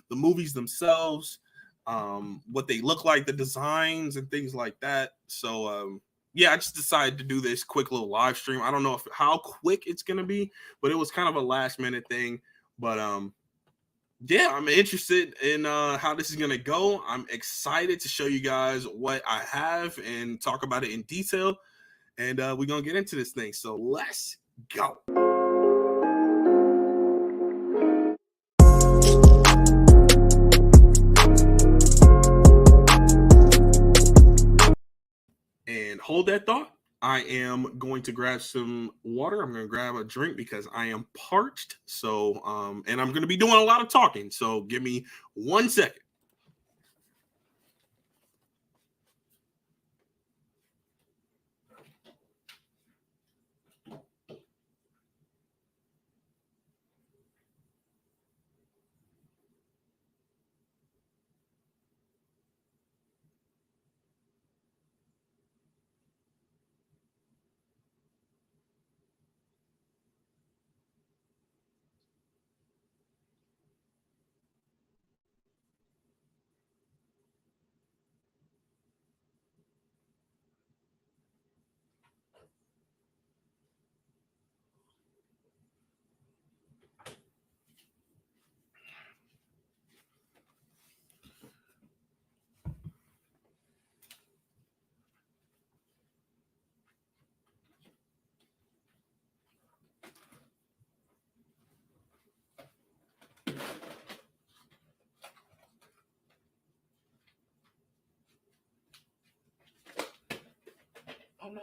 the movies themselves, what they look like, the designs and things like that. So yeah, I just decided to do this quick little live stream. I don't know how quick it's gonna be, but it was kind of a last minute thing. But yeah, I'm interested in how this is gonna go. I'm excited to show you guys what I have and talk about it in detail. And we're gonna get into this thing. So let's go. And hold that thought. I am going to grab some water. I'm going to grab a drink because I am parched. So, and I'm going to be doing a lot of talking. So give me 1 second. Oh no.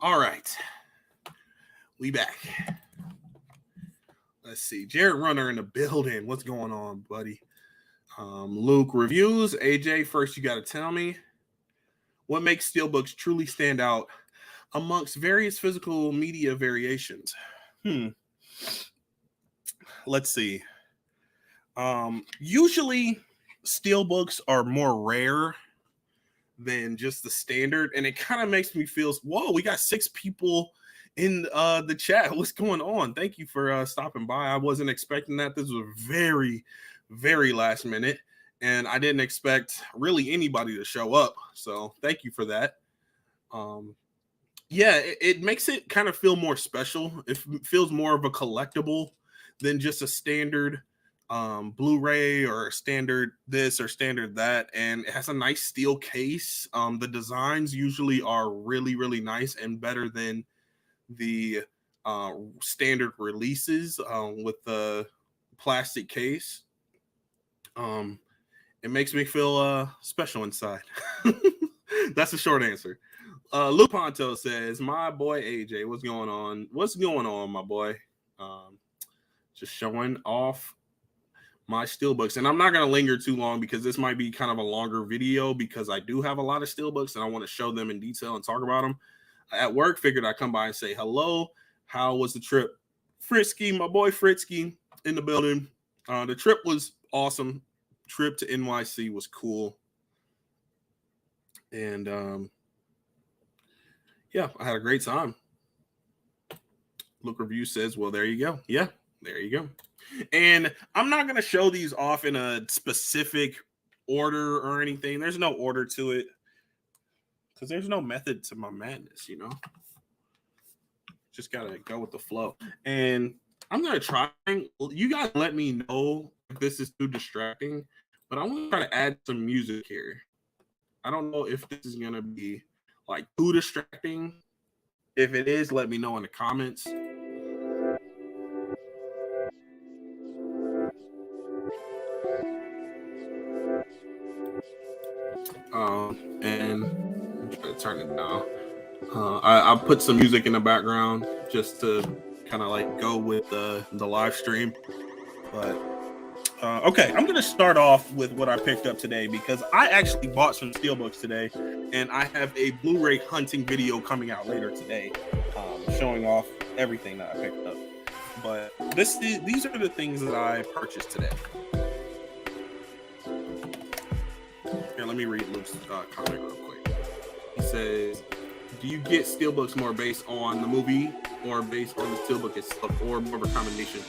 All right. We back. Let's see. Jared Runner in the building. What's going on, buddy? Luke reviews. AJ, first you got to tell me what makes Steelbooks truly stand out amongst various physical media variations. Let's see. Usually Steelbooks are more rare than just the standard, and it kind of makes me feel, whoa, we got 6 people in the chat. What's going on? Thank you for stopping by. I wasn't expecting that. This was very, very last minute, and I didn't expect really anybody to show up. So thank you for that. Yeah, it makes it kind of feel more special. It feels more of a collectible than just a standard Blu-ray or standard this or standard that, and it has a nice steel case. The designs usually are really, really nice and better than the standard releases with the plastic case. It makes me feel special inside. That's the short answer. Luke Ponto says, my boy AJ, what's going on? What's going on, my boy? Just showing off my Steelbooks. And I'm not going to linger too long because this might be kind of a longer video because I do have a lot of Steelbooks and I want to show them in detail and talk about them. At work, figured I'd come by and say hello. How was the trip? Frisky, my boy Fritzky in the building. The trip was awesome. Trip to NYC was cool. And yeah, I had a great time. Look Review says, well, there you go. Yeah, there you go. And I'm not going to show these off in a specific order or anything. There's no order to it because there's no method to my madness, you know? Just got to go with the flow. And I'm going to try. You guys let me know if this is too distracting, but I want to try to add some music here. I don't know if this is going to be like too distracting. If it is, let me know in the comments. And I'm trying to turn it down. I put some music in the background just to kind of like go with the live stream. But okay, I'm gonna start off with what I picked up today because I actually bought some Steelbooks today, and I have a Blu-ray hunting video coming out later today, showing off everything that I picked up. But these are the things that I purchased today. Here, let me read Luke's comment real quick. He says, "Do you get Steelbooks more based on the movie or based on the Steelbook itself, or more of a combination?"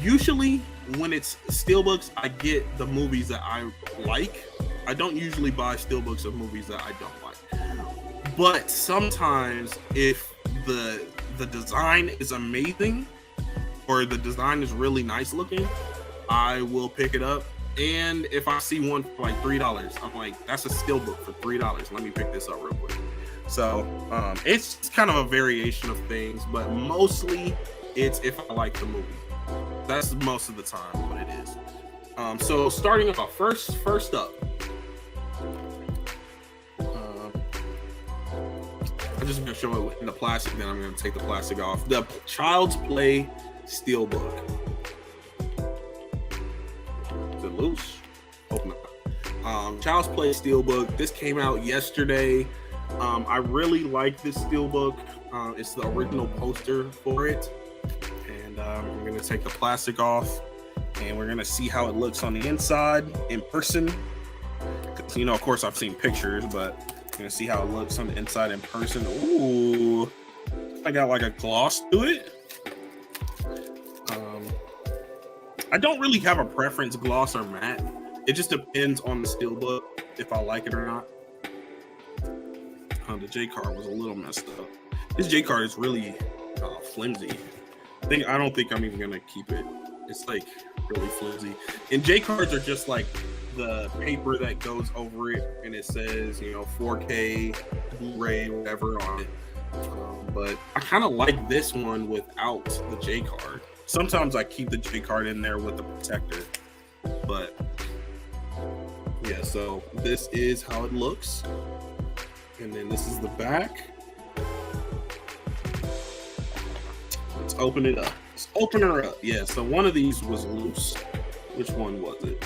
Usually, when it's Steelbooks, I get the movies that I like. I don't usually buy Steelbooks of movies that I don't like. But sometimes, if the design is amazing or the design is really nice looking, I will pick it up. And if I see one for like $3, I'm like, that's a Steelbook for $3. Let me pick this up real quick. So it's kind of a variation of things, but mostly it's if I like the movie. That's most of the time what it is. So starting off, first up, I'm just gonna show it in the plastic, then I'm gonna take the plastic off. The Child's Play Steelbook. Is it loose? Hope not. Child's Play Steelbook. This came out yesterday. I really like this Steelbook. It's the original poster for it. And I'm going to take the plastic off, and we're going to see how it looks on the inside in person. Because, you know, of course, I've seen pictures, but I'm going to see how it looks on the inside in person. Ooh, I got like a gloss to it. I don't really have a preference, gloss or matte. It just depends on the Steelbook if I like it or not. The J card was a little messed up. This J card is really flimsy. I don't think I'm even gonna keep it. It's like really flimsy. And J cards are just like the paper that goes over it, and it says, you know, 4K, Blu-ray, whatever on it. But I kind of like this one without the J card. Sometimes I keep the J card in there with the protector, but yeah. So this is how it looks. And then this is the back. Let's open it up. Let's open her up. Yeah, so one of these was loose. Which one was it?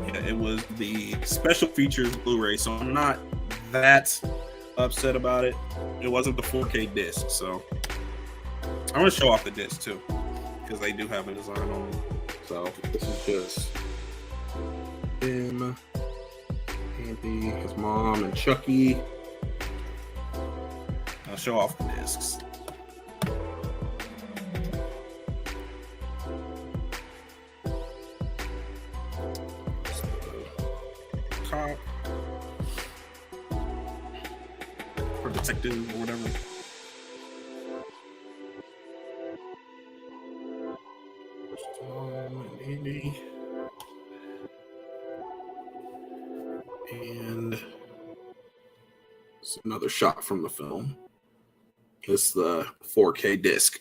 Yeah, it was the special features Blu-ray, so I'm not that upset about it. It wasn't the 4K disc, so I'm gonna show off the disc too, because they do have a design on it. So this is just him, Andy, his mom, and Chucky. I'll show off the discs. Cop or detective or whatever. Andy. And it's another shot from the film. It's the 4K disc.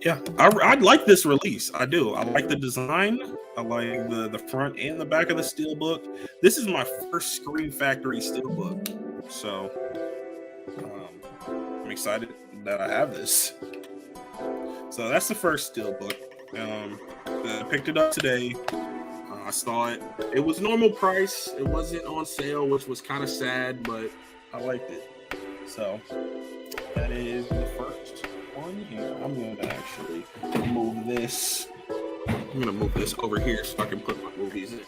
Yeah, I like this release. I do. I like the design. I like the front and the back of the Steelbook. This is my first Screen Factory Steelbook, so I'm excited that I have this. So that's the first Steelbook. I picked it up today. I saw it. It was normal price. It wasn't on sale, which was kind of sad, but I liked it. So that is the first one here. I'm going to actually move this. I'm going to move this over here so I can put my movies in.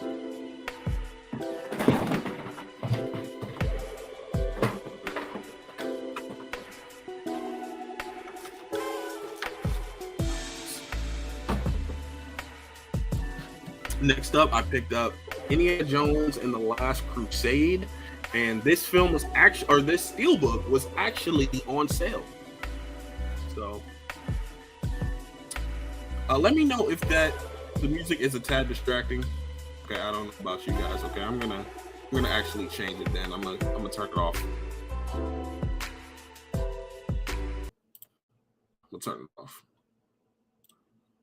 Next up, I picked up Indiana Jones and the Last Crusade, and this film was actually, or this Steelbook was actually on sale. So, let me know if the music is a tad distracting. Okay, I don't know about you guys. Okay, I'm gonna actually change it then. I'm gonna turn it off. I'm gonna turn it off.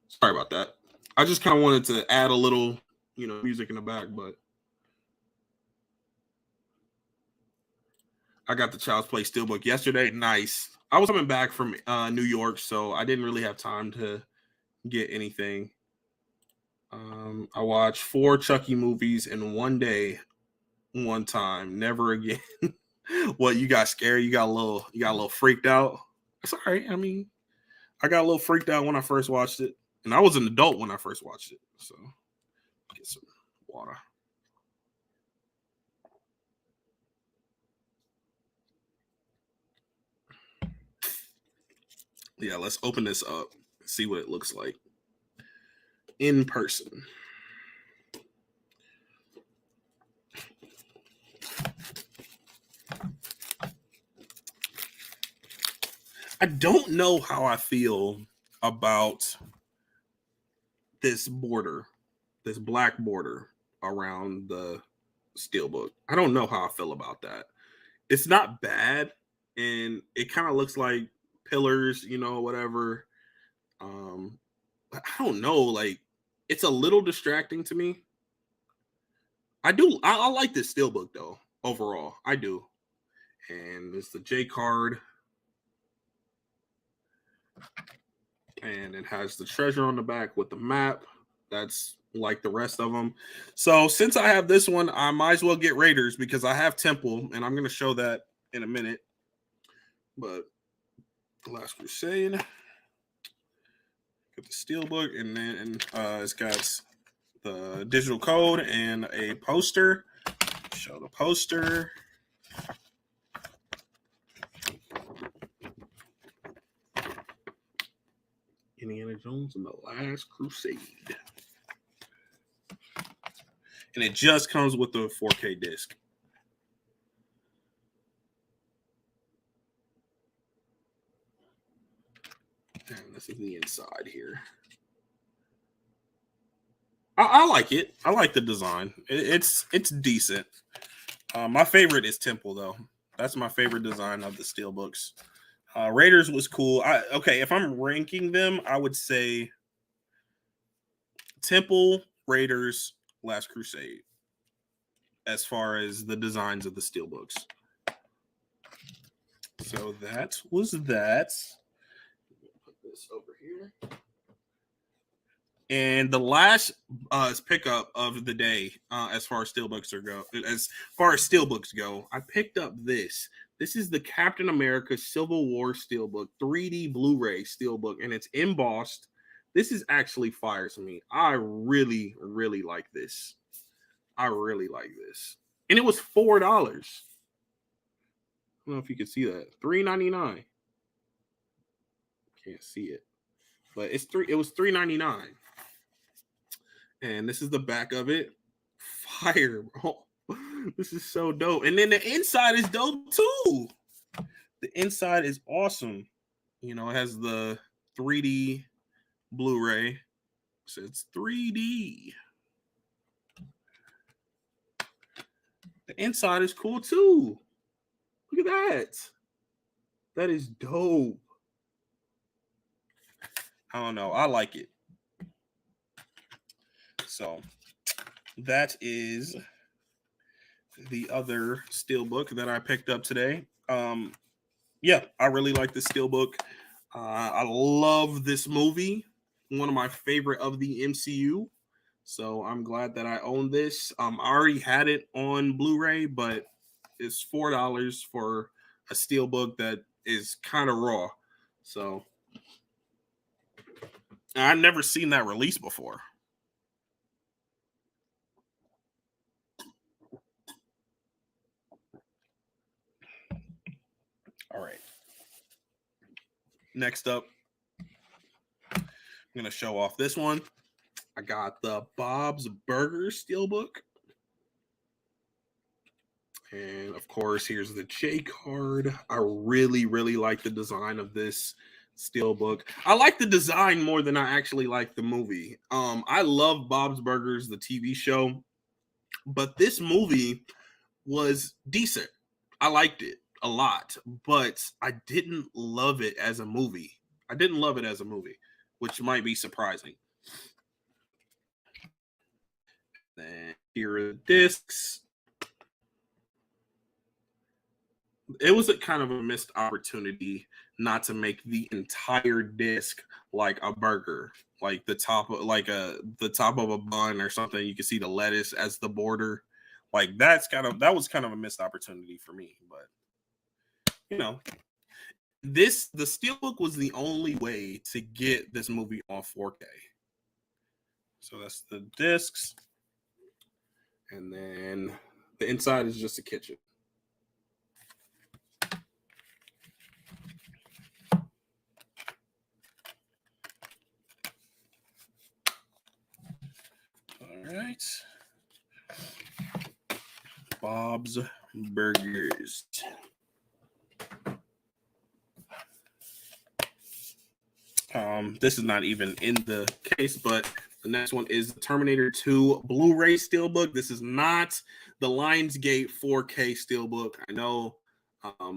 Sorry about that. I just kind of wanted to add a little music in the back, but I got the Child's Play Steelbook yesterday. Nice. I was coming back from New York, so I didn't really have time to get anything. I watched 4 Chucky movies in one day, one time. Never again. What, you got scared? You got a little freaked out? It's all right. I mean, I got a little freaked out when I first watched it, and I was an adult when I first watched it. So get some water. Yeah, let's open this up and see what it looks like in person. I don't know how I feel about this border, this black border around the Steelbook. I don't know how I feel about that. It's not bad, and it kind of looks like pillars, whatever. But I don't know, like it's a little distracting to me. I like this Steelbook though, overall. I do. And it's the J card. And it has the treasure on the back with the map. That's like the rest of them. So since I have this one, I might as well get Raiders because I have Temple, and I'm going to show that in a minute. But Last Crusade, got the Steelbook, and then it's got the digital code and a poster. Show the poster. Indiana Jones and the Last Crusade. And it just comes with the 4K disc. And this is the inside here. I like it. I like the design. It's decent. My favorite is Temple, though. That's my favorite design of the Steelbooks. Raiders was cool. If I'm ranking them, I would say Temple, Raiders, Last Crusade, as far as the designs of the Steelbooks. So that was that. Put this over here. And the last pickup of the day, as far as Steelbooks go, I picked up this. This is the Captain America Civil War Steelbook, 3D Blu-ray Steelbook, and it's embossed. This is actually fire to me. I really, really like this. And it was $4. I don't know if you can see that. $3.99. Can't see it, but it was $3.99. And this is the back of it. Fire, bro. This is so dope. And then the inside is dope too. The inside is awesome. It has the 3D Blu-ray. So it's 3D. The inside is cool too. Look at that. That is dope. I don't know. I like it. So that is the other Steelbook that I picked up today. Yeah, I really like this Steelbook. I love this movie. One of my favorite of the MCU. So I'm glad that I own this. I already had it on Blu-ray, but it's $4 for a Steelbook that is kind of raw. So I've never seen that release before. All right. Next up, I'm going to show off this one. I got the Bob's Burgers Steelbook. And of course, here's the J card. I really, really like the design of this Steelbook. I like the design more than I actually like the movie. I love Bob's Burgers, the TV show, but this movie was decent. I liked it a lot, but I didn't love it as a movie. Which might be surprising. Then here are the discs. It was a kind of a missed opportunity not to make the entire disc like a burger, like the top of the top of a bun or something. You can see the lettuce as the border. Like that was kind of a missed opportunity for me. But you know, the Steelbook was the only way to get this movie on 4K. So that's the discs, and then the inside is just a kitchen. All right. Bob's Burgers. This is not even in the case, but the next one is the Terminator 2 Blu-ray Steelbook. This is not the Lionsgate 4K Steelbook, I know,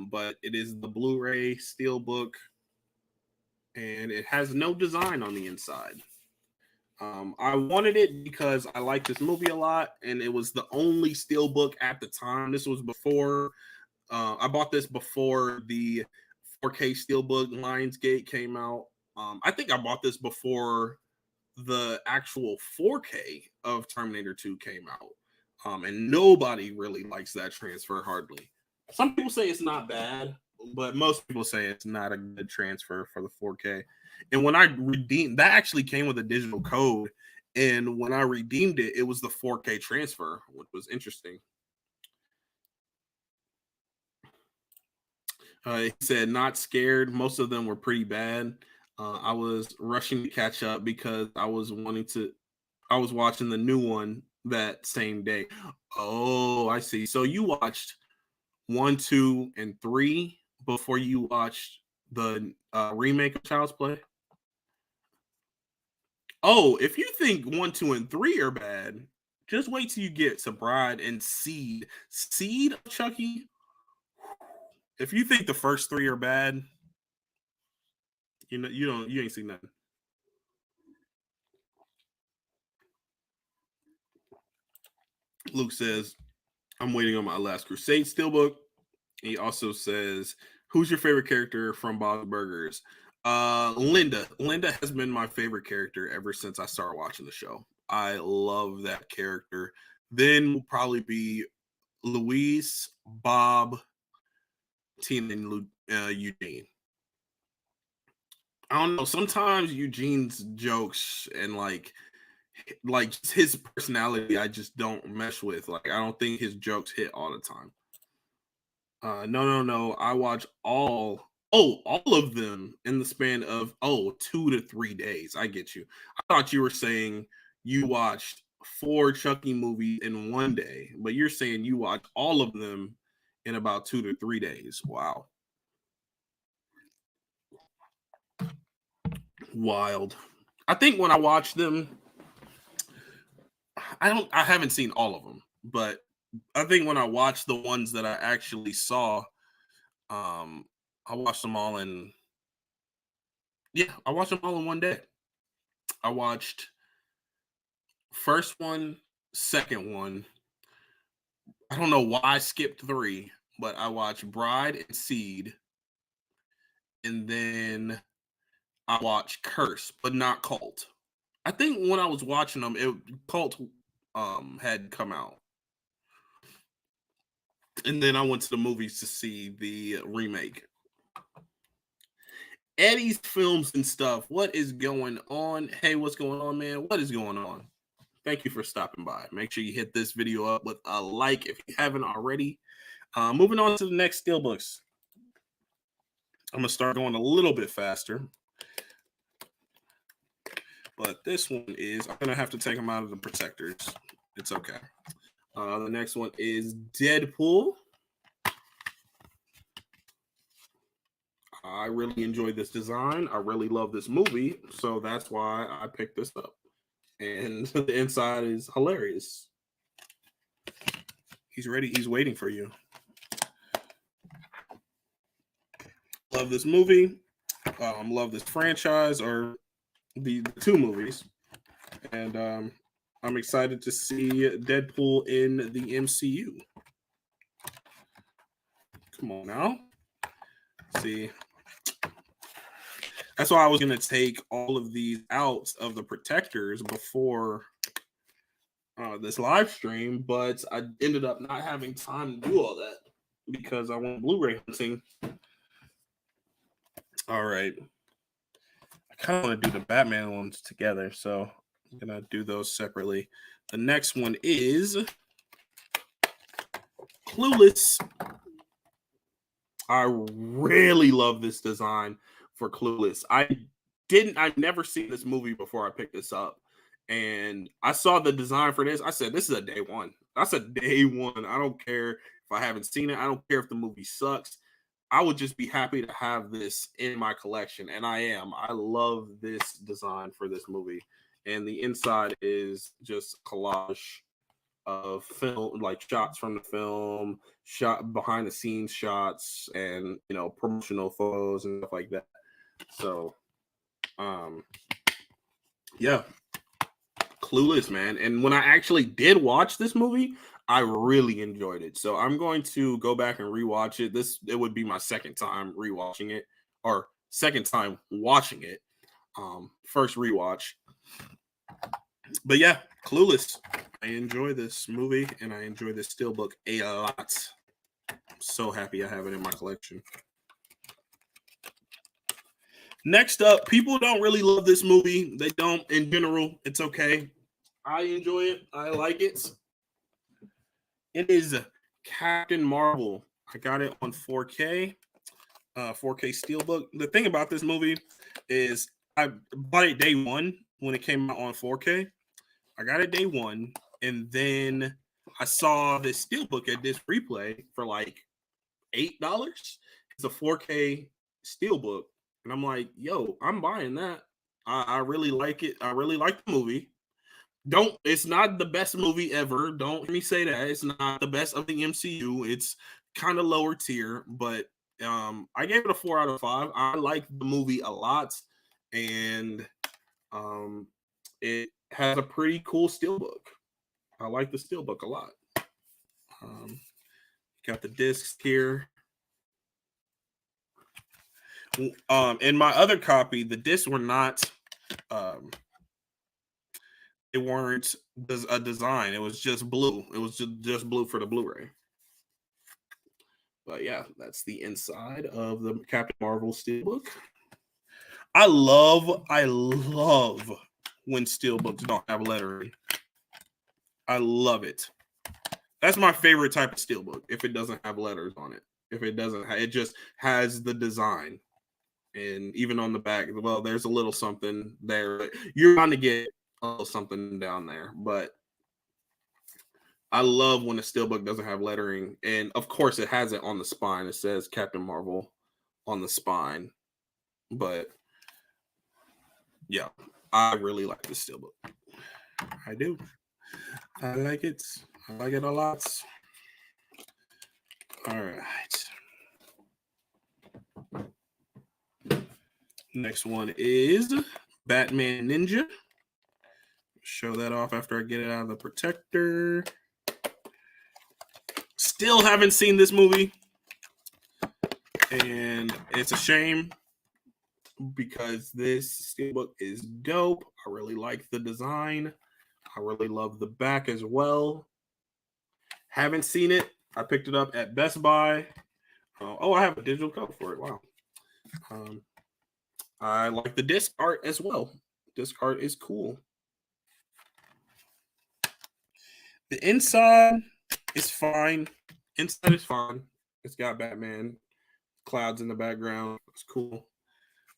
but it is the Blu-ray Steelbook, and it has no design on the inside. I wanted it because I liked this movie a lot, and it was the only Steelbook at the time. This was before I bought this before the 4K Steelbook Lionsgate came out. I think I bought this before the actual 4K of Terminator 2 came out. And nobody really likes that transfer hardly. Some people say it's not bad, but most people say it's not a good transfer for the 4K. And when I redeemed, that actually came with a digital code. And when I redeemed it, it was the 4K transfer, which was interesting. He said, not scared. Most of them were pretty bad. I was rushing to catch up because I was watching the new one that same day. Oh, I see. So you watched 1, 2, and 3 before you watched the remake of Child's Play? Oh, if you think 1, 2, and 3 are bad, just wait till you get to Bride and Seed. Seed of Chucky. If you think the first 3 are bad, you ain't seen nothing. Luke says, I'm waiting on my Last Crusade Steelbook. He also says, who's your favorite character from Bob's Burgers? Linda. Linda has been my favorite character ever since I started watching the show. I love that character. Then will probably be Louise, Bob, Tina, and Eugene. I don't know. Sometimes Eugene's jokes and like his personality, I just don't mesh with. Like, I don't think his jokes hit all the time. No. I watch all of them in the span of 2 to 3 days. I get you. I thought you were saying you watched 4 Chucky movies in 1 day, but you're saying you watched all of them in about 2 to 3 days. Wow. Wild. I think when I watched them, I haven't seen all of them, but I think when I watched the ones that I actually saw, I watched them all in I watched them all in 1 day. I watched first one, second one. I don't know why I skipped 3, but I watched Bride and Seed, and then I watched Curse, but not Cult. I think when I was watching them, Cult had come out, and then I went to the movies to see the remake. Eddie's Films and Stuff. What is going on? Hey, what's going on, man? What is going on? Thank you for stopping by. Make sure you hit this video up with a like if you haven't already. Moving on to the next Steelbooks. I'm going to start going a little bit faster. But this one is, I'm going to have to take them out of the protectors. It's okay. The next one is Deadpool. I really enjoyed this design. I really love this movie. So that's why I picked this up. And the inside is hilarious. He's ready. He's waiting for you. Love this movie. Love this franchise, or the 2 movies. And I'm excited to see Deadpool in the MCU. Come on now. See, that's why I was going to take all of these out of the protectors before this live stream, but I ended up not having time to do all that because I went Blu-ray hunting. All right. I kind of want to do the Batman ones together, so I'm going to do those separately. The next one is Clueless. I really love this design for Clueless. I've never seen this movie before I picked this up. And I saw the design for this. I said, this is a day one. That's a day one. I don't care if I haven't seen it. I don't care if the movie sucks. I would just be happy to have this in my collection. And I am. I love this design for this movie. And the inside is just collage of film, like shots from the film, shot behind the scenes shots, and promotional photos and stuff like that. So yeah, Clueless, man. And when I actually did watch this movie, I really enjoyed it. So I'm going to go back and rewatch it. It would be my second time rewatching it, or second time watching it. First rewatch. But yeah, Clueless. I enjoy this movie and I enjoy this Steelbook a lot. I'm so happy I have it in my collection. Next up, people don't really love this movie. They don't in general. It's okay. I enjoy it. I like it. It is Captain Marvel. I got it on 4K, 4K Steelbook. The thing about this movie is I bought it day one when it came out on 4K. I got it day one, and then I saw this Steelbook at this replay for like $8. It's a 4K Steelbook, and I'm like, yo, I'm buying that. I really like it. I really like the movie. It's not the best movie ever. Don't let me say that. It's not the best of the MCU. It's kind of lower tier, but I gave it a 4 out of 5. I like the movie a lot, and it has a pretty cool Steelbook. I like the Steelbook a lot. Got the discs here. In my other copy, the discs were not they weren't a design. It was just blue. It was just blue for the Blu-ray. But yeah, that's the inside of the Captain Marvel Steelbook. I love when Steelbooks don't have lettering. I love it. That's my favorite type of Steelbook, if it doesn't have letters on it. If it doesn't, it just has the design. And even on the back, well, there's a little something there. You're bound to get a little something down there. But I love when a Steelbook doesn't have lettering. And of course, it has it on the spine. It says Captain Marvel on the spine. But yeah, I really like this Steelbook. I do. I like it. I like it a lot. All right. Next one is Batman Ninja. Show that off after I get it out of the protector. Still haven't seen this movie. And it's a shame because this Steelbook is dope. I really like the design. I really love the back as well. Haven't seen it. I picked it up at Best Buy. I have a digital code for it. Wow. I like the disc art as well. Disc art is cool. The inside is fine. Inside is fine. It's got Batman clouds in the background. It's cool.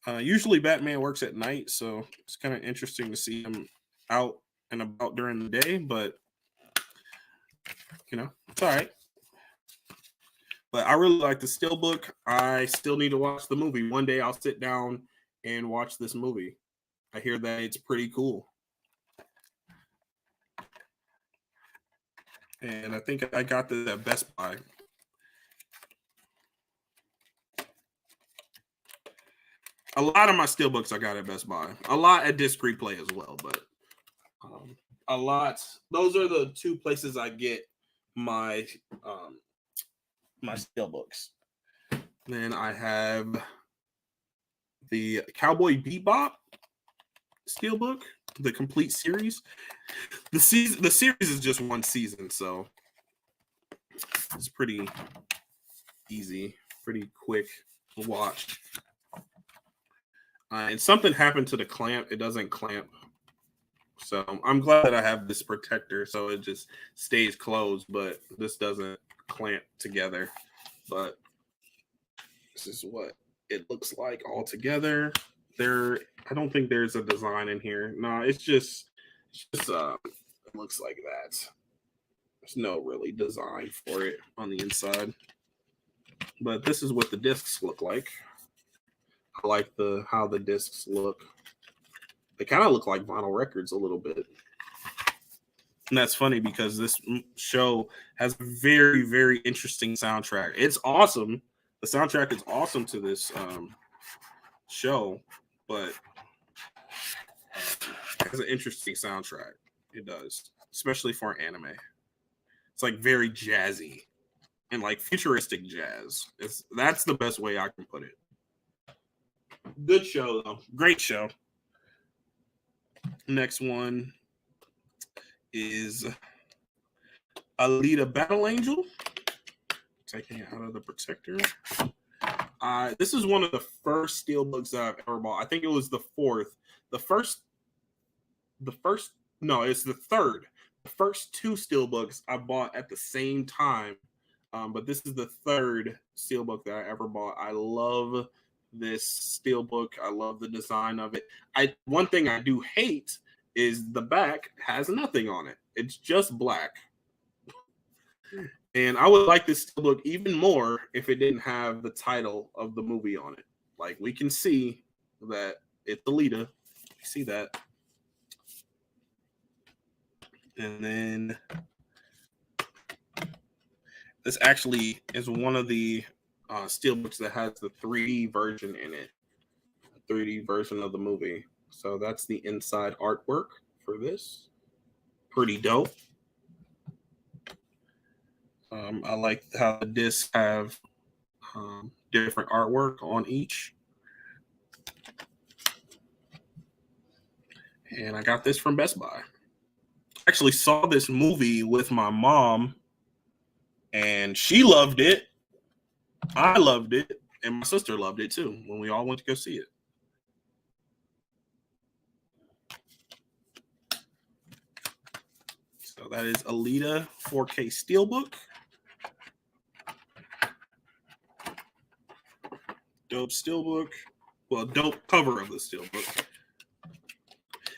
Usually Batman works at night, so it's kind of interesting to see him out and about during the day, but it's all right. But I really like the Steelbook. I still need to watch the movie. One day I'll sit down and watch this movie. I hear that it's pretty cool. And I think I got this at Best Buy. A lot of my Steelbooks I got at Best Buy. A lot at Disc Replay as well, but a lot. Those are the two places I get my my steelbooks. Then I have the Cowboy Bebop steelbook, the complete series. The series is just one season, so it's pretty easy, pretty quick to watch. And something happened to the clamp. It doesn't clamp. So I'm glad that I have this protector so it just stays closed, but this doesn't clamp together. But this is what it looks like all together. I don't think there's a design in here. No, it's just it looks like that. There's no really design for it on the inside. But this is what the discs look like. I like how the discs look. They kind of look like vinyl records a little bit. And that's funny because this show has a very, very interesting soundtrack. It's awesome. The soundtrack is awesome to this show, but it has an interesting soundtrack. It does, especially for anime. It's like very jazzy and like futuristic jazz. That's the best way I can put it. Good show, though. Great show. Next one is Alita Battle Angel. Taking it out of the protector. This is one of the first steelbooks that I've ever bought. I think it was the fourth. It's the third. The first two steelbooks I bought at the same time. But this is the third steelbook that I ever bought. I love this steelbook. I love the design of it. One thing I do hate is the back has nothing on it. It's just black. And I would like this steelbook even more if it didn't have the title of the movie on it. Like, we can see that it's Alita. You see that. And then this actually is one of the steelbooks that has the 3D version in it. 3D version of the movie. So that's the inside artwork for this. Pretty dope. I like how the discs have different artwork on each. And I got this from Best Buy. I actually saw this movie with my mom, and she loved it. I loved it, and my sister loved it too when we all went to go see it. So that is Alita 4K Steelbook. Dope steelbook. Well, dope cover of the steelbook.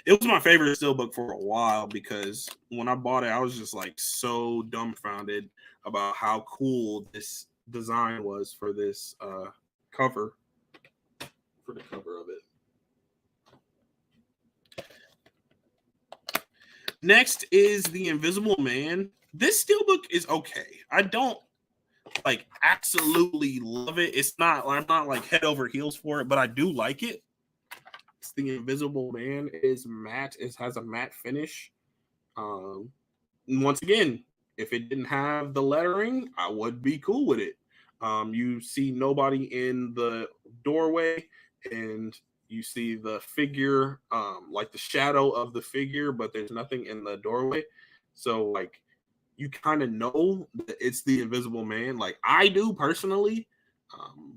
It was my favorite steelbook for a while because when I bought it, I was just like so dumbfounded about how cool this design was for this cover. For the cover of it. Next is The Invisible Man. This steelbook is okay. I don't like absolutely love it. I'm not like head over heels for it, but I do like it. It's The Invisible Man. It is matte. It has a matte finish. Once again, if it didn't have the lettering, I would be cool with it. You see nobody in the doorway, and you see the figure, like the shadow of the figure, but there's nothing in the doorway. So like, you kind of know that it's the Invisible Man. Like I do personally,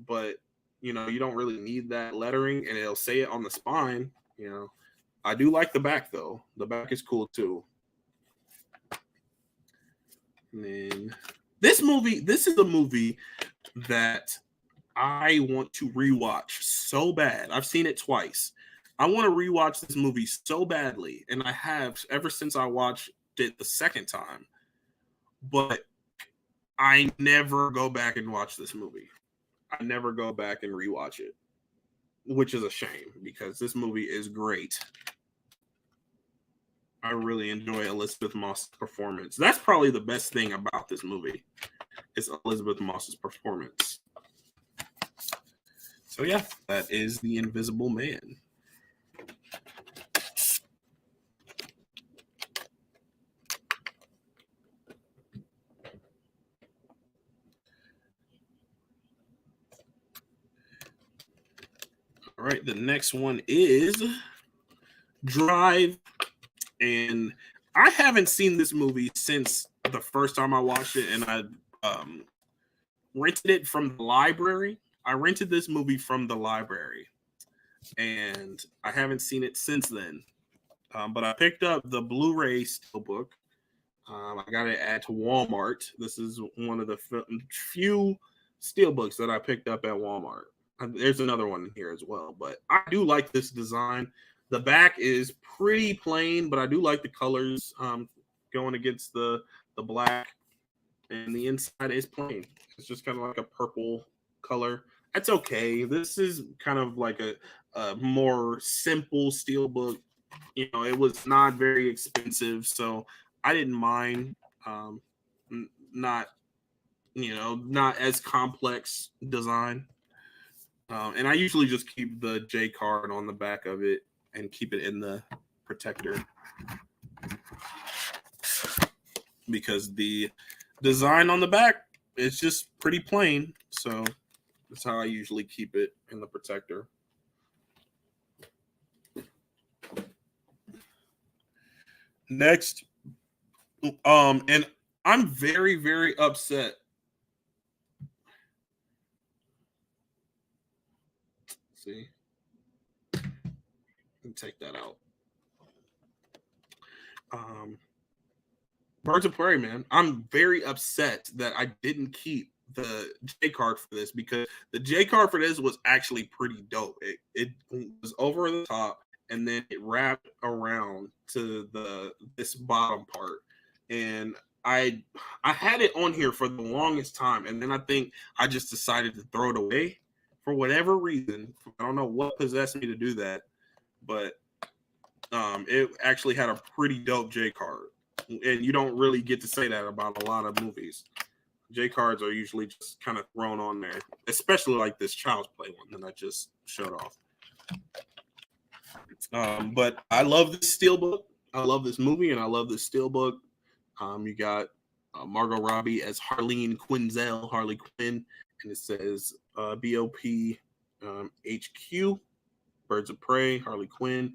but you know, you don't really need that lettering, and it'll say it on the spine. You know, I do like the back though. The back is cool too. And then this is a movie that I want to rewatch so bad. I've seen it twice. I want to rewatch this movie so badly, and I have ever since I watched it the second time. But I never go back and watch this movie. I never go back and rewatch it, which is a shame because this movie is great. I really enjoy Elizabeth Moss's performance. That's probably the best thing about this movie is Elizabeth Moss's performance. So yeah, that is The Invisible Man. right, the next one is Drive, and I haven't seen this movie since the first time I watched it, and I rented it from the library. I rented this movie from the library, and I haven't seen it since then. But I picked up the Blu-ray Steelbook. I got it at Walmart. This is one of the few Steelbooks that I picked up at Walmart. There's another one here as well, but I do like this design. The back is pretty plain, but I do like the colors going against the black, and the inside is plain. It's just kind of like a purple color. That's okay. This is kind of like a more simple Steelbook. You know, it was not very expensive, so I didn't mind. Not, you know, not as complex design. And I usually just keep the J card on the back of it and keep it in the protector, because the design on the back is just pretty plain. So that's how I usually keep it in the protector. Next, and I'm very, very upset. Let's see, and take that out. Birds of Prey, man. I'm very upset that I didn't keep the J card for this, because the J card for this was actually pretty dope. It was over the top, and then it wrapped around to this bottom part, and I had it on here for the longest time, and then I think I just decided to throw it away for whatever reason. I don't know what possessed me to do that, but it actually had a pretty dope J card, and you don't really get to say that about a lot of movies. J cards are usually just kind of thrown on there, especially like this Child's Play one that I just showed off. But I love this Steelbook. I love this movie, and I love this Steelbook. You got Margot Robbie as Harleen Quinzel, Harley Quinn, and it says BOP HQ, Birds of Prey, Harley Quinn.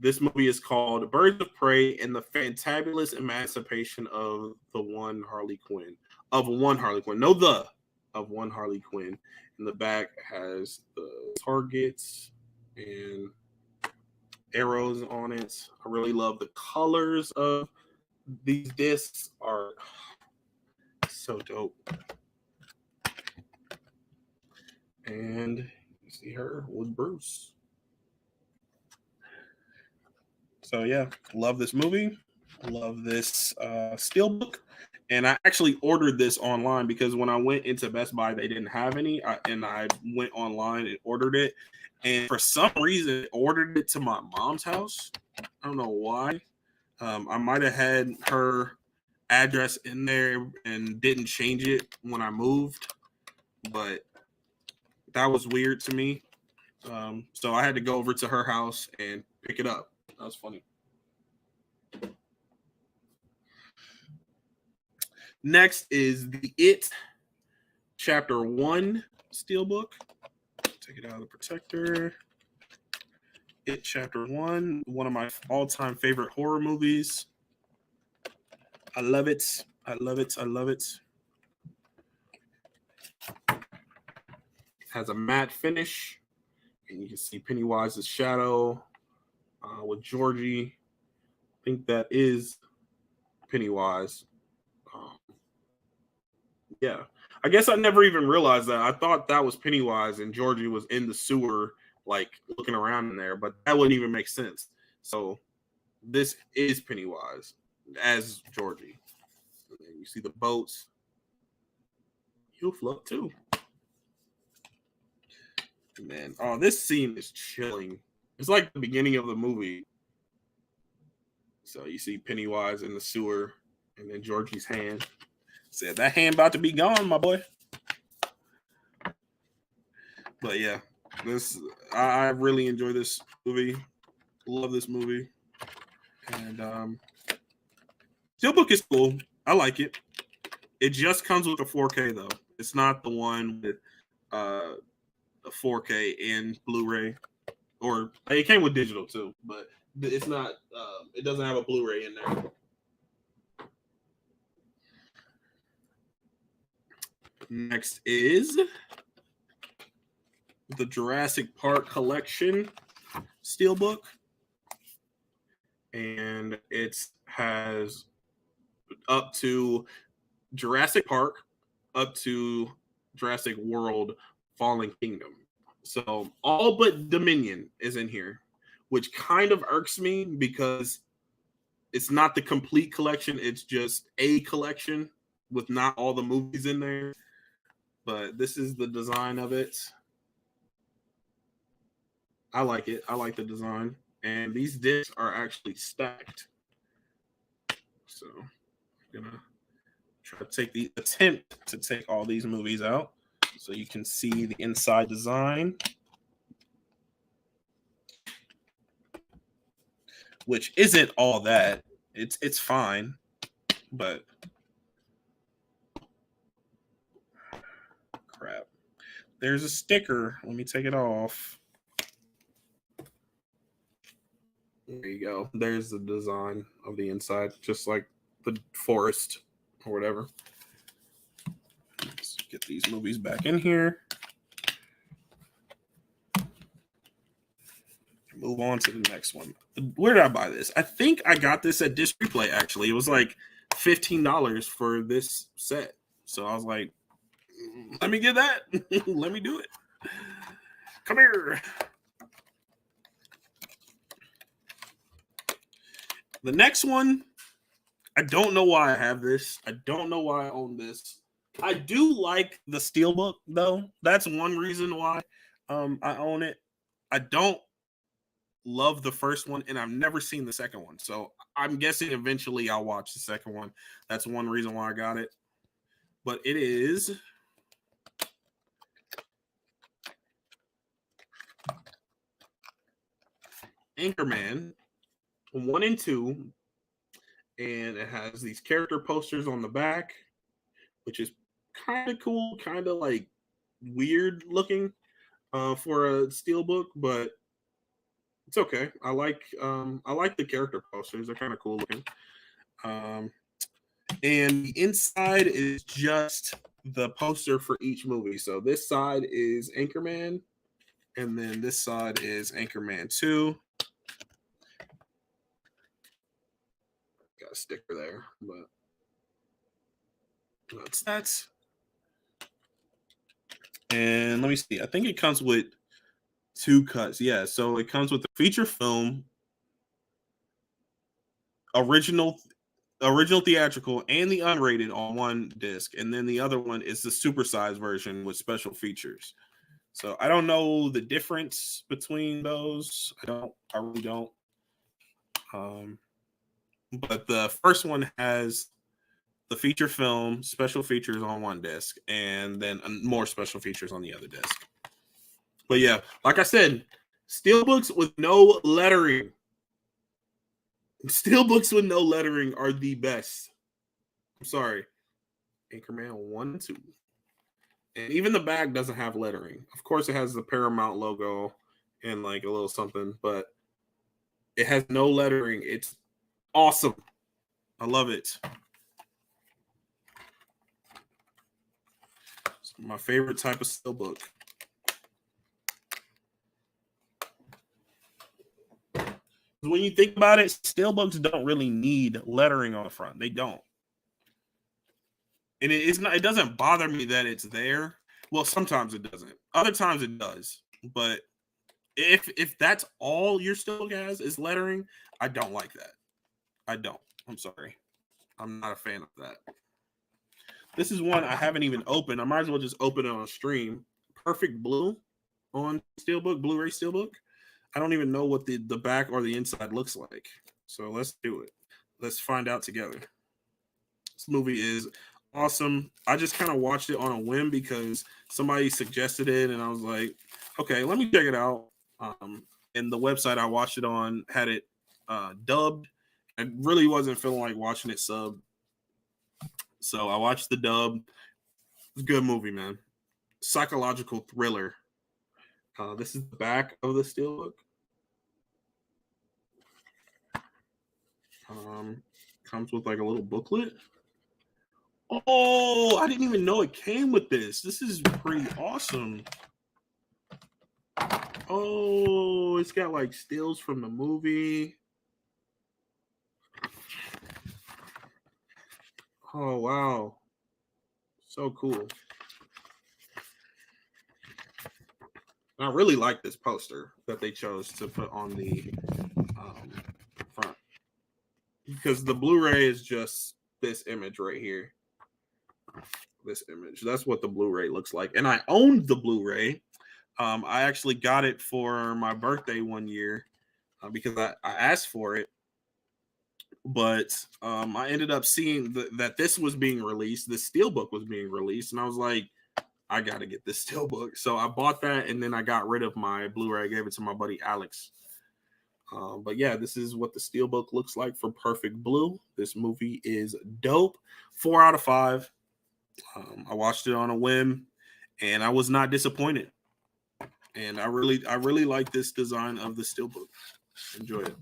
This movie is called Birds of Prey and the Fantabulous Emancipation of the One Harley Quinn. Of one Harley Quinn. No, of one Harley Quinn. In the back has the targets and arrows on it. I really love the colors of these discs. Are so dope. And you see her with Bruce. So yeah, love this movie. Love this Steelbook. And I actually ordered this online, because when I went into Best Buy, they didn't have any. And I went online and ordered it. And for some reason, I ordered it to my mom's house. I don't know why. I might have had her address in there and didn't change it when I moved. But that was weird to me. So I had to go over to her house and pick it up. That was funny. Next is the It Chapter 1 Steelbook. Take it out of the protector. It Chapter 1, one of my all-time favorite horror movies. I love it. I love it. I love it. Has a matte finish, and you can see Pennywise's shadow with Georgie. I think that is Pennywise. Yeah, I guess I never even realized that. I thought that was Pennywise and Georgie was in the sewer, like looking around in there, but that wouldn't even make sense. So this is Pennywise as Georgie. And you see the boats. He'll float too. Man, oh, this scene is chilling. It's like the beginning of the movie. So you see Pennywise in the sewer, and then Georgie's hand. Said that hand about to be gone, my boy. But yeah, I really enjoy this movie. Love this movie. And Steelbook is cool. I like it. It just comes with a 4K though. It's not the one with the 4K and Blu-ray. or it came with digital too, but it's not. It doesn't have a Blu-ray in there. Next is the Jurassic Park Collection Steelbook, and it has up to Jurassic Park, up to Jurassic World Fallen Kingdom. So all but Dominion is in here, which kind of irks me because it's not the complete collection. It's just a collection with not all the movies in there. But this is the design of it. I like it. I like the design. And these discs are actually stacked. So I'm gonna try to take the attempt to take all these movies out so you can see the inside design, which isn't all that. It's fine, but crap. There's a sticker. Let me take it off. There you go. There's the design of the inside, just like the forest or whatever. Let's get these movies back in here. Move on to the next one. Where did I buy this? I think I got this at Disc Replay, actually. It was like $15 for this set. So I was like, let me get that. Let me do it. Come here. The next one, I don't know why I have this. I don't know why I own this. I do like the Steelbook, though. That's one reason why I own it. I don't love the first one, and I've never seen the second one. So I'm guessing eventually I'll watch the second one. That's one reason why I got it. But it is Anchorman 1 and 2, and it has these character posters on the back, which is kind of cool, kind of like weird looking for a Steelbook, but it's okay. I like the character posters. They're kind of cool looking. And the inside is just the poster for each movie. So this side is Anchorman, and then this side is Anchorman 2. Got a sticker there, but that's that. And let me see. I think it comes with 2 cuts. Yeah, so it comes with the feature film, original theatrical, and the unrated on one disc, and then the other one is the supersized version with special features. So I don't know the difference between those. I really don't. But the first one has the feature film, special features on one disc, and then more special features on the other disc. But yeah, like I said, Steelbooks with no lettering. Steelbooks with no lettering are the best. I'm sorry. Anchorman 1 and 2. And even the back doesn't have lettering. Of course, it has the Paramount logo and like a little something, but it has no lettering. It's awesome. I love it. It's my favorite type of Steelbook. When you think about it, Steelbooks don't really need lettering on the front. They don't. And it doesn't bother me that it's there. Well, sometimes it doesn't. Other times it does. But if that's all your Steelbook has is lettering, I don't like that. I don't. I'm sorry. I'm not a fan of that. This is one I haven't even opened. I might as well just open it on a stream. Perfect Blue on Steelbook, Blu-ray Steelbook. I don't even know what the back or the inside looks like. So let's do it. Let's find out together. This movie is awesome. I just kind of watched it on a whim because somebody suggested it, and I was like, okay, let me check it out. And the website I watched it on had it dubbed. I really wasn't feeling like watching it sub. So I watched the dub. It's a good movie, man. Psychological thriller. This is the back of the Steelbook. Comes with like a little booklet. Oh, I didn't even know it came with this. This is pretty awesome. Oh, it's got like stills from the movie. Oh, wow. So cool. I really like this poster that they chose to put on the front, because the Blu-ray is just this image right here. This image. That's what the Blu-ray looks like. And I owned the Blu-ray. I actually got it for my birthday one year because I asked for it. But I ended up seeing that this was being released. The Steelbook was being released. And I was like, I got to get this Steelbook. So I bought that, and then I got rid of my Blu-ray. I gave it to my buddy Alex. But yeah, this is what the Steelbook looks like for Perfect Blue. This movie is dope. 4 out of 5. I watched it on a whim, and I was not disappointed. And I really like this design of the Steelbook. Enjoy it.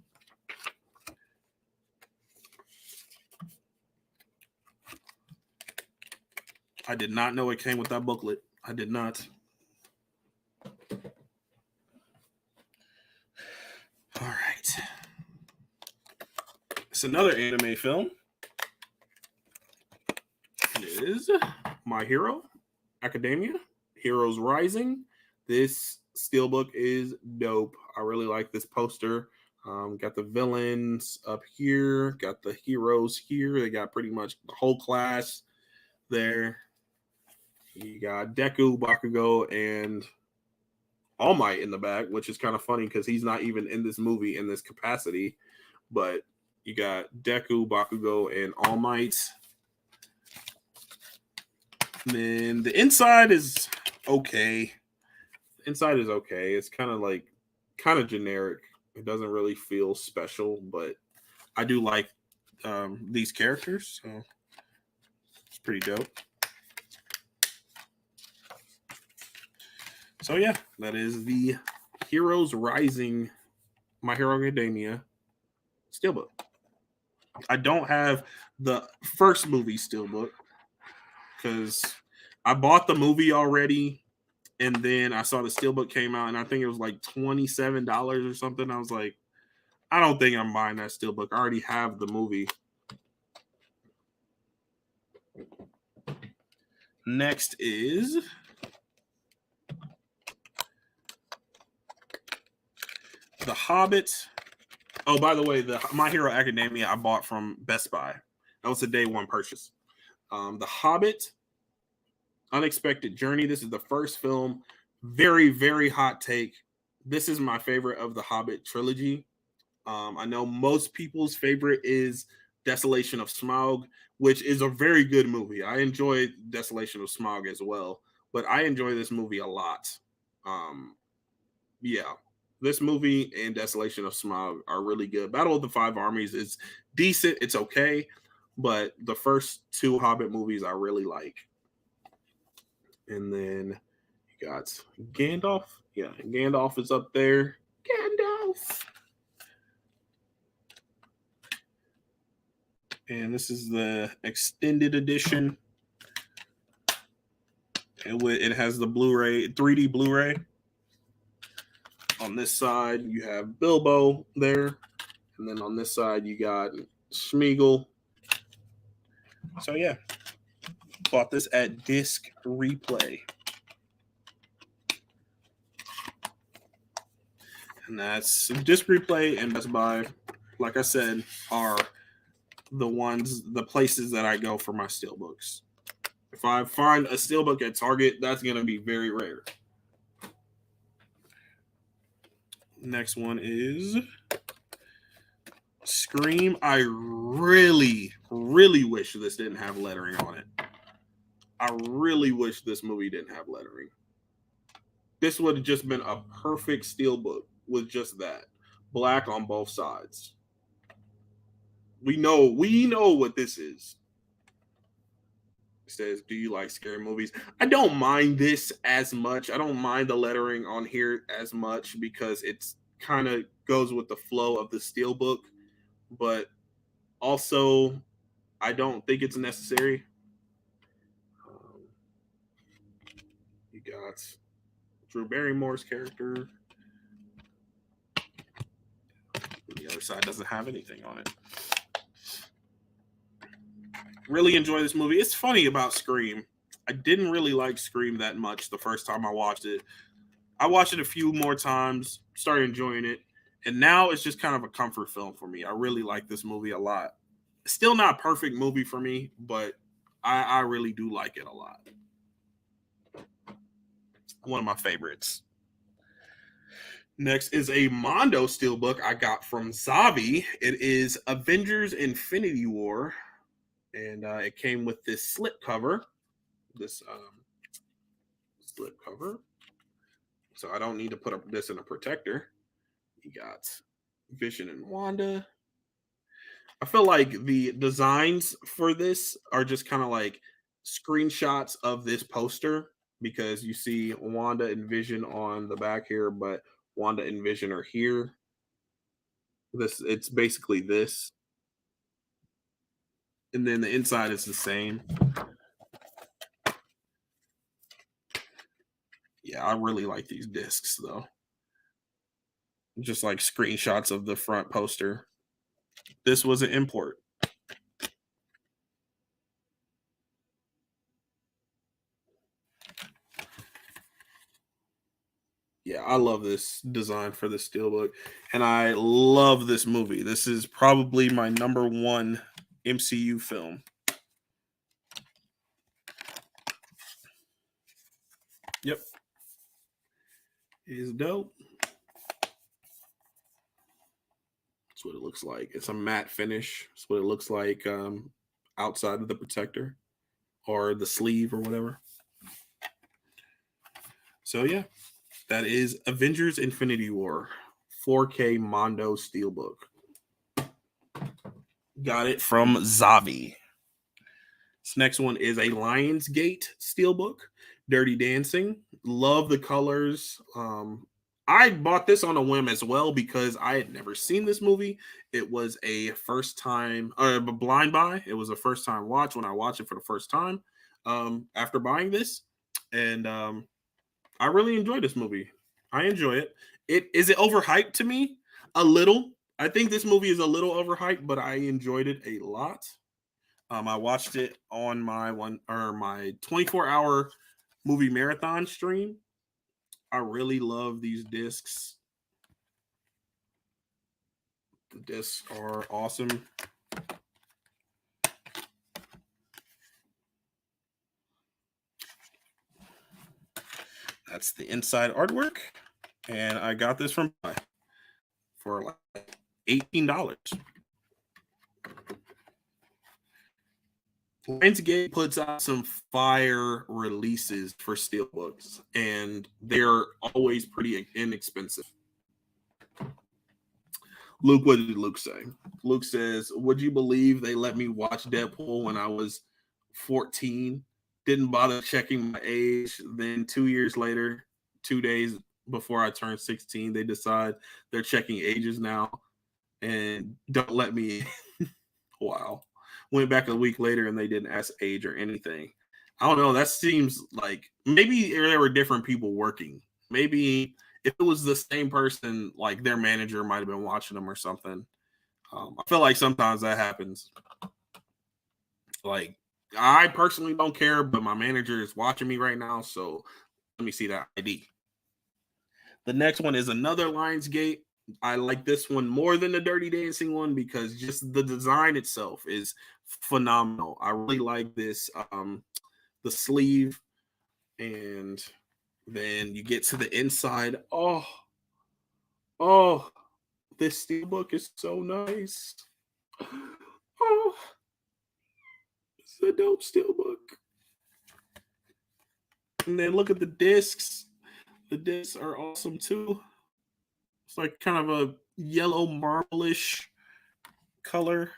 I did not know it came with that booklet. I did not. All right. It's another anime film. It is My Hero Academia, Heroes Rising. This Steelbook is dope. I really like this poster. Got the villains up here, got the heroes here. They got pretty much the whole class there. You got Deku, Bakugo, and All Might in the back, which is kind of funny because he's not even in this movie in this capacity. But you got Deku, Bakugo, and All Might. And then the inside is okay. The inside is okay. It's kind of generic. It doesn't really feel special, but I do like these characters, so it's pretty dope. So yeah, that is the Heroes Rising My Hero Academia Steelbook. I don't have the first movie Steelbook because I bought the movie already, and then I saw the Steelbook came out, and I think it was like $27 or something. I was like, I don't think I'm buying that Steelbook. I already have the movie. Next is The Hobbit. Oh, by the way, the My Hero Academia I bought from Best Buy. That was a day one purchase. The Hobbit, Unexpected Journey. This is the first film. Very, very hot take. This is my favorite of the Hobbit trilogy. I know most people's favorite is Desolation of Smaug, which is a very good movie. I enjoy Desolation of Smaug as well, but I enjoy this movie a lot. Yeah, this movie and Desolation of Smaug are really good. Battle of the Five Armies is decent. It's okay, but the first 2 Hobbit movies I really like. And then you got Gandalf. Yeah, Gandalf is up there. Gandalf. And this is the extended edition. It has the Blu-ray, 3D Blu-ray. On this side, you have Bilbo there. And then on this side, you got Smeagol. So, yeah. Bought this at Disc Replay. And that's Disc Replay and Best Buy, like I said, are the places that I go for my Steelbooks. If I find a Steelbook at Target, that's going to be very rare. Next one is Scream. I really, really wish this didn't have lettering on it. I really wish this movie didn't have lettering. This would have just been a perfect Steelbook with just that. Black on both sides. We know what this is. It says, do you like scary movies? I don't mind this as much. I don't mind the lettering on here as much because it's kind of goes with the flow of the Steelbook. But Also, I don't think it's necessary. You got Drew Barrymore's character. The other side doesn't have anything on it. Really enjoy this movie. It's funny about Scream. I didn't really like Scream that much the first time I watched it. I watched it a few more times, started enjoying it, and now it's just kind of a comfort film for me. I really like this movie a lot. Still not a perfect movie for me, but I really do like it a lot. One of my favorites. Next is a Mondo Steelbook I got from Zavi. It is Avengers Infinity War, and it came with this slip cover. This slip cover. So I don't need to put this in a protector. You got Vision and Wanda. I feel like the designs for this are just kind of like screenshots of this poster because you see Wanda and Vision on the back here, but Wanda and Vision are here. It's basically this. And then the inside is the same. Yeah, I really like these discs though. Just like screenshots of the front poster. This was an import. Yeah, I love this design for the Steelbook, and I love this movie. This is probably my number one MCU film. Yep. It is dope. That's what it looks like. It's a matte finish. That's what it looks like outside of the protector or the sleeve or whatever. So, yeah, that is Avengers Infinity War 4K Mondo Steelbook. Got it from Zavi. This next one is a Lionsgate Steelbook, Dirty Dancing. Love the colors. I bought this on a whim as well because I had never seen this movie. It was a first time, blind buy. It was a first time watch when I watched it for the first time after buying this. And I really enjoyed this movie. I enjoy it. Is it overhyped to me? A little. I think this movie is a little overhyped, but I enjoyed it a lot. I watched it on my 24-hour movie marathon stream. I really love these discs. The discs are awesome. That's the inside artwork. And I got this from for like $18. Lionsgate puts out some fire releases for Steelbooks, and they're always pretty inexpensive. Luke, what did Luke say? Luke says, would you believe they let me watch Deadpool when I was 14? Didn't bother checking my age. Then 2 years later, 2 days before I turned 16, they decide they're checking ages now and don't let me in. Wow. Went back a week later and they didn't ask age or anything. I don't know. That seems like maybe there were different people working. Maybe if it was the same person, like their manager might have been watching them or something. I feel like sometimes that happens. Like, I personally don't care, but my manager is watching me right now, so let me see that ID. The next one is another Lionsgate. I like this one more than the Dirty Dancing one because just the design itself is phenomenal. I really like this, the sleeve, and then you get to the inside. Oh, this Steelbook is so nice. Oh, it's a dope Steelbook. And then look at the discs. The discs are awesome too. It's like kind of a yellow marble-ish color.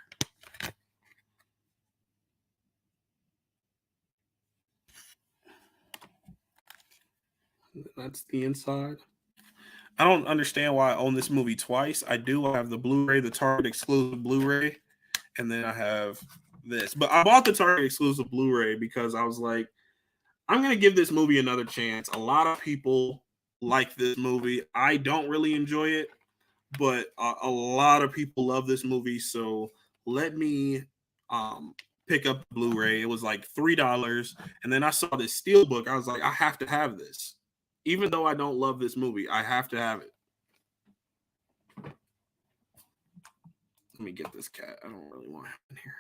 That's the inside. I don't understand why I own this movie twice. I do. I have the Blu-ray, the Target exclusive Blu-ray, and then I have this. But I bought the Target exclusive Blu-ray because I was like, I'm gonna give this movie another chance. A lot of people like this movie. I don't really enjoy it, but a lot of people love this movie. So let me um, pick up the Blu-ray. It was like $3, and then I saw this Steelbook. I was like, I have to have this, even though I don't love this movie. I have to have it. Let me get this cat. I don't really want him in here.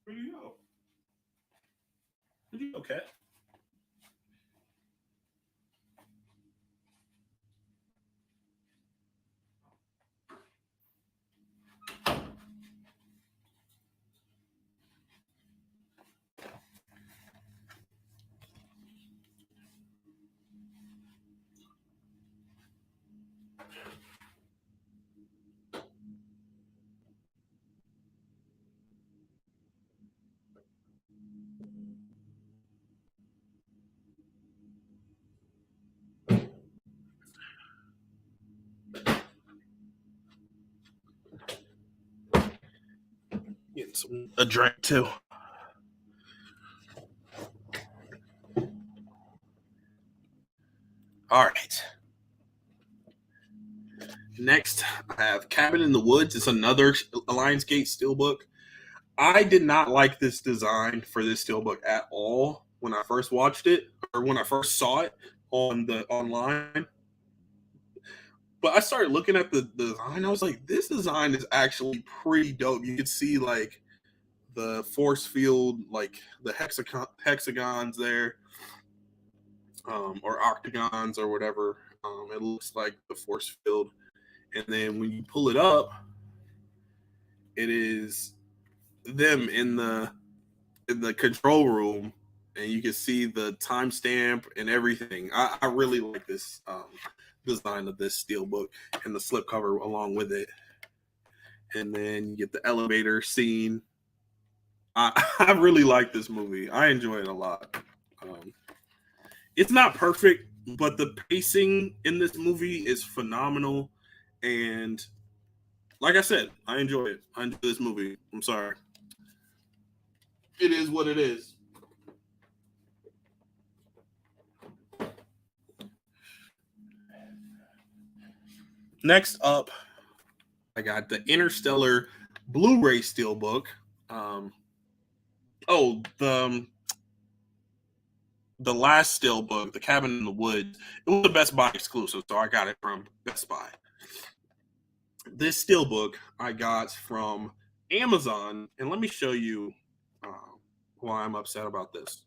Where do you go? Where'd you go, cat? Getting a drink too. All right. Next, I have Cabin in the Woods. It's another Lionsgate Steelbook. I did not like this design for this Steelbook at all when I first watched it or when I first saw it on the online. But I started looking at the design. I was like, this design is actually pretty dope. You could see like the force field, like the hexagons there, or octagons or whatever. It looks like the force field, and then when you pull it up, it is them in the control room, and you can see the timestamp and everything. I really like this design of this Steelbook and the slipcover along with it. And then you get the elevator scene. I really like this movie. I enjoy it a lot. It's not perfect, but the pacing in this movie is phenomenal. And like I said, I enjoy it. I enjoy this movie. I'm sorry. It is what it is. Next up, I got the Interstellar Blu-ray Steelbook. Oh, the last Steelbook, the Cabin in the Woods, it was a Best Buy exclusive, so I got it from Best Buy. This Steelbook I got from Amazon, and let me show you uh, why I'm upset about this.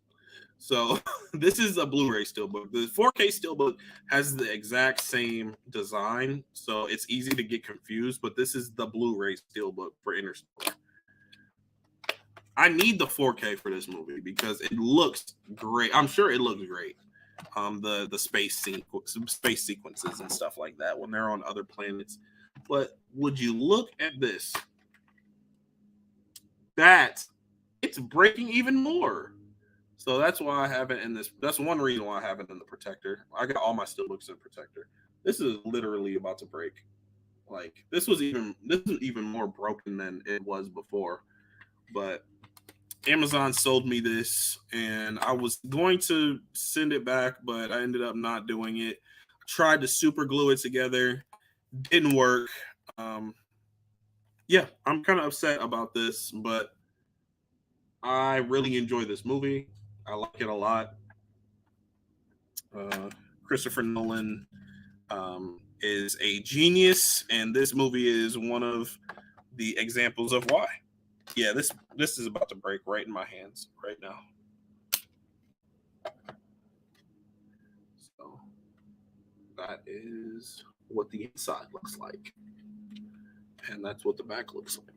So this is a Blu-ray Steelbook. The 4K Steelbook has the exact same design, so it's easy to get confused. But this is the Blu-ray Steelbook for Interstellar. I need the 4K for this movie because it looks great. I'm sure it looks great. The space sequences and stuff like that when they're on other planets. But would you look at this? That it's breaking even more. So that's why I have it in this. That's one reason why I have it in the protector. I got all my Steelbooks in protector. This is literally about to break. Like this is even more broken than it was before. But Amazon sold me this, and I was going to send it back, but I ended up not doing it. Tried to super glue it together, didn't work. Yeah, I'm kind of upset about this, but I really enjoy this movie. I like it a lot. Christopher Nolan is a genius, and this movie is one of the examples of why. Yeah, this is about to break right in my hands right now. So that is what the inside looks like, and that's what the back looks like.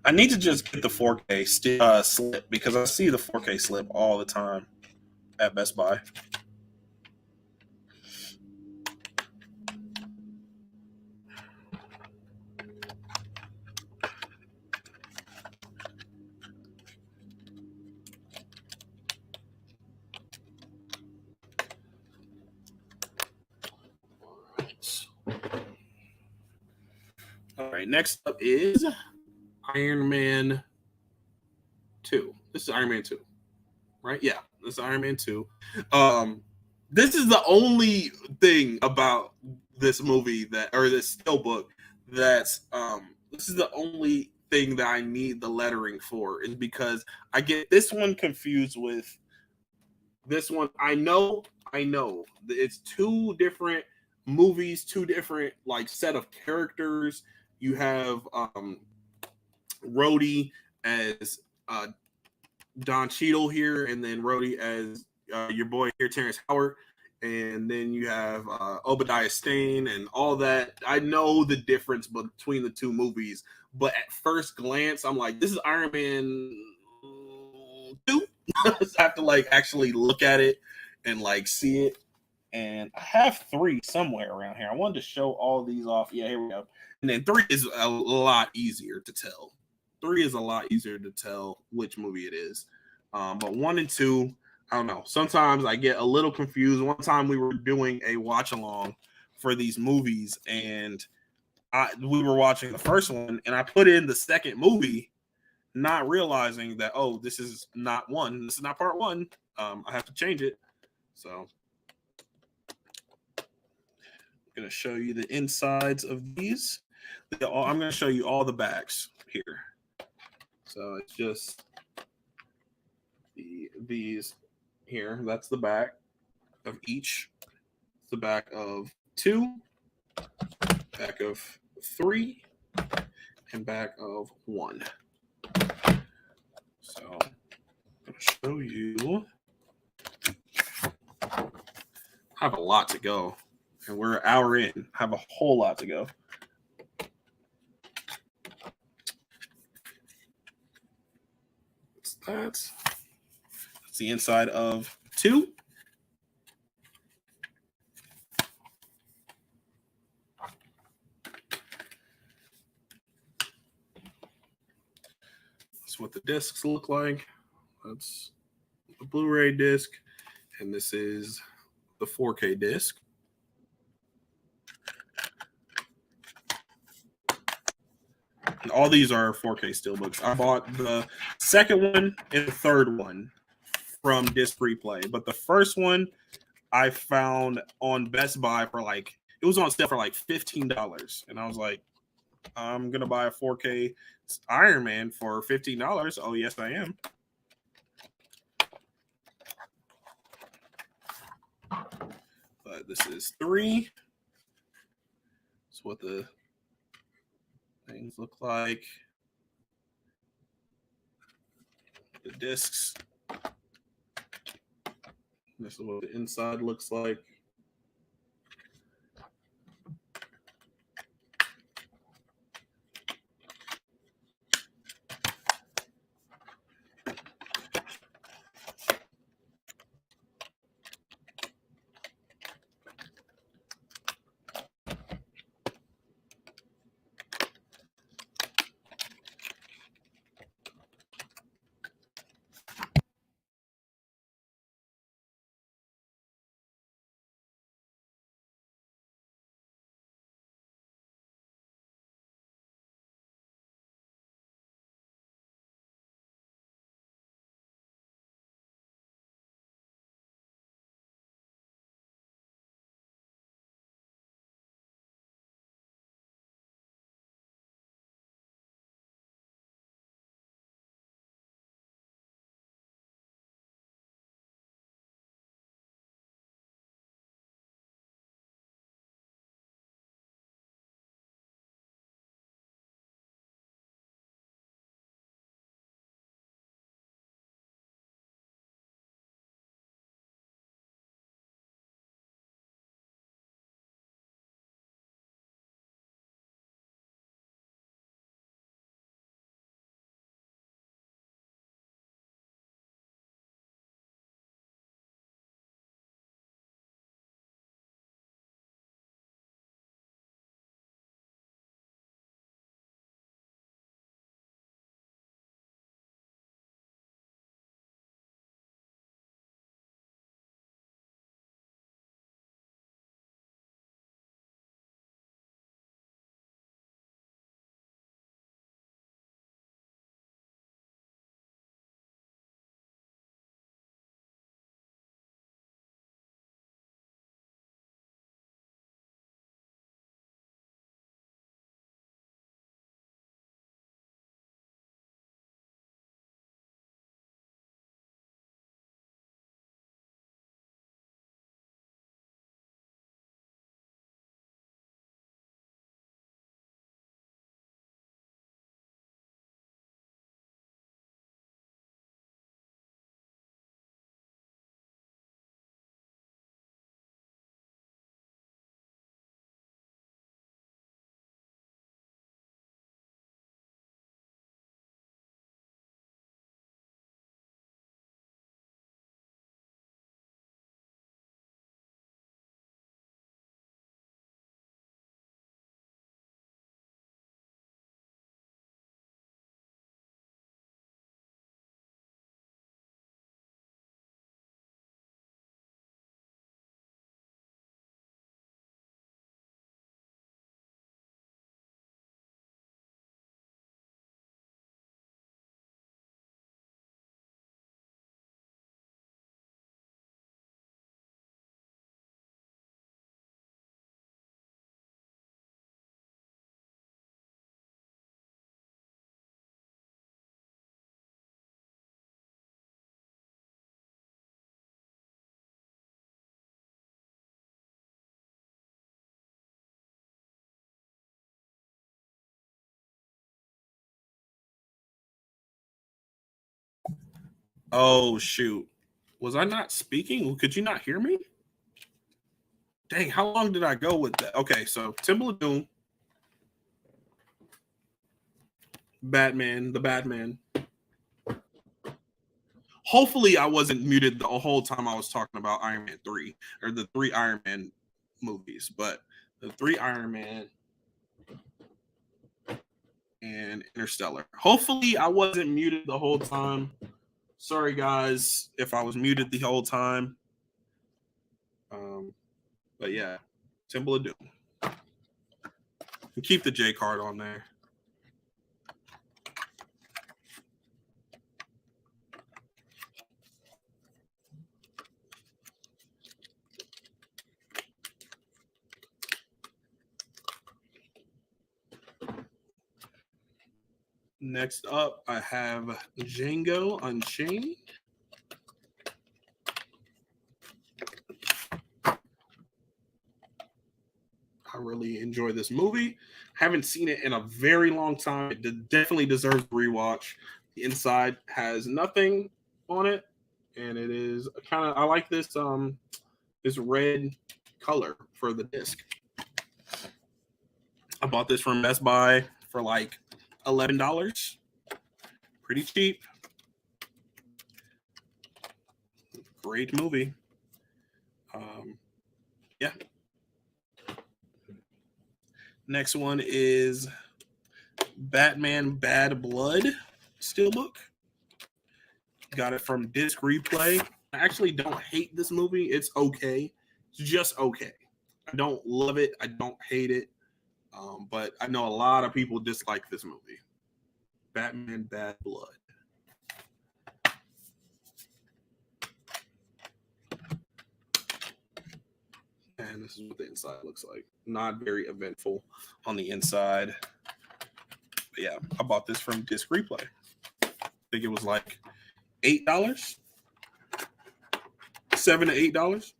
I need to just get the 4K slip because I see the 4K slip all the time at Best Buy. right, next up is Iron Man 2. This is Iron Man 2, right? Yeah, this is Iron Man 2. This is the only thing about this movie or this Steelbook that's this is the only thing that I need the lettering for, is because I get this one confused with this one. I know it's two different movies, two different like set of characters. You have Rhodey as Don Cheadle here, and then Rhodey as your boy here, Terrence Howard, and then you have Obadiah Stane and all that. I know the difference between the two movies, but at first glance, I'm like, this is Iron Man 2. I have to like actually look at it and like see it. And I have 3 somewhere around here. I wanted to show all these off. Yeah, here we go. And then 3 is a lot easier to tell. 3 is a lot easier to tell which movie it is. But 1 and 2, I don't know. Sometimes I get a little confused. One time we were doing a watch along for these movies, and we were watching the first one, and I put in the second movie, not realizing that, oh, this is not 1. This is not part 1. I have to change it. So I'm going to show you the insides of these. I'm going to show you all the backs here. So it's just these here. That's the back of each. It's the back of 2, back of 3, and back of 1. So I'm going to show you. I have a lot to go, and we're an hour in. I have a whole lot to go. That's the inside of 2. That's what the discs look like. That's the Blu-ray disc, and this is the 4K disc. And all these are 4K Steelbooks. I bought the second one and the third one from Disc Replay, but the first one I found on Best Buy for like, it was on sale for like $15, and I was like, I'm gonna buy a 4K Iron Man for $15. Oh yes, I am. But this is 3. That's what the things look like. The discs. This is what the inside looks like. Oh, shoot. Was I not speaking? Could you not hear me? Dang, how long did I go with that? Okay, so Temple of Doom, Batman, the Batman. Hopefully, I wasn't muted the whole time I was talking about Iron Man 3 or the 3 Iron Man movies, but the 3 Iron Man and Interstellar. Hopefully, I wasn't muted the whole time. Sorry, guys, if I was muted the whole time. But yeah, Temple of Doom. And keep the J card on there. Next up, I have Django Unchained. I really enjoy this movie. Haven't seen it in a very long time. It definitely deserves a rewatch. The inside has nothing on it, and it is kind of, I like this this red color for the disc. I bought this from Best Buy for like $11. Pretty cheap. Great movie. Yeah. Next one is Batman Bad Blood Steelbook. Got it from Disc Replay. I actually don't hate this movie. It's okay. It's just okay. I don't love it. I don't hate it. But I know a lot of people dislike this movie. Batman Bad Blood. And this is what the inside looks like. Not very eventful on the inside. But yeah, I bought this from Disc Replay. I think it was like $8, $7 to $8.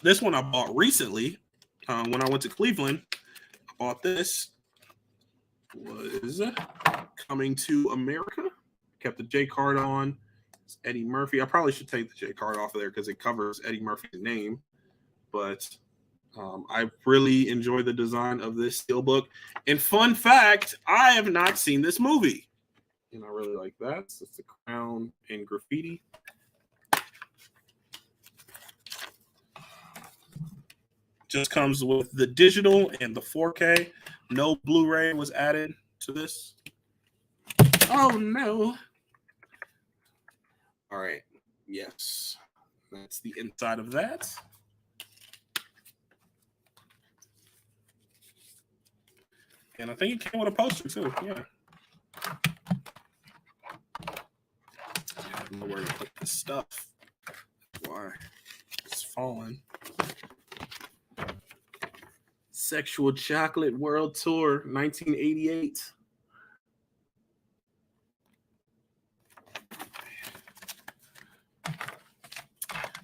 This one I bought recently when I went to Cleveland. I bought this. Was Coming to America. Kept the J card on. It's Eddie Murphy. I probably should take the J card off of there because it covers Eddie Murphy's name. But I really enjoy the design of this steelbook. And fun fact, I have not seen this movie. And I really like that. So it's the crown and graffiti. Just comes with the digital and the 4K. No Blu-ray was added to this. Oh, no. All right. Yes. That's the inside of that. And I think it came with a poster, too. Yeah. I don't know where to put this stuff. Why? It's falling. Sexual Chocolate World Tour, 1988.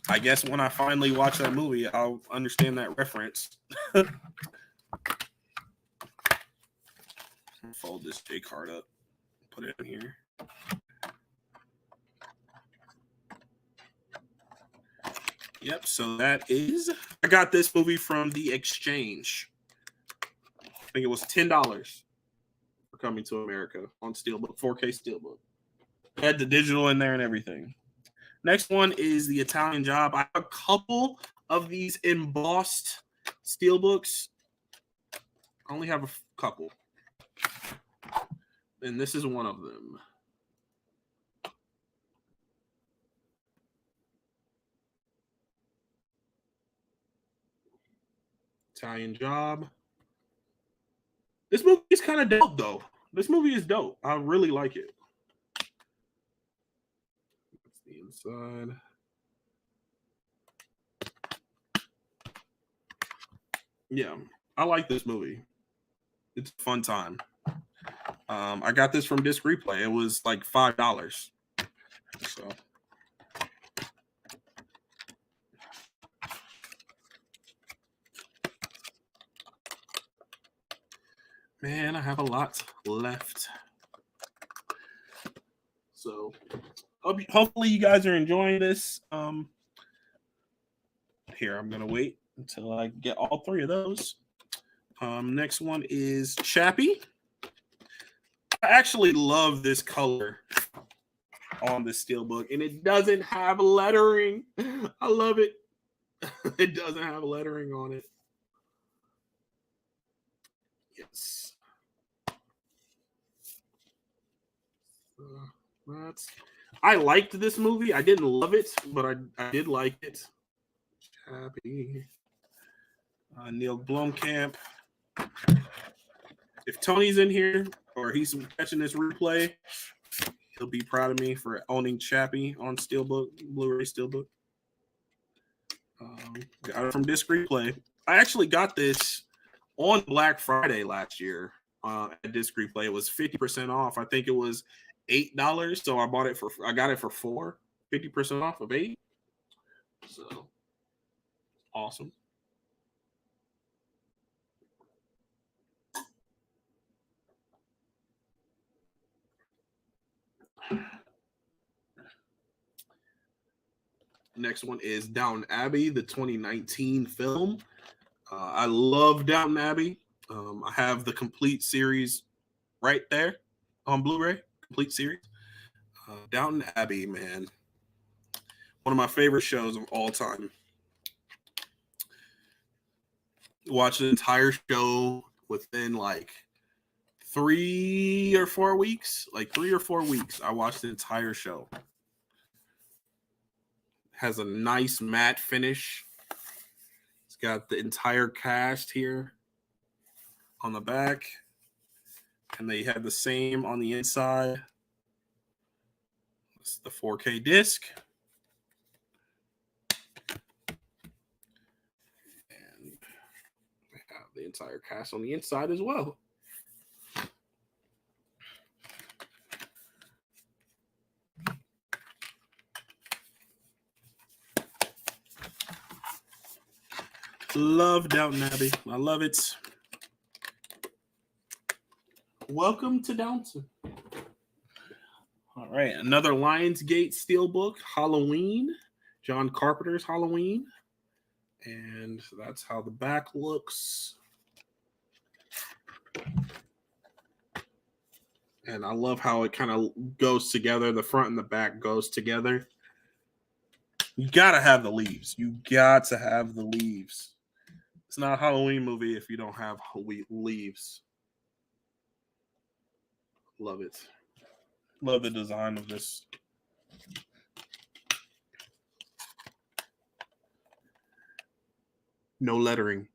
I guess when I finally watch that movie, I'll understand that reference. Fold this J card up, put it in here. Yep, so that is, I got this movie from The Exchange. I think it was $10 for Coming to America on Steelbook, 4K Steelbook. Had the digital in there and everything. Next one is The Italian Job. I have a couple of these embossed Steelbooks. I only have a couple. And this is one of them. Italian Job. This movie is kind of dope, though. This movie is dope. I really like it. That's the inside. Yeah, I like this movie. It's a fun time. I got this from Disc Replay. It was like $5. So. Man, I have a lot left. So hopefully you guys are enjoying this. Here, I'm gonna wait until I get all three of those. Next one is Chappie. I actually love this color on the Steelbook, and it doesn't have lettering. I love it. It doesn't have lettering on it. Yes. I liked this movie. I didn't love it, but I did like it. Happy. Neil Blomkamp. If Tony's in here or he's catching this replay, he'll be proud of me for owning Chappie on Steelbook, Blu-ray Steelbook. Got it from Disc Replay. I actually got this on Black Friday last year at Disc Replay. It was 50% off. I think it was $8, so I got it for $4, 50% off of $8. So awesome. Next one is Downton Abbey, the 2019 film. I love Downton Abbey. I have the complete series right there on Blu-ray, complete series. Downton Abbey, man. One of my favorite shows of all time. Watched the entire show within like 3 or 4 weeks. Like 3 or 4 weeks, I watched the entire show. Has a nice matte finish. It's got the entire cast here on the back. And they have the same on the inside. It's the 4K disc. And we have the entire cast on the inside as well. Love Downton Abbey. I love it. Welcome to Downton. All right, another Lionsgate Steelbook, Halloween, John Carpenter's Halloween. And that's how the back looks. And I love how it kind of goes together. The front and the back goes together. You got to have the leaves. You got to have the leaves. It's not a Halloween movie if you don't have leaves. Love it. Love the design of this. No lettering.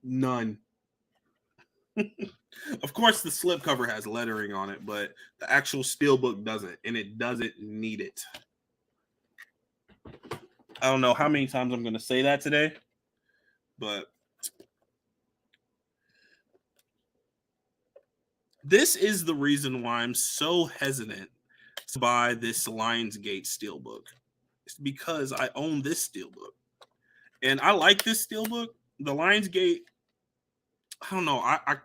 None. Of course, the slipcover has lettering on it, but the actual Steelbook doesn't, and it doesn't need it. I don't know how many times I'm going to say that today, but this is the reason why I'm so hesitant to buy this Lionsgate Steelbook. It's because I own this Steelbook, and I like this Steelbook. The Lionsgate, I don't know, I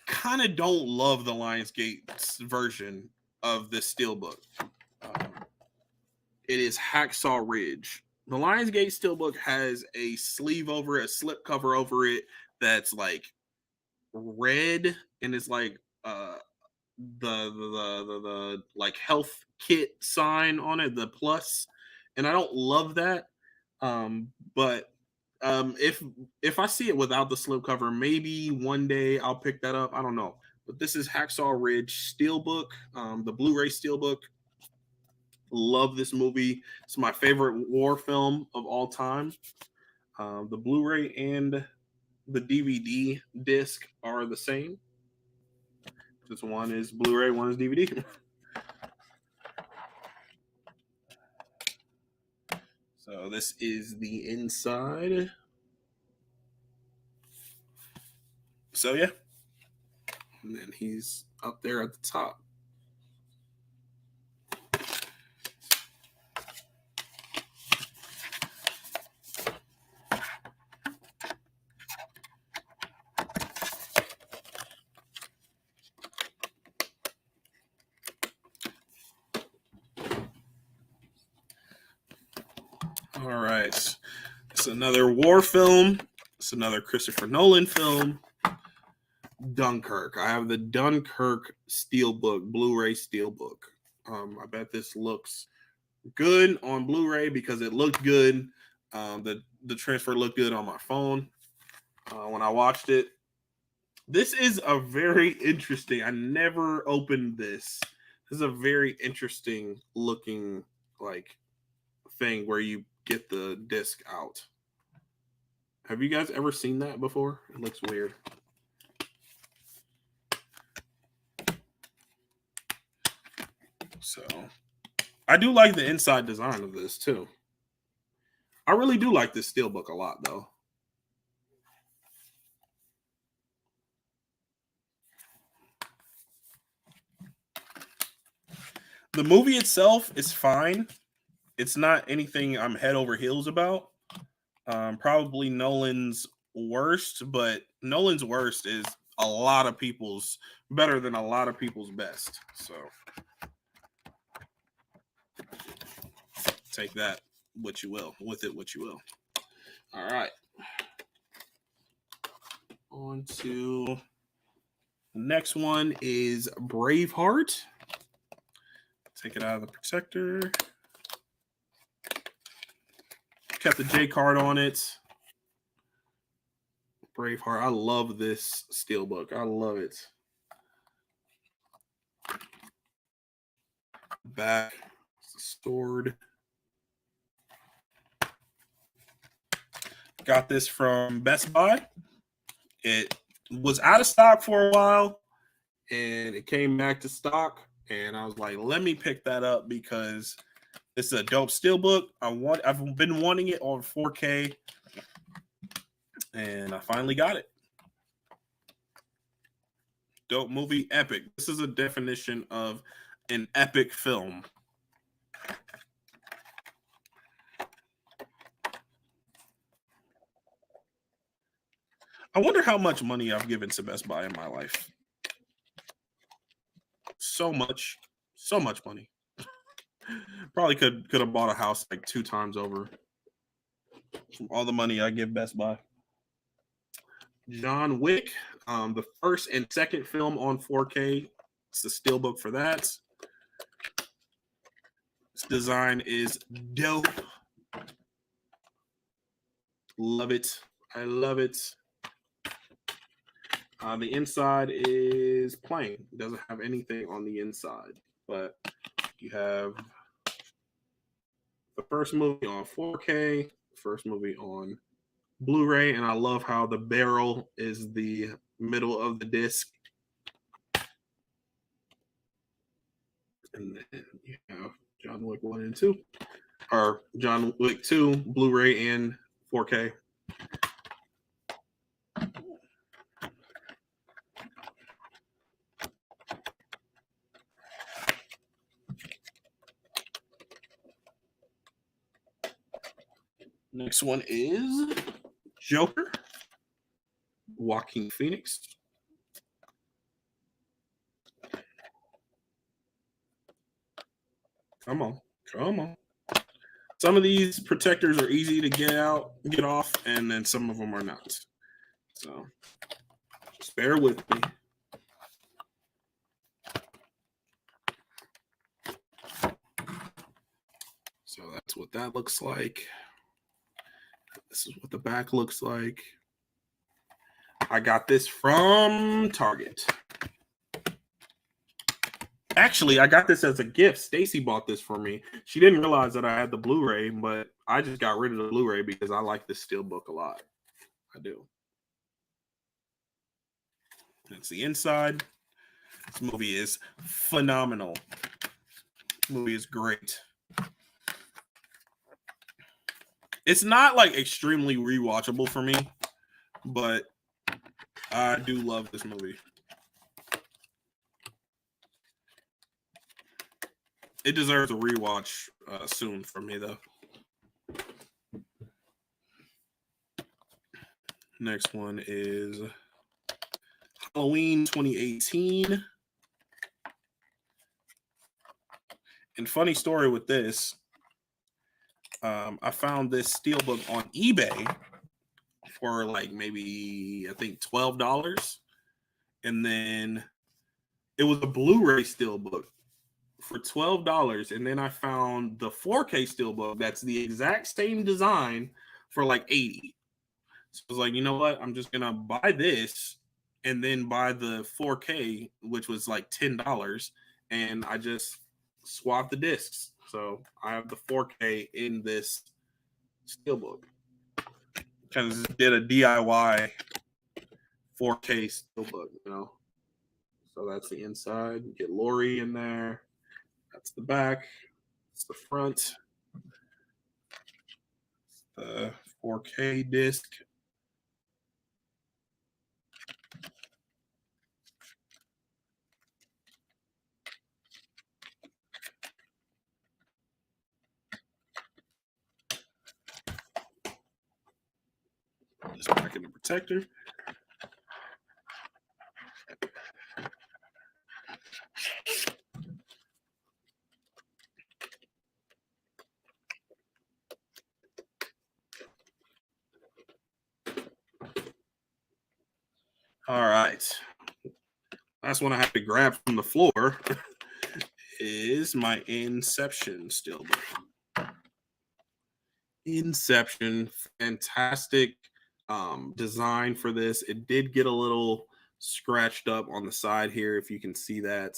kind of don't love the Lionsgate version of this Steelbook. It is Hacksaw Ridge. The Lionsgate Steelbook has a sleeve over it, a slip cover over it that's like red, and it's like the like health kit sign on it, the plus, and I don't love that. But if I see it without the slip cover, maybe one day I'll pick that up. I don't know. But this is Hacksaw Ridge Steelbook, the Blu-ray Steelbook. Love this movie. It's my favorite war film of all time. The Blu-ray and the DVD disc are the same. This one is Blu-ray, one is DVD. So this is the inside. So yeah. And then he's up there at the top. All right. It's another war film. It's another Christopher Nolan film. Dunkirk. I have the Dunkirk Steelbook, Blu-ray Steelbook. I bet this looks good on Blu-ray because it looked good. The transfer looked good on my phone when I watched it. This is a very interesting. I never opened this. This is a very interesting looking like thing where you get the disc out. Have you guys ever seen that before? It looks weird. So, I do like the inside design of this too. I really do like this Steelbook a lot though. The movie itself is fine. It's not anything I'm head over heels about. Probably Nolan's worst, but Nolan's worst is a lot of people's better than a lot of people's best. So take that what you will, with it what you will. All right. On to the next one is Braveheart. Take it out of the protector. Kept the J card on it. Braveheart. I love this Steelbook. I love it. Back. Sword. Got this from Best Buy. It was out of stock for a while, and it came back to stock. And I was like, let me pick that up because it's a dope Steelbook. I've been wanting it on 4K, and I finally got it. Dope movie, epic. This is a definition of an epic film. I wonder how much money I've given to Best Buy in my life. So much money. Probably could have bought a house like 2 times over from all the money I give Best Buy. John Wick, the first and second film on 4K. It's the Steelbook for that. This design is dope. Love it. I love it. The inside is plain. It doesn't have anything on the inside, but you have the first movie on 4K, first movie on Blu-ray, and I love how the barrel is the middle of the disc. And then you have John Wick 1 and 2, or John Wick 2, Blu-ray and 4K. Next one is Joker, Joaquin Phoenix. Come on. Some of these protectors are easy to get off, and then some of them are not. So just bear with me. So that's what that looks like. This is what the back looks like. I got this from Target. Actually, I got this as a gift. Stacy bought this for me. She didn't realize that I had the Blu-ray, but I just got rid of the Blu-ray because I like this Steelbook a lot. I do. That's the inside. This movie is phenomenal. This movie is great. It's not like extremely rewatchable for me, but I do love this movie. It deserves a rewatch soon for me, though. Next one is Halloween 2018. And funny story with this, I found this Steelbook on eBay for like maybe I think $12, and then it was a Blu-ray Steelbook for $12, and then I found the 4K Steelbook that's the exact same design for like 80. So I was like, you know what? I'm just gonna buy this and then buy the 4K, which was like $10, and I just swapped the discs. So I have the 4K in this Steelbook. Kind of just did a DIY 4K Steelbook, you know. So that's the inside. You get Lori in there. That's the back. It's the front. The 4K disc. Put this back in the protector. All right. Last one I have to grab from the floor is my Inception Steelbook. Inception, fantastic design for this. It did get a little scratched up on the side here, if you can see that.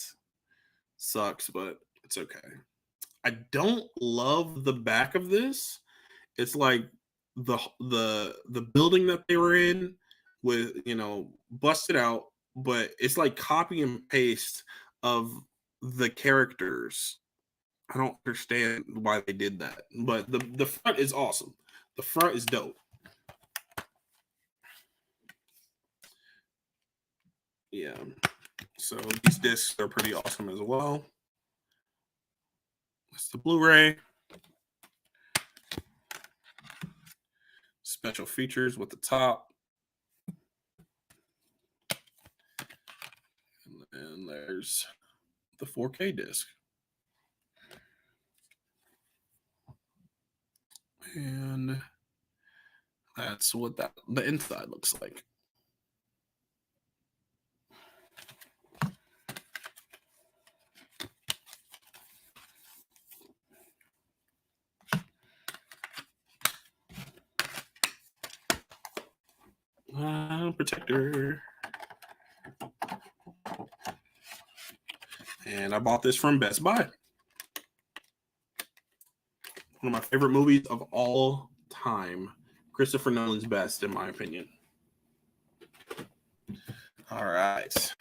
Sucks, but it's okay. I don't love the back of this. It's like the building that they were in with, you know, busted out, but it's like copy and paste of the characters. I don't understand why they did that, but the front is awesome. The front is dope. Yeah. So these discs are pretty awesome as well. That's the Blu-ray. Special features with the top. And there's the 4K disc. And that's what the inside looks like. Protector. And I bought this from Best Buy. One of my favorite movies of all time. Christopher Nolan's best, in my opinion. All right.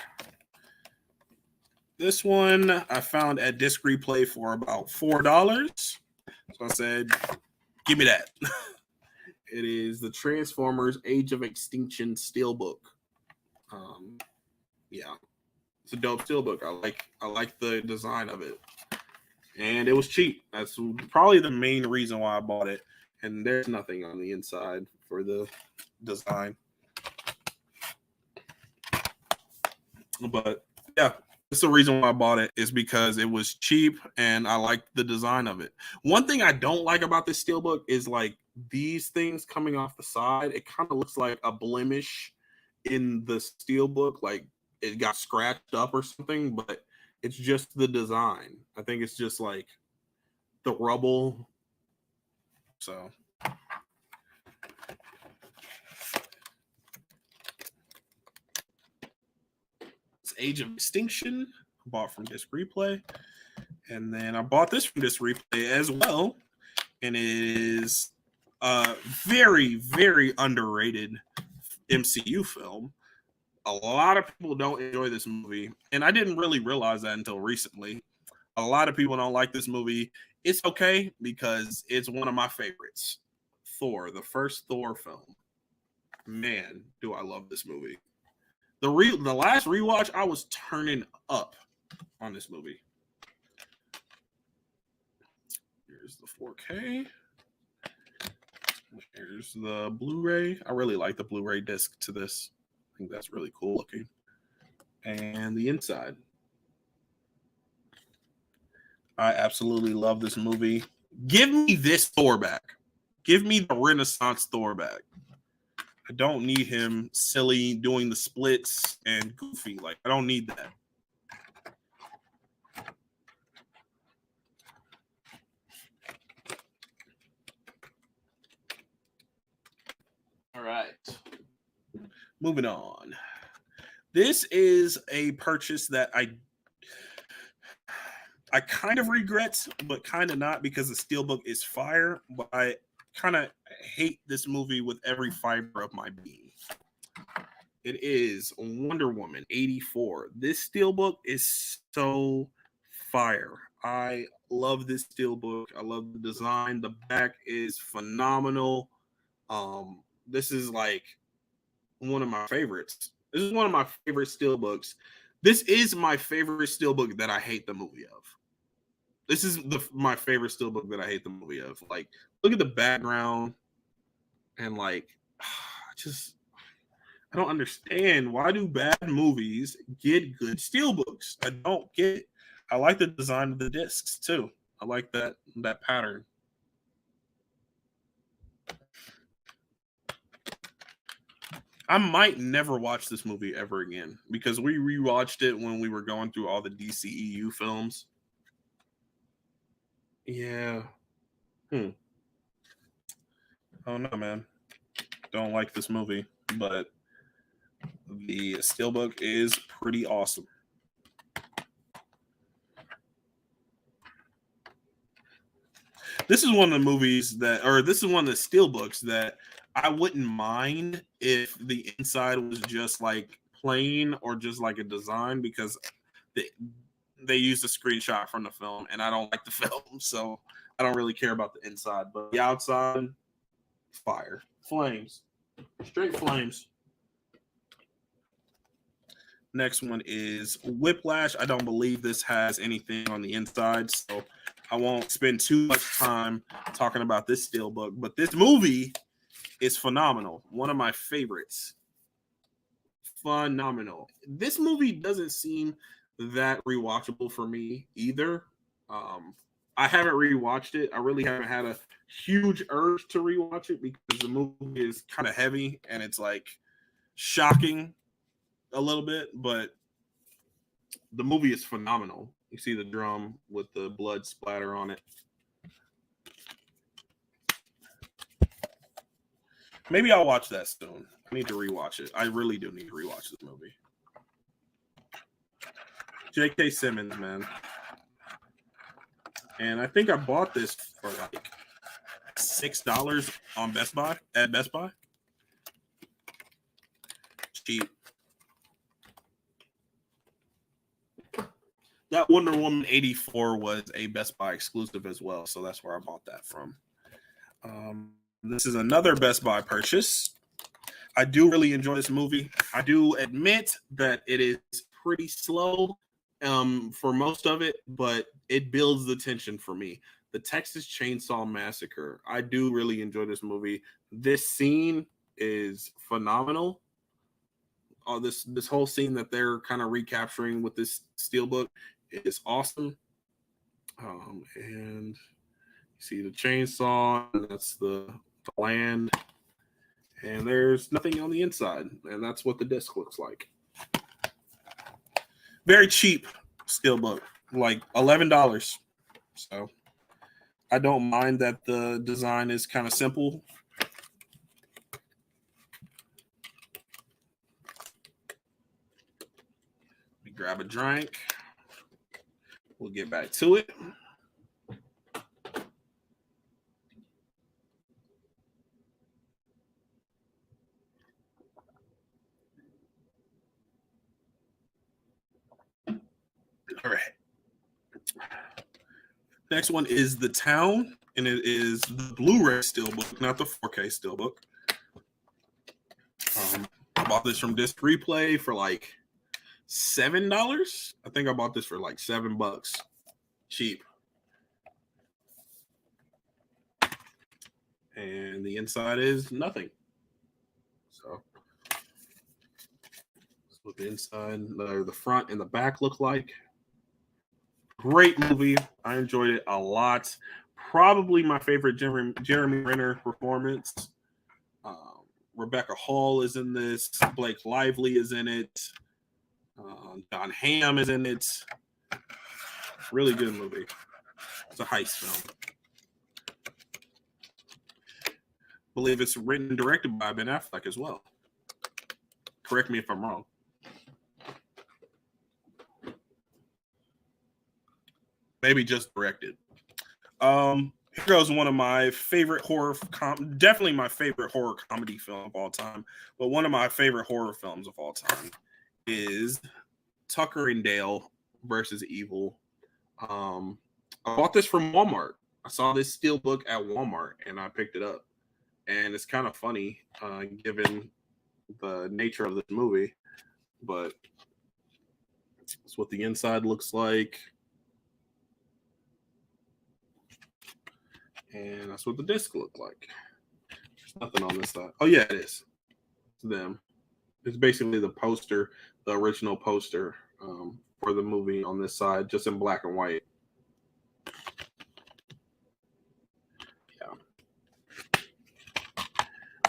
This one I found at Disc Replay for about $4. So I said, give me that. It is the Transformers Age of Extinction Steelbook. Yeah, it's a dope Steelbook. I like the design of it, and it was cheap. That's probably the main reason why I bought it. And there's nothing on the inside for the design, but yeah, that's the reason why I bought it, is because it was cheap and I liked the design of it. One thing I don't like about this Steelbook is like these things coming off the side. It kind of looks like a blemish in the Steelbook, like it got scratched up or something, but it's just the design. I think it's just like the rubble. So it's Age of Extinction, bought from Disc Replay. And then I bought this from Disc Replay as well. And it is a very, very underrated MCU film. A lot of people don't enjoy this movie, and I didn't really realize that until recently. A lot of people don't like this movie. It's okay because it's one of my favorites. Thor, the first Thor film. Man, do I love this movie. The last rewatch, I was turning up on this movie. Here's the 4K. Here's the Blu-ray. I really like the Blu-ray disc to this. I think that's really cool looking. And the inside. I absolutely love this movie. Give me this Thor back. Give me the Renaissance Thor back. I don't need him silly doing the splits and goofy. Like, I don't need that. All right. Moving on. This is a purchase that I kind of regret, but kind of not, because the Steelbook is fire, but I kind of hate this movie with every fiber of my being. It is Wonder Woman 84. This Steelbook is so fire. I love this Steelbook. I love the design. The back is phenomenal. This is like one of my favorites. This is one of my favorite Steelbooks. This is my favorite Steelbook that I hate the movie of. This is my favorite Steelbook that I hate the movie of. Like, look at the background, and like, I don't understand, why do bad movies get good Steelbooks? I don't get it. I like the design of the discs too. I like that pattern. I might never watch this movie ever again, because we rewatched it when we were going through all the DCEU films. Yeah. I don't know, man. Don't like this movie, but the Steelbook is pretty awesome. This is one of the movies that, or this is one of the Steelbooks that I wouldn't mind if the inside was just like plain or just like a design, because they used a screenshot from the film, and I don't like the film, so I don't really care about the inside. But the outside, fire, flames, straight flames. Next one is Whiplash. I don't believe this has anything on the inside, so I won't spend too much time talking about this Steelbook. But this movie is phenomenal. One of my favorites. Phenomenal. This movie doesn't seem that rewatchable for me either. I haven't rewatched it. I really haven't had a huge urge to rewatch it, because the movie is kind of heavy and it's like shocking a little bit, but the movie is phenomenal. You see the drum with the blood splatter on it. Maybe I'll watch that soon. I need to rewatch it. I really do need to rewatch this movie. J.K. Simmons, man. And I think I bought this for like $6 on Best Buy, at Best Buy. Cheap. That Wonder Woman 84 was a Best Buy exclusive as well, so that's where I bought that from. This is another Best Buy purchase. I do really enjoy this movie. I do admit that it is pretty slow for most of it, but it builds the tension for me. The Texas Chainsaw Massacre. I do really enjoy this movie. This scene is phenomenal. This whole scene that they're kind of recapturing with this Steelbook is awesome. And you see the chainsaw, and that's the land, and there's nothing on the inside, and that's what the disc looks like. Very cheap Steelbook, like $11. So I don't mind that the design is kind of simple. We grab a drink. We'll get back to it. All right. Next one is The Town, and it is the Blu-ray Steelbook, not the 4K Steelbook. I bought this from Disc Replay for like $7. I think I bought this for like $7. Cheap. And the inside is nothing. So that's what the inside, the front and the back look like. Great movie. I enjoyed it a lot. probably my favorite Jeremy Renner performance. Rebecca Hall is in this. Blake Lively is in it. John Hamm is in it. Really good movie. It's a heist film. I believe it's written and directed by Ben Affleck as well. Correct me if I'm wrong. Maybe just directed. Here goes one of my favorite definitely my favorite horror comedy film of all time, but one of my favorite horror films of all time is Tucker and Dale versus Evil. I bought this from Walmart. I saw this Steelbook at Walmart and I picked it up. And it's kind of funny, given the nature of this movie, but it's what the inside looks like. And that's what the disc looked like. There's nothing on this side. Oh, yeah, it is. It's them. It's basically the poster, the original poster for the movie on this side, just in black and white. Yeah.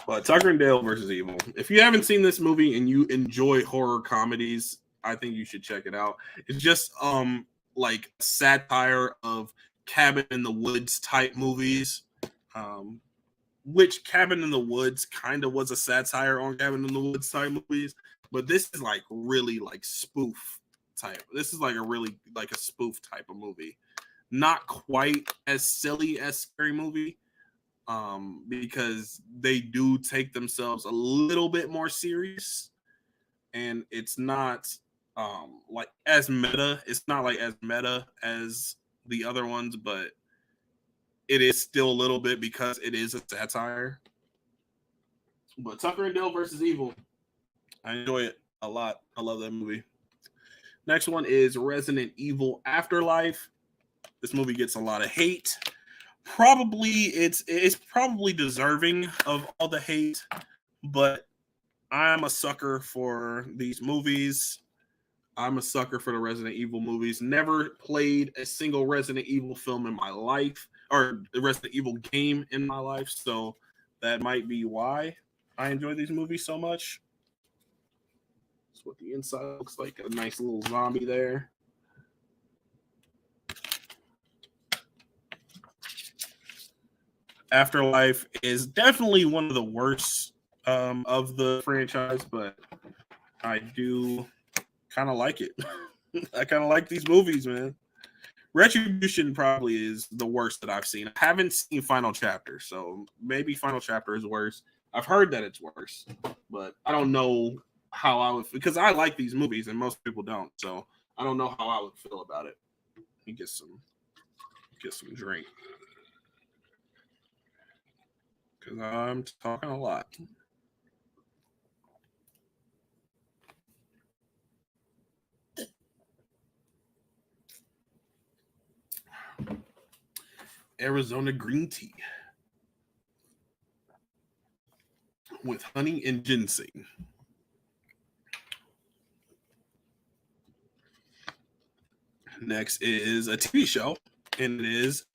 But Tucker and Dale versus Evil. If you haven't seen this movie and you enjoy horror comedies, I think you should check it out. It's just like satire of Cabin in the Woods type movies, which Cabin in the Woods kind of was a satire on Cabin in the Woods type movies, but this is like really like spoof type. This is like a really like a spoof type of movie, not quite as silly as Scary Movie, because they do take themselves a little bit more serious, and it's not like as meta. It's not like as meta as the other ones, but it is still a little bit because it is a satire. But Tucker and Dale versus Evil, I enjoy it a lot. I love that movie. Next one is Resident Evil Afterlife. This movie gets a lot of hate. Probably it's probably deserving of all the hate, but I'm a sucker for these movies. I'm a sucker for the Resident Evil movies. Never played a single Resident Evil film in my life, or the Resident Evil game in my life, so that might be why I enjoy these movies so much. That's what the inside looks like. A nice little zombie there. Afterlife is definitely one of the worst of the franchise, but I do kind of like it. I kind of like these movies, man. Retribution probably is the worst that I've seen. I haven't seen Final Chapter, so maybe Final Chapter is worse. I've heard that it's worse, but I don't know how I would, because I like these movies and most people don't, so I don't know how I would feel about it. Let me get some drink, because I'm talking a lot. Arizona green tea with honey and ginseng. Next is a TV show, and it is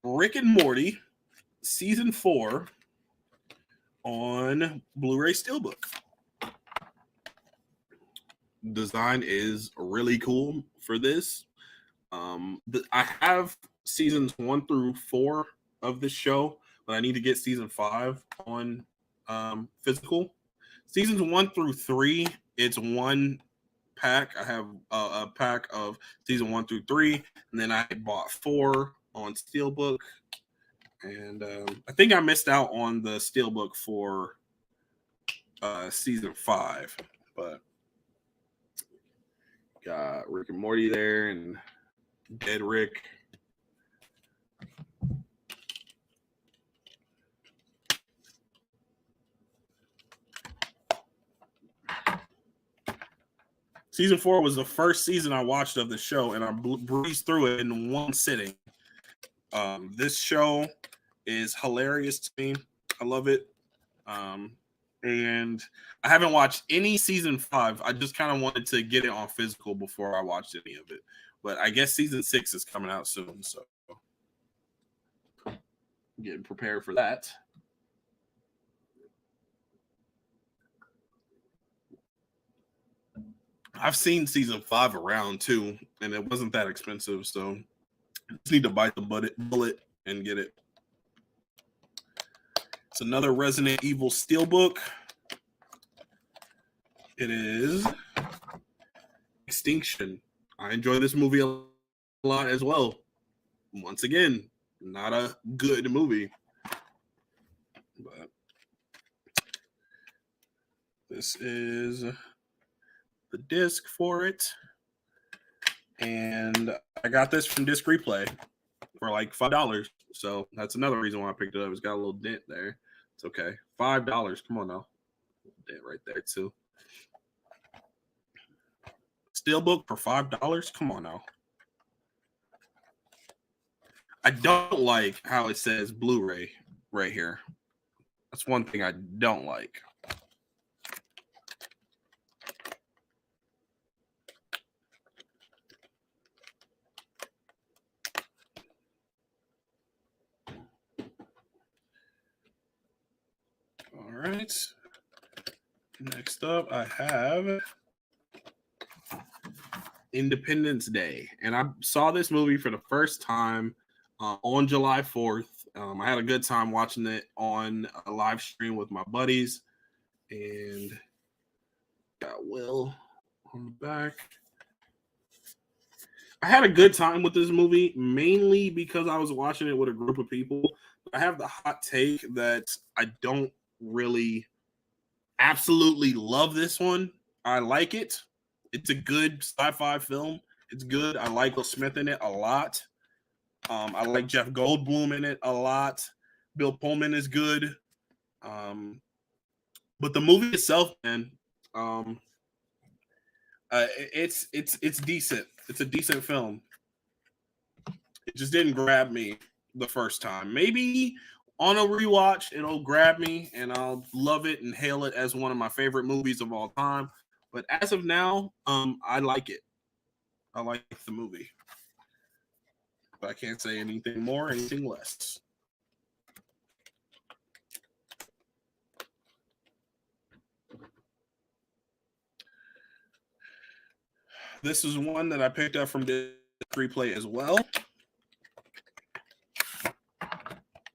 Rick and Morty season 4 on Blu-ray Steelbook. Design is really cool for this. I have seasons 1 through 4 of this show, but I need to get season 5 on physical. Seasons 1 through 3, it's one pack. I have a pack of season 1 through 3, and then I bought 4 on Steelbook. And I think I missed out on the Steelbook for season 5, but got Rick and Morty there and Dead Rick. Season 4 was the first season I watched of the show, and I breezed through it in one sitting. This show is hilarious to me. I love it. And I haven't watched any season 5. I just kind of wanted to get it on physical before I watched any of it. But I guess season 6 is coming out soon. So Getting prepared for that. I've seen season 5 around too, and it wasn't that expensive, so I just need to bite the bullet and get it. It's another Resident Evil Steelbook. It is Extinction. I enjoy this movie a lot as well. Once again, not a good movie, but this is the disc for it. And I got this from Disc Replay for like $5. So that's another reason why I picked it up. It's got a little dent there. It's okay. $5. Come on now. Dent right there too. Steelbook for $5. Come on now. I don't like how it says Blu-ray right here. That's one thing I don't like. All right. Next up, I have Independence Day. And I saw this movie for the first time on July 4th. I had a good time watching it on a live stream with my buddies. And got Will on the back. I had a good time with this movie, mainly because I was watching it with a group of people. I have the hot take that I don't really absolutely love this one. I like it. It's a good sci-fi film. It's good. I like Will Smith in it a lot. I like Jeff Goldblum in it a lot. Bill Pullman is good. But the movie itself, man, it's decent. It's a decent film. It just didn't grab me the first time. Maybe on a rewatch, it'll grab me and I'll love it and hail it as one of my favorite movies of all time. But as of now, I like it. I like the movie. But I can't say anything more, anything less. This is one that I picked up from Disc Replay as well.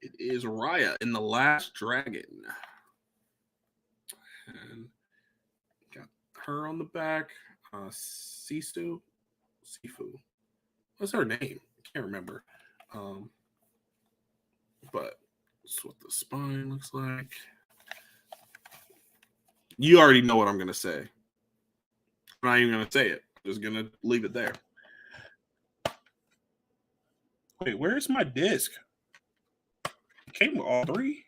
It is Raya in The Last Dragon. And got her on the back. Sifu. What's her name? I can't remember. But that's what the spine looks like. You already know what I'm going to say. I'm not even going to say it. I'm just going to leave it there. Wait, where's my disc? It came with all three?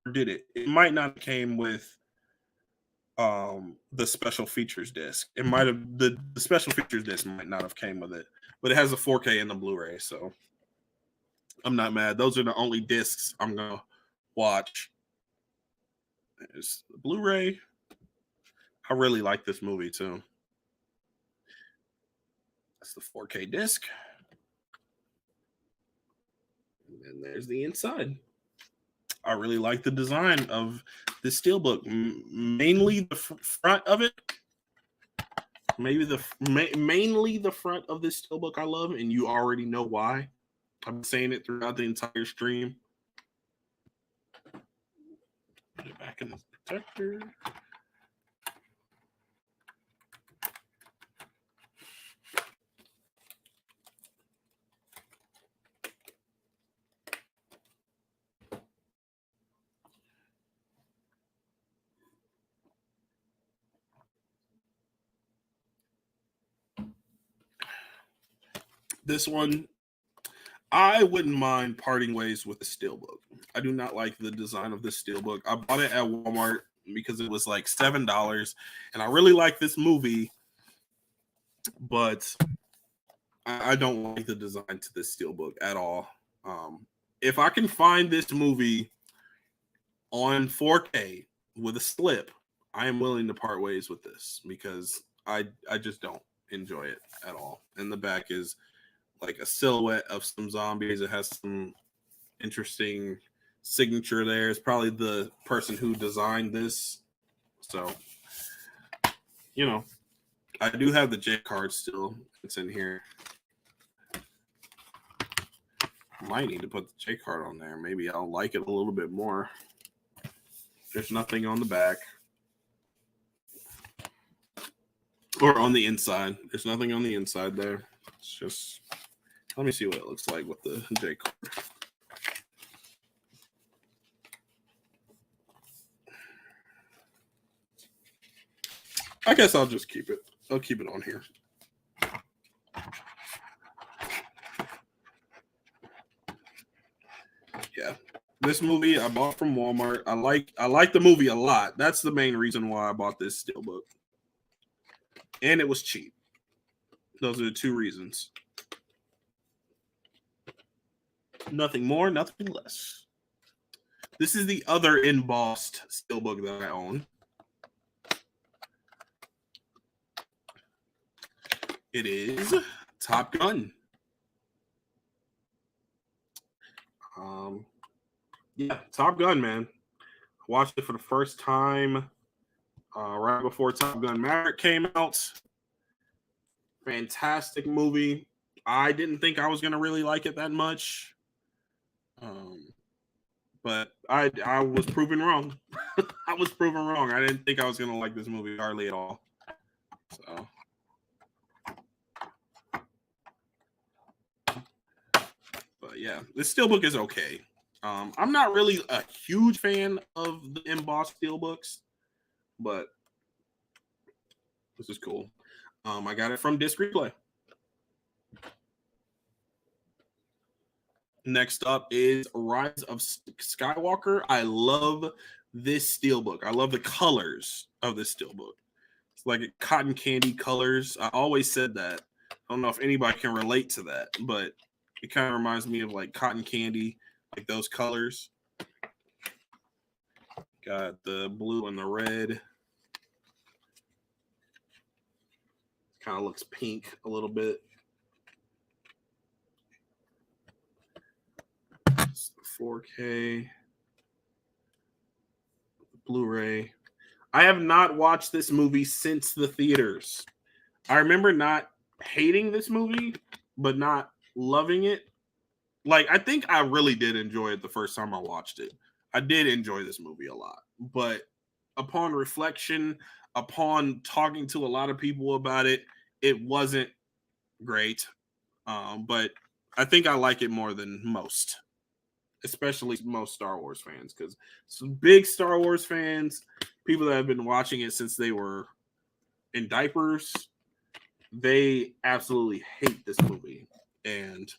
Or did it? It might not have came with the special features disc. It might have the special features disc might not have came with it, but it has a 4K and the Blu-ray, so I'm not mad. Those are the only discs I'm gonna watch. There's the Blu-ray. I really like this movie too. That's the 4K disc. And then there's the inside. I really like the design of this Steelbook, mainly the front of it. Mainly the front of this Steelbook I love, and you already know why. I've been saying it throughout the entire stream. Put it back in the protector. This one, I wouldn't mind parting ways with the Steelbook. I do not like the design of this Steelbook. I bought it at Walmart because it was like $7, and I really like this movie, but I don't like the design to this Steelbook at all. If I can find this movie on 4K with a slip, I am willing to part ways with this because I just don't enjoy it at all. And the back is like a silhouette of some zombies. It has some interesting signature there. It's probably the person who designed this. So, you know, I do have the J card still. It's in here. Might need to put the J card on there. Maybe I'll like it a little bit more. There's nothing on the back. Or on the inside. There's nothing on the inside there. It's just, let me see what it looks like with the J card. I guess I'll just keep it. I'll keep it on here. Yeah. This movie I bought from Walmart. I like the movie a lot. That's the main reason why I bought this Steelbook. And it was cheap. Those are the two reasons. Nothing more, nothing less. This is the other embossed Steelbook that I own. It is Top Gun. Yeah, Top Gun, man. I watched it for the first time right before Top Gun Maverick came out. Fantastic movie. I didn't think I was going to really like it that much. But I was proven wrong. I was proven wrong. I didn't think I was going to like this movie hardly at all. So. But yeah, this Steelbook is okay. I'm not really a huge fan of the embossed Steelbooks, but this is cool. I got it from Disc Replay. Next up is Rise of Skywalker. I love this Steelbook. I love the colors of this Steelbook. It's like cotton candy colors. I always said that. I don't know if anybody can relate to that, but it kind of reminds me of like cotton candy, like those colors. Got the blue and the red. Kind of looks pink a little bit. It's the 4K. Blu-ray. I have not watched this movie since the theaters. I remember not hating this movie, but not loving it. Like, I think I really did enjoy it the first time I watched it. I did enjoy this movie a lot. But upon reflection, upon talking to a lot of people about it, it wasn't great. But I think I like it more than most, especially most Star Wars fans, because some big Star Wars fans, people that have been watching it since they were in diapers, they absolutely hate this movie. And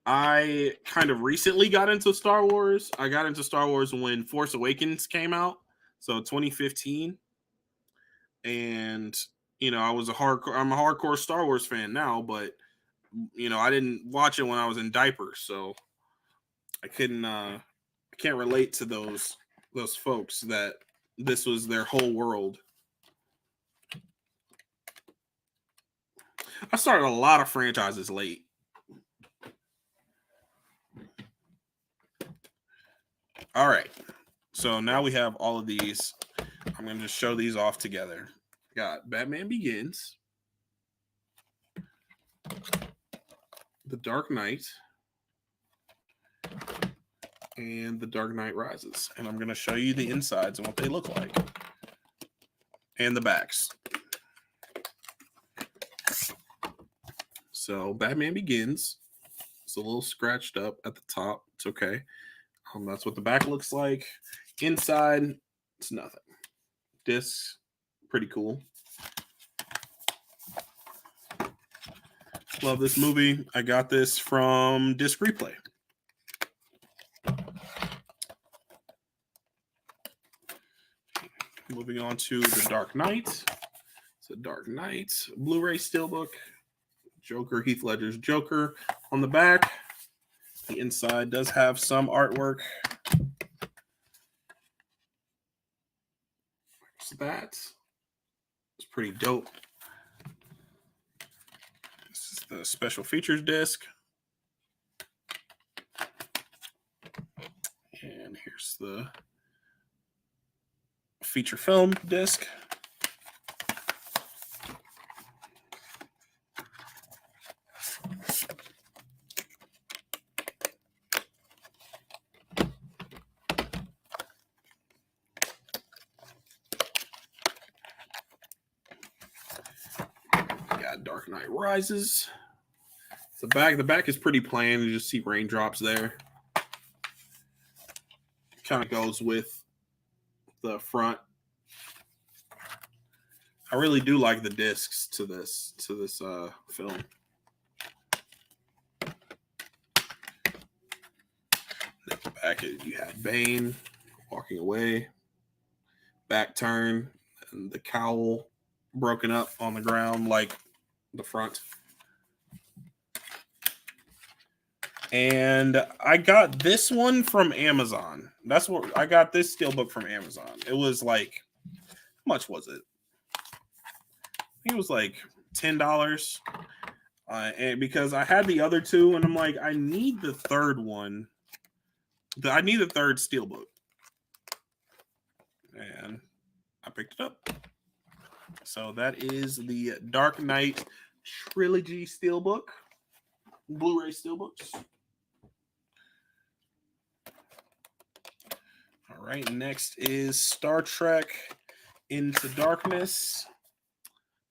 I kind of recently got into Star Wars. I got into Star Wars when Force Awakens came out, so 2015. And you know, I'm a hardcore Star Wars fan now, but you know, I didn't watch it when I was in diapers, so I can't relate to those folks that this was their whole world. I started a lot of franchises late. All right. So now we have all of these. I'm going to just show these off together. Got Batman Begins, The Dark Knight, and The Dark Knight Rises. And I'm going to show you the insides and what they look like. And the backs. So Batman Begins. It's a little scratched up at the top. It's okay. That's what the back looks like. Inside, it's nothing. Disc, pretty cool. Love this movie. I got this from Disc Replay. Moving on to The Dark Knight. It's a Dark Knight Blu-ray Steelbook. Joker, Heath Ledger's Joker on the back. The inside does have some artwork. So that. It's pretty dope. The special features disc. And here's the feature film disc. Got Dark Knight Rises. The back is pretty plain. You just see raindrops there. Kind of goes with the front. I really do like the discs to this film. At the back, you had Bane walking away, back turn, and the cowl broken up on the ground like the front. And I got this one from Amazon. That's what I got, this Steelbook from Amazon. It was like, how much was it? I think it was like $10. And because I had the other two, and I'm like, I need the third one. I need the third Steelbook. And I picked it up. So that is the Dark Knight Trilogy Steelbook. Blu-ray Steelbooks. All right, next is Star Trek Into Darkness.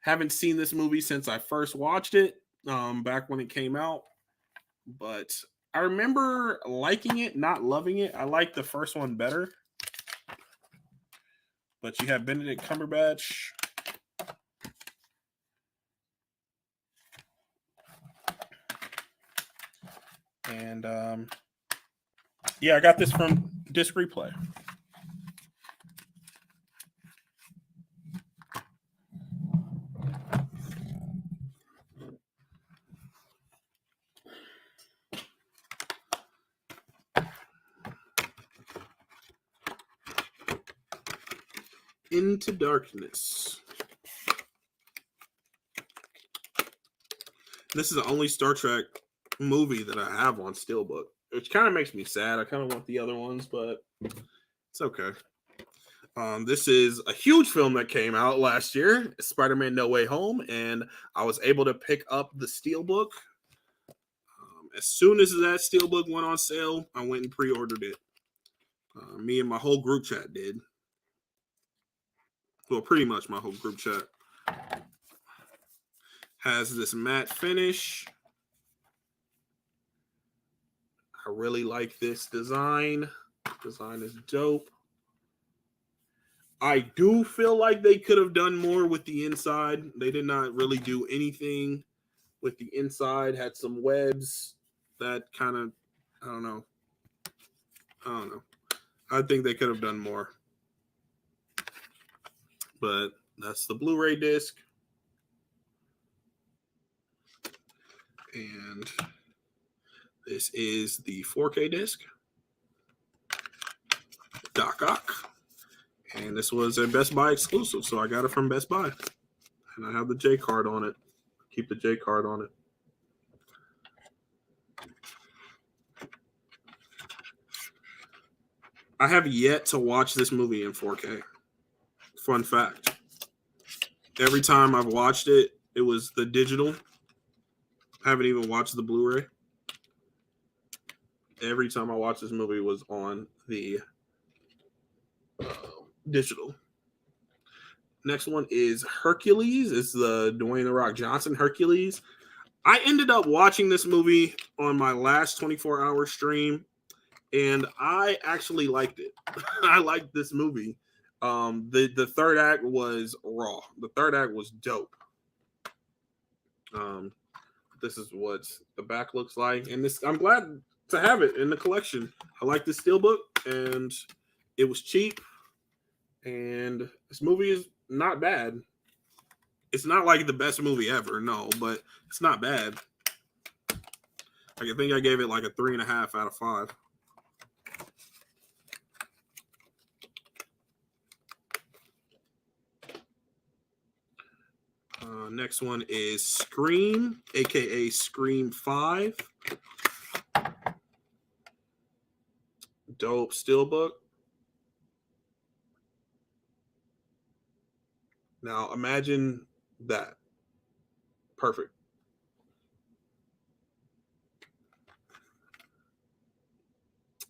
Haven't seen this movie since I first watched it, back when it came out. But I remember liking it, not loving it. I liked the first one better. But you have Benedict Cumberbatch. And yeah, I got this from Disc Replay. Into Darkness. This is the only Star Trek movie that I have on Steelbook, which kind of makes me sad. I kind of want the other ones, but it's okay. This is a huge film that came out last year, Spider-Man No Way Home, and I was able to pick up the Steelbook. As soon as that Steelbook went on sale, I went and pre-ordered it. Me and my whole group chat did. Well, pretty much my whole group chat. Has this matte finish. I really like this design. Design is dope. I do feel like they could have done more with the inside. They did not really do anything with the inside. Had some webs that kind of, I don't know. I think they could have done more. But that's the Blu-ray disc. And this is the 4K disc. Doc Ock. And this was a Best Buy exclusive, so I got it from Best Buy. And I have the J card on it. Keep the J card on it. I have yet to watch this movie in 4K. Fun fact. Every time I've watched it, it was the digital. I haven't even watched the Blu-ray. Every time I watched this movie was on the digital. Next one is Hercules. It's the Dwayne "The Rock" Johnson Hercules. I ended up watching this movie on my last 24-hour stream, and I actually liked it. I liked this movie. The third act was raw. The third act was dope. This is what the back looks like, and this, I'm glad to have it in the collection. I like this Steelbook, and it was cheap. And this movie is not bad. It's not like the best movie ever, no, but it's not bad. I think I gave it like a 3.5 out of 5. Next one is Scream, aka Scream 5. Dope steelbook. Now imagine that. Perfect.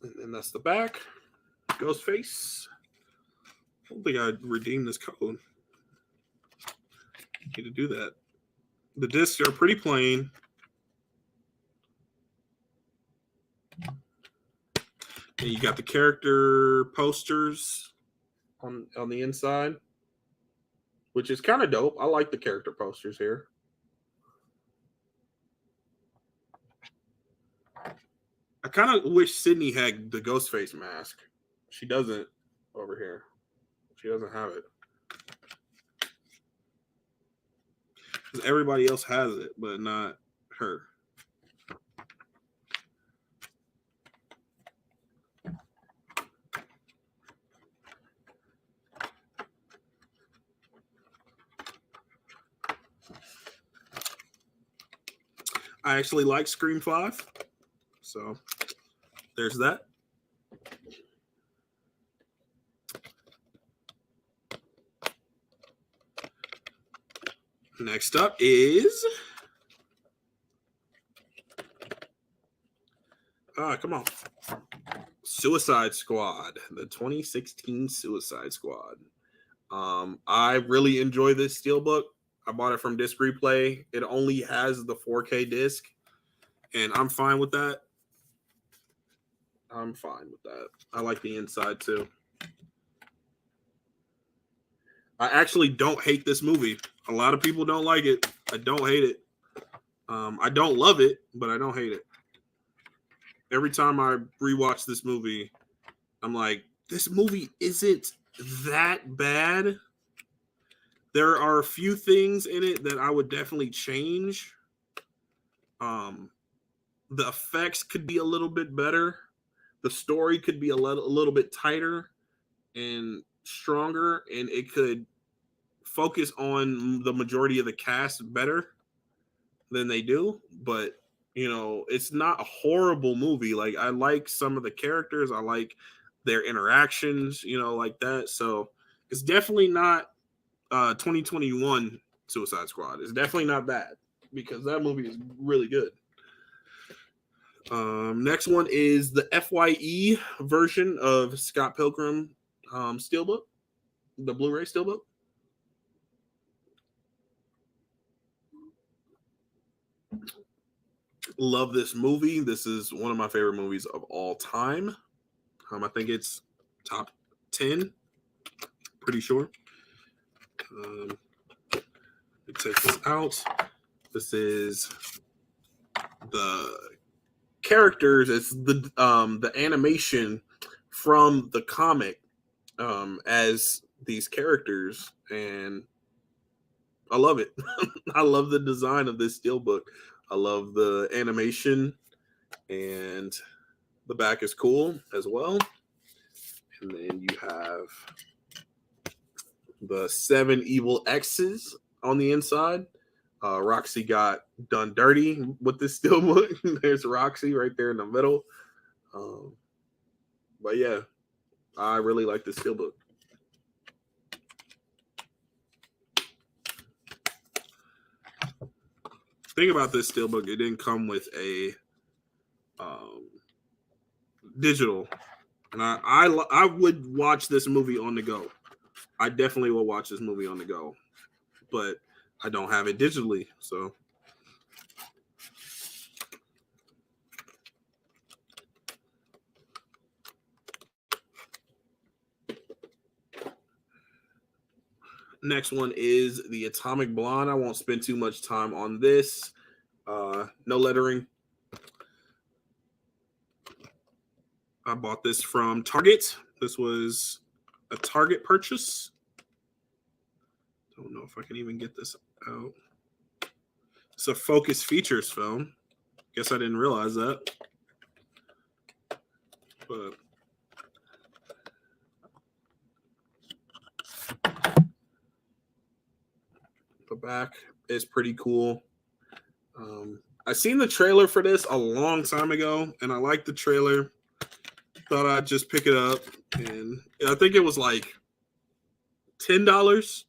And then that's the back. Ghostface. I don't think I redeemed this code. Need to do that. The discs are pretty plain. And you got the character posters on the inside, which is kind of dope. I like the character posters here. I kind of wish Sydney had the Ghostface mask. She doesn't over here. She doesn't have it. Everybody else has it, but not her. I actually like Scream 5. So there's that. Next up is come on. Suicide Squad, the 2016 Suicide Squad. I really enjoy this steelbook. I bought it from Disc Replay. It only has the 4K disc, and I'm fine with that. I'm fine with that. I like the inside too. I actually don't hate this movie. A lot of people don't like it. I don't hate it. I don't love it, but I don't hate it. Every time I rewatch this movie, I'm like, this movie isn't that bad. There are a few things in it that I would definitely change. The effects could be a little bit better. The story could be a little bit tighter and stronger, and it could focus on the majority of the cast better than they do. But you know, it's not a horrible movie. Like, I like some of the characters, I like their interactions, you know, like that. So it's definitely not 2021 Suicide Squad. It's definitely not bad, because that movie is really good. Next one is the FYE version of Scott Pilgrim Steelbook, the Blu-ray Steelbook. Love this movie. This is one of my favorite movies of all time. I think it's top 10. Pretty sure. Let me take this out. This is the characters. It's the animation from the comic as these characters, and I love it. I love the design of this steelbook. I love the animation, and the back is cool as well. And then you have the 7 evil X's on the inside. Roxy got done dirty with this steelbook. There's Roxy right there in the middle. But yeah, I really like this steelbook. Thing about this steelbook, it didn't come with a digital, and I would watch this movie on the go. I definitely will watch this movie on the go, but I don't have it digitally. So next one is the Atomic Blonde. I won't spend too much time on this. No lettering. I bought this from Target. This was a Target purchase. Don't know if I can even get this out. It's a Focus Features film. Guess I didn't realize that. But the back is pretty cool. I seen the trailer for this a long time ago, and I liked the trailer. Thought I'd just pick it up, and I think it was like $10.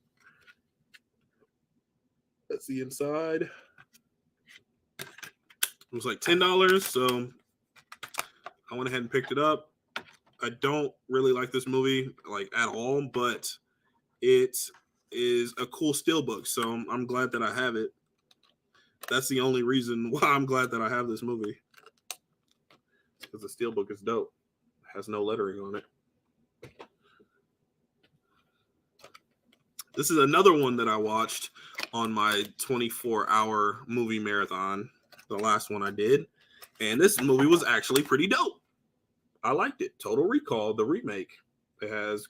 That's the inside. It was like $10, so I went ahead and picked it up. I don't really like this movie like at all, but it is a cool steelbook, so I'm glad that I have it. That's the only reason why I'm glad that I have this movie, because the steelbook is dope. It has no lettering on it. This is another one that I watched on my 24-hour movie marathon, the last one I did, and this movie was actually pretty dope. I liked it. Total Recall, the remake. It has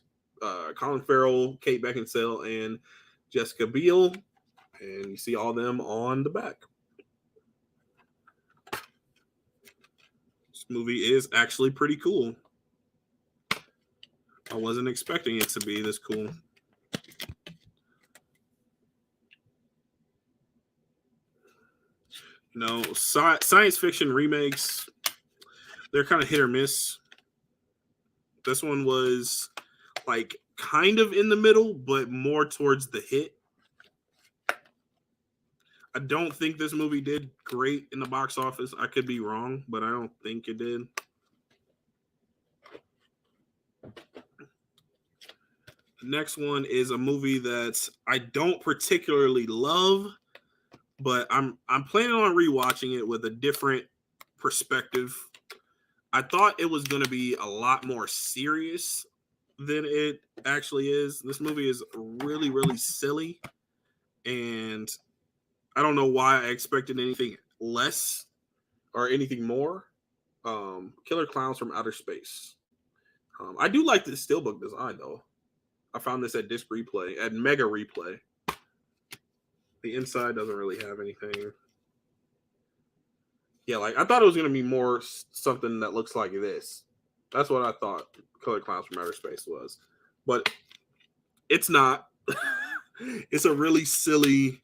Colin Farrell, Kate Beckinsale, and Jessica Biel, and you see all them on the back. This movie is actually pretty cool. I wasn't expecting it to be this cool. You know, science fiction remakes, they're kind of hit or miss. This one was like kind of in the middle, but more towards the hit. I don't think this movie did great in the box office. I could be wrong, but I don't think it did. The next one is a movie that I don't particularly love, but I'm planning on rewatching it with a different perspective. I thought it was going to be a lot more serious than it actually is. This movie is really, really silly, and I don't know why I expected anything less or anything more. Killer Clowns from Outer Space. I do like the steelbook design, though. I found this at Disc Replay, at Mega Replay. The inside doesn't really have anything. Yeah, like I thought it was going to be more something that looks like this. That's what I thought Killer Clowns from Outer Space was. But it's not. It's a really silly,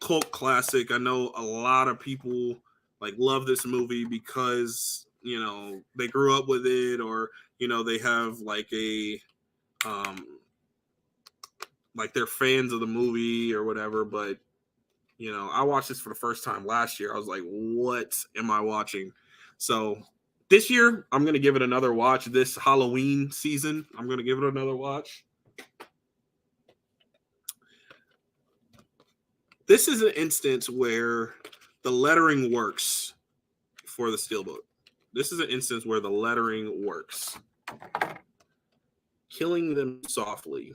cult classic. I know a lot of people like love this movie because, they grew up with it, or, they have like a like they're fans of the movie or whatever. But I watched this for the first time last year. I was like, what am I watching? So this year, I'm going to give it another watch. This Halloween season, I'm going to give it another watch. This is an instance where the lettering works for the steelbook. This is an instance where the lettering works. Killing Them Softly.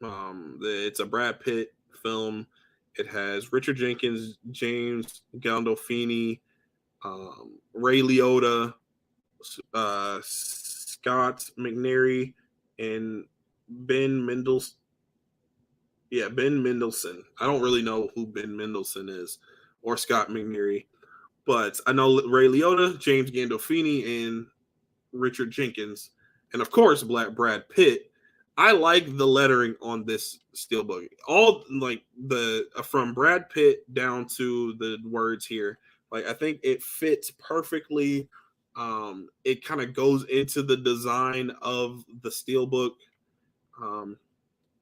It's a Brad Pitt film. It has Richard Jenkins, James Gandolfini, Ray Liotta, Scott McNairy, and Ben Mendelsohn. Yeah, Ben Mendelsohn. I don't really know who Ben Mendelsohn is, or Scott McNairy, but I know Ray Liotta, James Gandolfini, and Richard Jenkins, and of course Brad Pitt. I like the lettering on this steelbook. All like the from Brad Pitt down to the words here. Like I think it fits perfectly. It kind of goes into the design of the steelbook.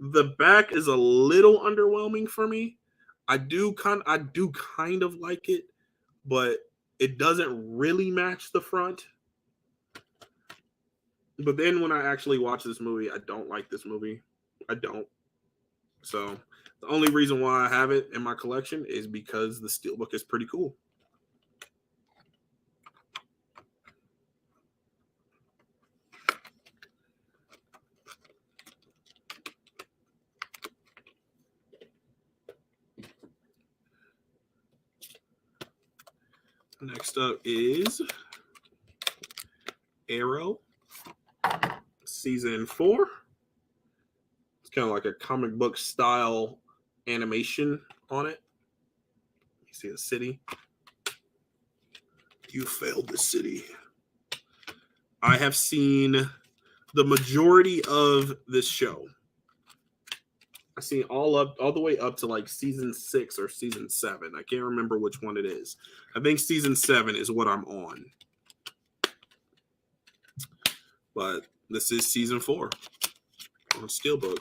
The back is a little underwhelming for me. I do kind of like it, but it doesn't really match the front. But then when I actually watch this movie, I don't like this movie. I don't. So the only reason why I have it in my collection is because the steelbook is pretty cool. Next up is Arrow, Season 4. It's kind of like a comic book style animation on it. You see the city. You failed the city. I have seen the majority of this show. I seen all the way up to like season 6 or season 7. I can't remember which one it is. I think season 7 is what I'm on. But this is season 4 on Steelbook.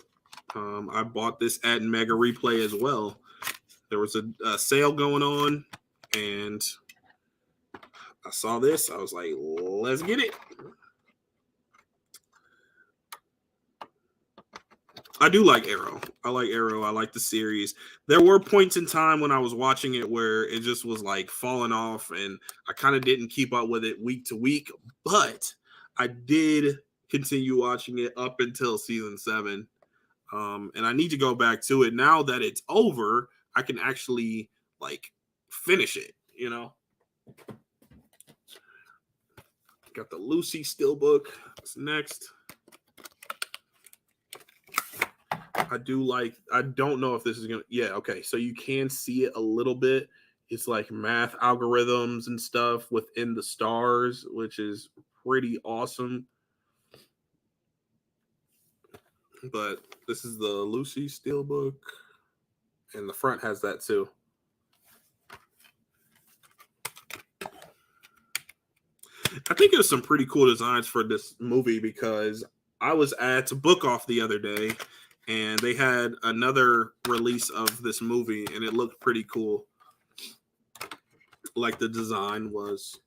I bought this at Mega Replay as well. There was a sale going on, and I saw this. I was like, let's get it. I do like Arrow. I like Arrow. I like the series. There were points in time when I was watching it where it just was like falling off, and I kind of didn't keep up with it week to week, but I did continue watching it up until season 7. And I need to go back to it now that it's over. I can actually like finish it, you know. Got the Lucy Steelbook. What's next? I don't know if this is gonna, yeah, okay. So you can see it a little bit. It's like math algorithms and stuff within the stars, which is pretty awesome. But this is the Lucy Steelbook, and the front has that too. I think there's some pretty cool designs for this movie because I was at Book Off the other day, and they had another release of this movie, and it looked pretty cool. Like the design was.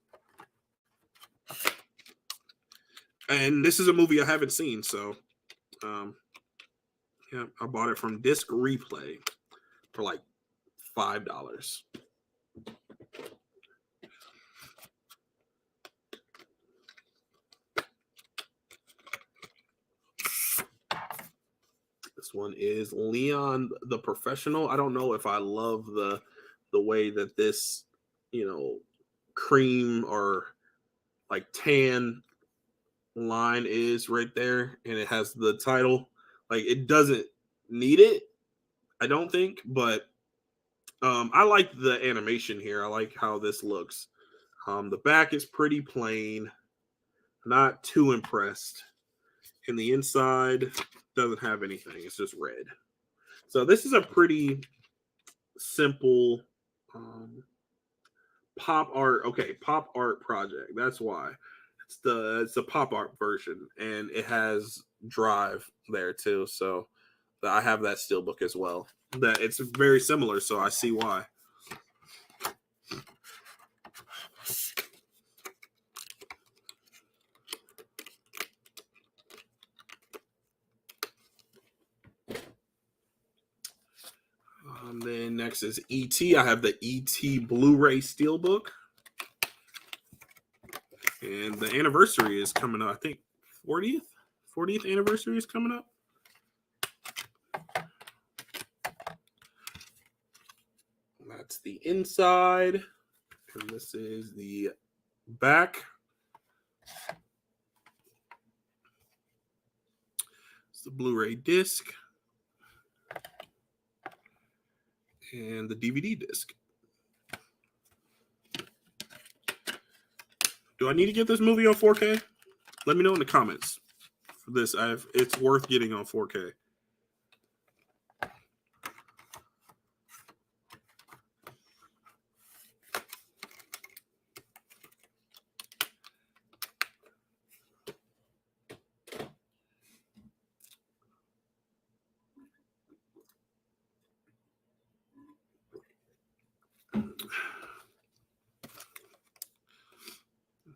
And this is a movie I haven't seen, so yeah, I bought it from Disc Replay for like $5. This one is Leon the Professional. I don't know if I love the way that this, you know, cream or like tan line is right there, and it has the title. Like, it doesn't need it, I don't think, but I like the animation here. I like how this looks. The back is pretty plain, not too impressed. And the inside doesn't have anything. It's just red. So this is a pretty simple pop art. Okay, pop art project. That's why. It's the pop art version, and it has Drive there too. So I have that Steelbook as well. That it's very similar, so I see why. Then next is E.T. I have the E.T. Blu-ray Steelbook. And the anniversary is coming up. I think 40th anniversary is coming up. That's the inside. And this is the back. It's the Blu-ray disc. And the DVD disc. Do I need to get this movie on 4K? Let me know in the comments for this. It's worth getting on 4K.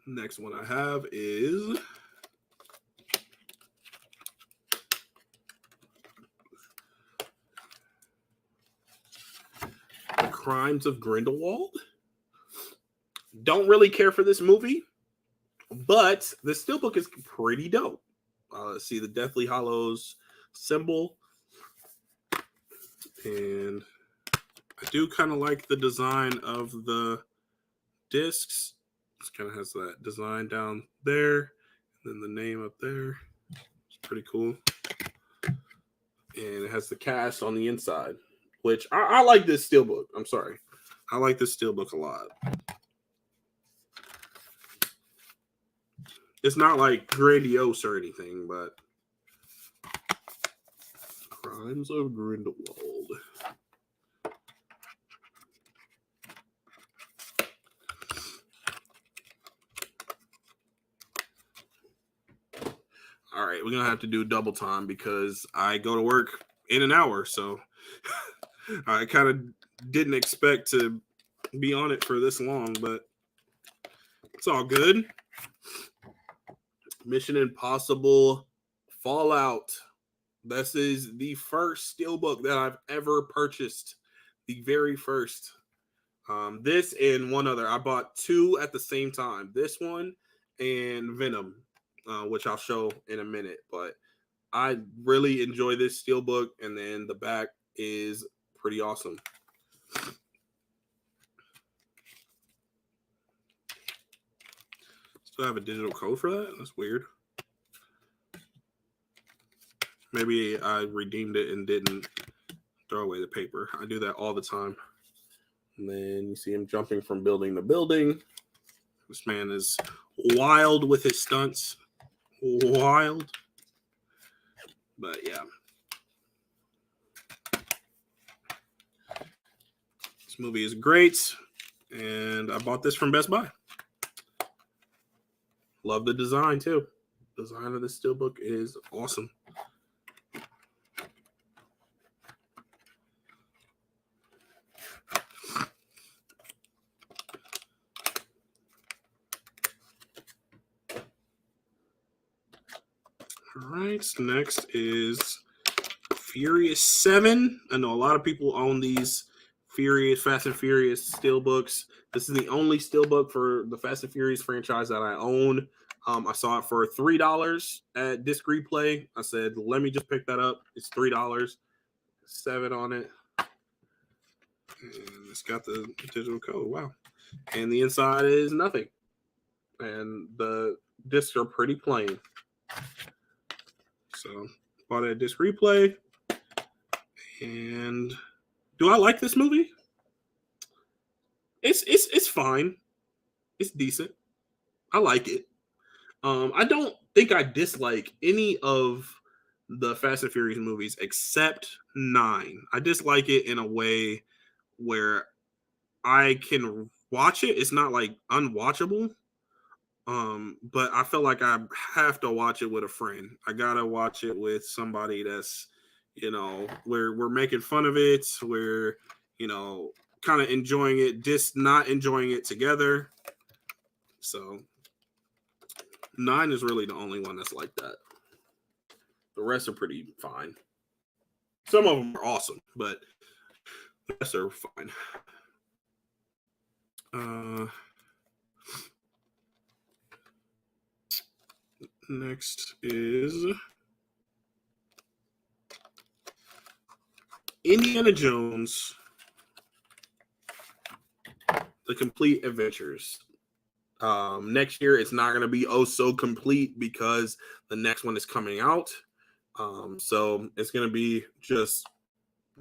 Next one I have is The Crimes of Grindelwald. Don't really care for this movie, but the Steelbook is pretty dope. See the Deathly Hallows symbol, and I do kind of like the design of the discs. It kind of has that design down there, and then the name up there. It's pretty cool. And it has the cast on the inside, which I like this Steelbook. I'm sorry. I like this Steelbook a lot. It's not like grandiose or anything, but Crimes of Grindelwald. All right, we're going to have to do double time because I go to work in an hour. So I kind of didn't expect to be on it for this long, but it's all good. Mission Impossible Fallout. This is the first Steelbook that I've ever purchased. The very first. This and one other. I bought two at the same time. This one and Venom, which I'll show in a minute. But I really enjoy this Steelbook, and then the back is pretty awesome. Still have a digital code for that? That's weird. Maybe I redeemed it and didn't throw away the paper. I do that all the time. And then you see him jumping from building to building. This man is wild with his stunts. Wild. But yeah. This movie is great. And I bought this from Best Buy. Love the design too. The design of this Steelbook is awesome. All right, next is Furious 7. I know a lot of people own these Fast and Furious Steelbooks. This is the only Steelbook for the Fast and Furious franchise that I own. I saw it for $3 at Disc Replay. I said, let me just pick that up. It's $3. 7 on it. And it's got the digital code. Wow. And the inside is nothing. And the discs are pretty plain. So, bought it at Disc Replay. And do I like this movie? It's fine. It's decent. I like it. I don't think I dislike any of the Fast and Furious movies except 9. I dislike it in a way where I can watch it. It's not like unwatchable. But I feel like I have to watch it with a friend. I gotta watch it with somebody that's, we're making fun of it. We're, kind of enjoying it, just not enjoying it together. So 9 is really the only one that's like that. The rest are pretty fine. Some of them are awesome, but the rest are fine. Next is Indiana Jones, The Complete Adventures. Next year, it's not going to be so complete because the next one is coming out. So it's going to be just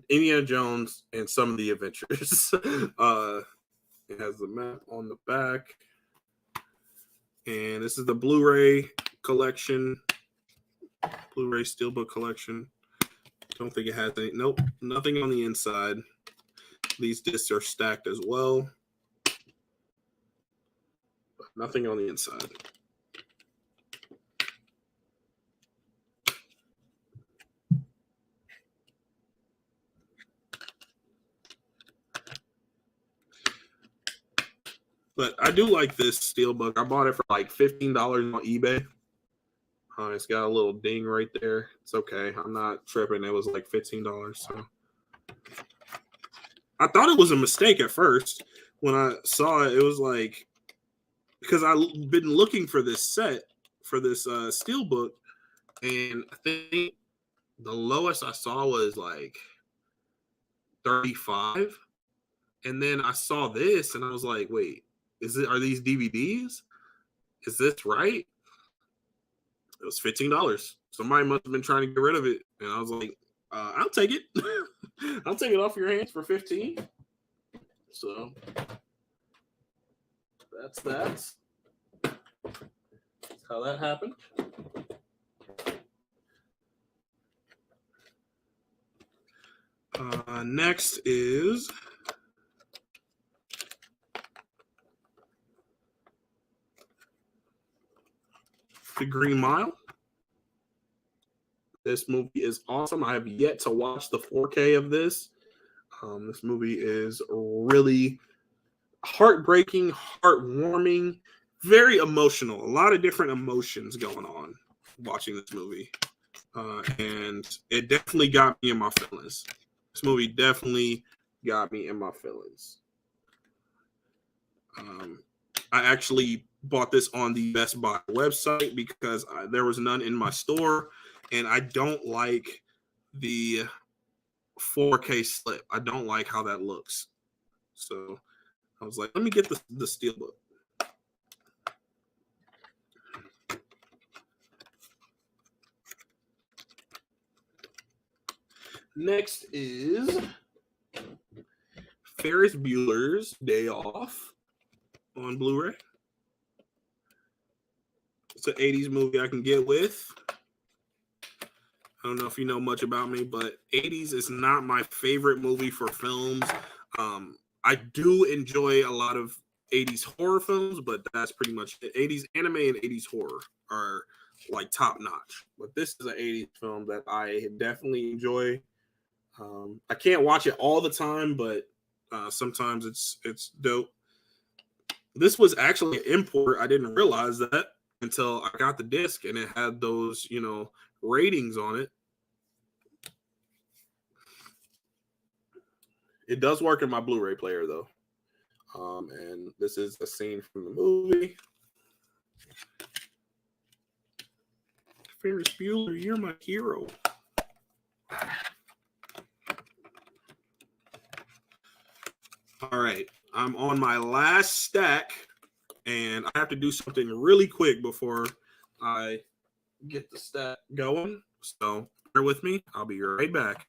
Indiana Jones and some of the adventures. It has the map on the back. And this is the Blu-ray collection. Blu-ray Steelbook collection. Don't think it has any. Nope, nothing on the inside. These discs are stacked as well. But nothing on the inside. But I do like this Steelbook. I bought it for like $15 on eBay. It's got a little ding right there. It's okay. I'm not tripping. It was like $15. So I thought it was a mistake at first. When I saw it, it was like, because I've been looking for this set, for this Steelbook, and I think the lowest I saw was like 35. And then I saw this and I was like, wait, are these DVDs? Is this right? It was $15. Somebody must have been trying to get rid of it. And I was like, I'll take it. I'll take it off your hands for 15. So that's how that happened. Next is The Green Mile. This movie is awesome. I have yet to watch the 4K of this. This movie is really heartbreaking, heartwarming, very emotional. A lot of different emotions going on watching this movie. And it definitely got me in my feelings. This movie definitely got me in my feelings. I actually bought this on the Best Buy website because there was none in my store, and I don't like the 4K slip. I don't like how that looks. So I was like, let me get the Steelbook. Next is Ferris Bueller's Day Off on Blu-ray. It's an 80s movie I can get with. I don't know if you know much about me, but 80s is not my favorite movie for films. I do enjoy a lot of 80s horror films, but that's pretty much it. 80s anime and 80s horror are like top notch. But this is an 80s film that I definitely enjoy. I can't watch it all the time, but sometimes it's dope. This was actually an import. I didn't realize that until I got the disc and it had those, ratings on it. It does work in my Blu-ray player though. And this is a scene from the movie. Ferris Bueller, you're my hero. All right, I'm on my last stack, and I have to do something really quick before I get the stack going. So bear with me. I'll be right back.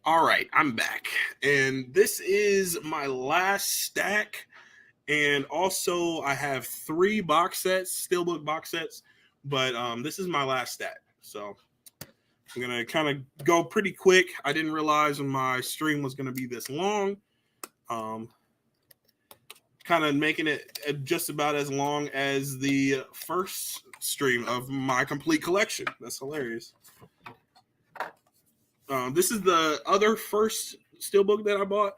All right, I'm back. And this is my last stack. And also, I have 3 box sets, Steelbook box sets. But this is my last stack. So I'm going to kind of go pretty quick. I didn't realize my stream was going to be this long. Kind of making it just about as long as the first stream of my complete collection. That's hilarious. This is the other first Steelbook that I bought.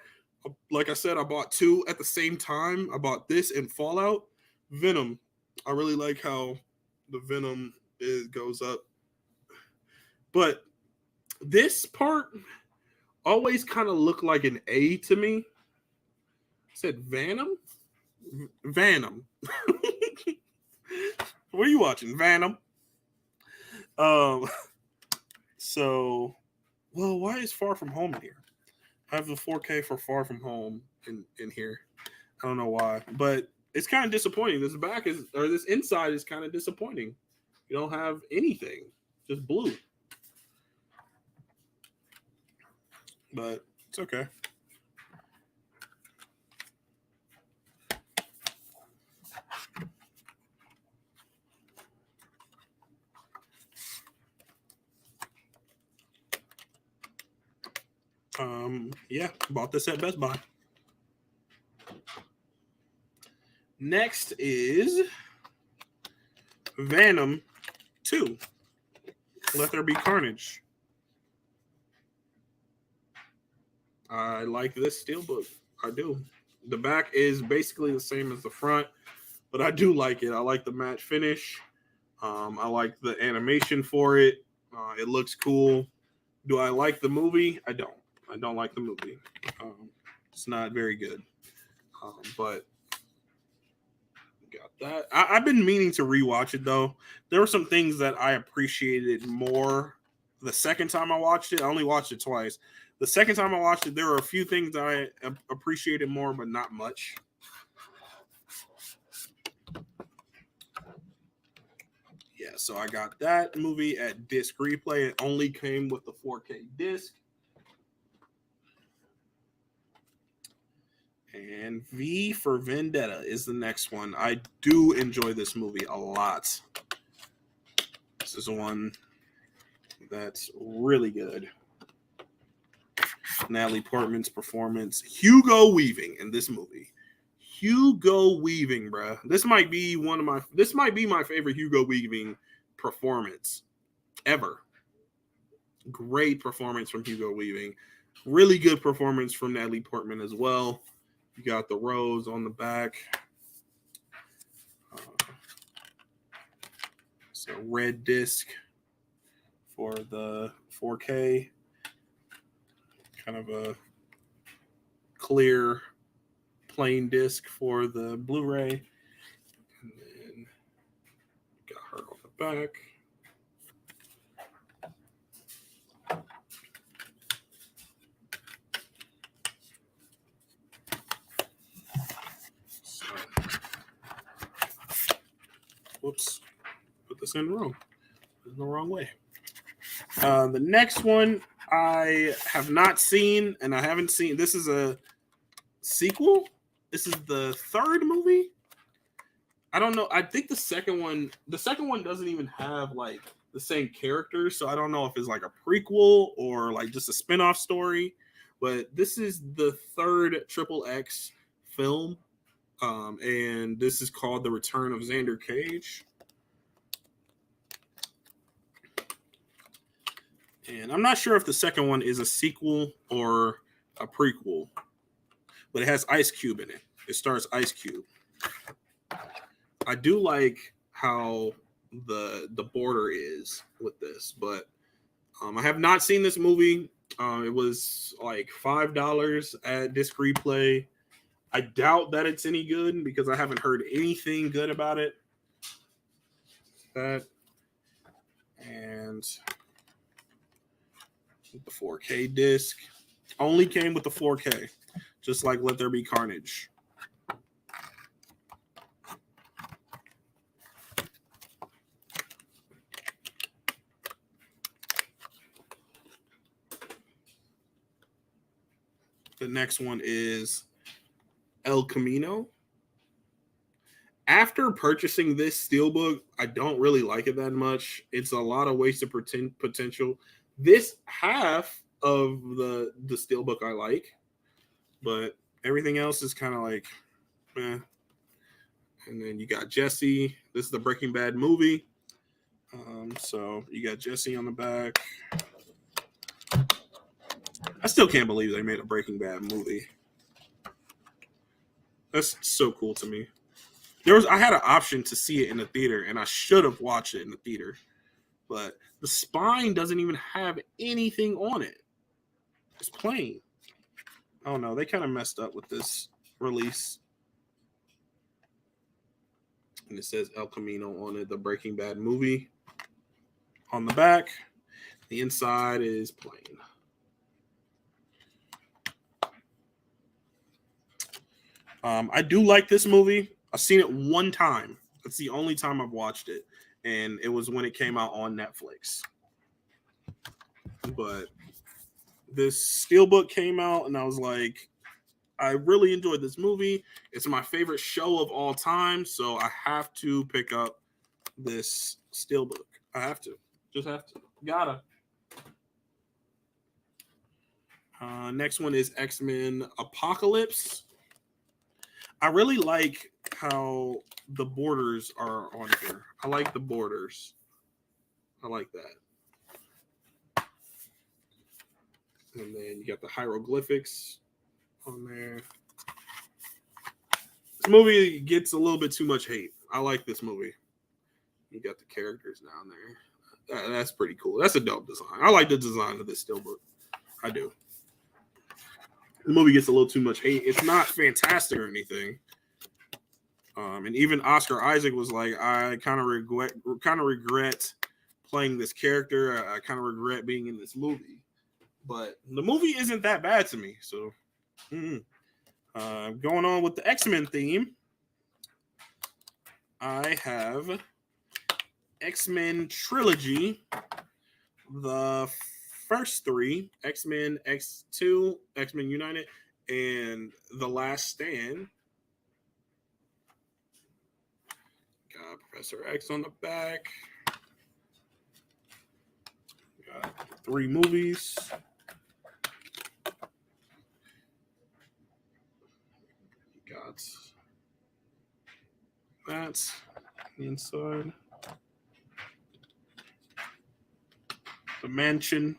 Like I said, I bought two at the same time. I bought this and Fallout. Venom. I really like how the Venom goes up. But this part always kind of looked like an A to me. I said Venom? Venom. What are you watching? Venom. So, well, why is Far From Home in here? I have the 4K for Far From Home in here. I don't know why, but it's kind of disappointing. This inside is kind of disappointing. You don't have anything, just blue. But it's okay. Yeah, bought this at Best Buy. Next is Venom 2. Let There Be Carnage. I like this Steelbook. I do. The back is basically the same as the front, but I do like it. I like the matte finish. I like the animation for it. It looks cool. Do I like the movie? I don't. I don't like the movie. It's not very good. But got that. I've been meaning to rewatch it, though. There were some things that I appreciated more the second time I watched it. I only watched it twice. The second time I watched it, there were a few things that I appreciated more, but not much. Yeah, so I got that movie at Disc Replay. It only came with the 4K disc. And V for Vendetta is the next one. I do enjoy this movie a lot. This is one that's really good. Natalie Portman's performance. Hugo Weaving in this movie. Hugo Weaving, bruh. This might be my favorite Hugo Weaving performance ever. Great performance from Hugo Weaving. Really good performance from Natalie Portman as well. You got the rose on the back. It's a red disc for the 4K. Kind of a clear, plain disc for the Blu-ray. And then got her on the back. Whoops, put this in wrong. There's no wrong way. The next one I have not seen, and I haven't seen. This is a sequel. This is the third movie. I don't know. I think the second one doesn't even have like the same characters, so I don't know if it's like a prequel or like just a spin-off story. But this is the third XXX film. And this is called The Return of Xander Cage. And I'm not sure if the second one is a sequel or a prequel, but it has Ice Cube in it. It stars Ice Cube. I do like how the border is with this, but I have not seen this movie. It was like $5 at Disc Replay. I doubt that it's any good because I haven't heard anything good about it. That and the 4K disc only came with the 4K, just like Let There Be Carnage. The next one is El Camino. After purchasing this Steelbook, I don't really like it that much. It's a lot of wasted potential. This half of the Steelbook I like, but everything else is kind of like, eh. And then you got Jesse. This is the Breaking Bad movie. So you got Jesse on the back. I still can't believe they made a Breaking Bad movie. That's so cool to me. I had an option to see it in the theater, and I should have watched it in the theater. But the spine doesn't even have anything on it. It's plain. I don't know. They kind of messed up with this release. And it says El Camino on it, the Breaking Bad movie. On the back, the inside is plain. I do like this movie. I've seen it one time. That's the only time I've watched it. And it was when it came out on Netflix. But this Steelbook came out, and I was like, I really enjoyed this movie. It's my favorite show of all time, so I have to pick up this Steelbook. I have to. Just have to. Gotta. Next one is X-Men Apocalypse. I really like how the borders are on here. I like the borders. I like that. And then you got the hieroglyphics on there. This movie gets a little bit too much hate. I like this movie. You got the characters down there. That's pretty cool. That's a dope design. I like the design of this Steelbook. I do. The movie gets a little too much hate. It's not fantastic or anything. And even Oscar Isaac was like, I kind of regret playing this character. I kind of regret being in this movie. But the movie isn't that bad to me. So, going on with the X-Men theme, I have X-Men Trilogy. The first three, X-Men X2, X-Men United, and The Last Stand. Got Professor X on the back. Got 3 movies. Got that the inside. The mansion.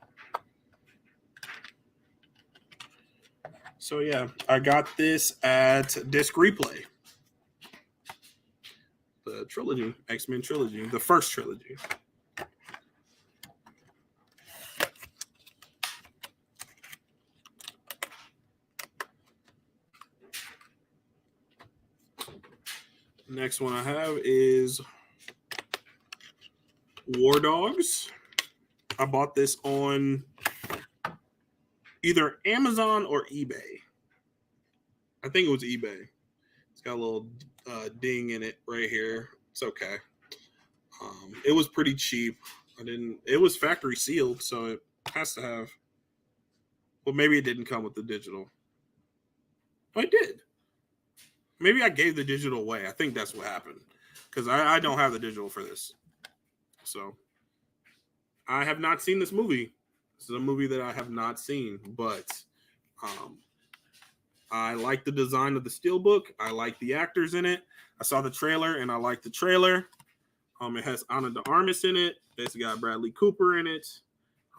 So yeah, I got this at Disc Replay. The trilogy, X-Men trilogy, the first trilogy. Next one I have is War Dogs. I bought this on either Amazon or eBay. I think it was eBay. It's got a little ding in it right here. It's okay. It was pretty cheap. It was factory sealed, so it has to have. Well, maybe it didn't come with the digital. Oh, it did. Maybe I gave the digital away. I think that's what happened. Because I don't have the digital for this. So I have not seen this movie. This is a movie that I have not seen, but I like the design of the Steelbook. I like the actors in it. I saw the trailer and I like the trailer. It has Ana de Armas in it. It's got Bradley Cooper in it.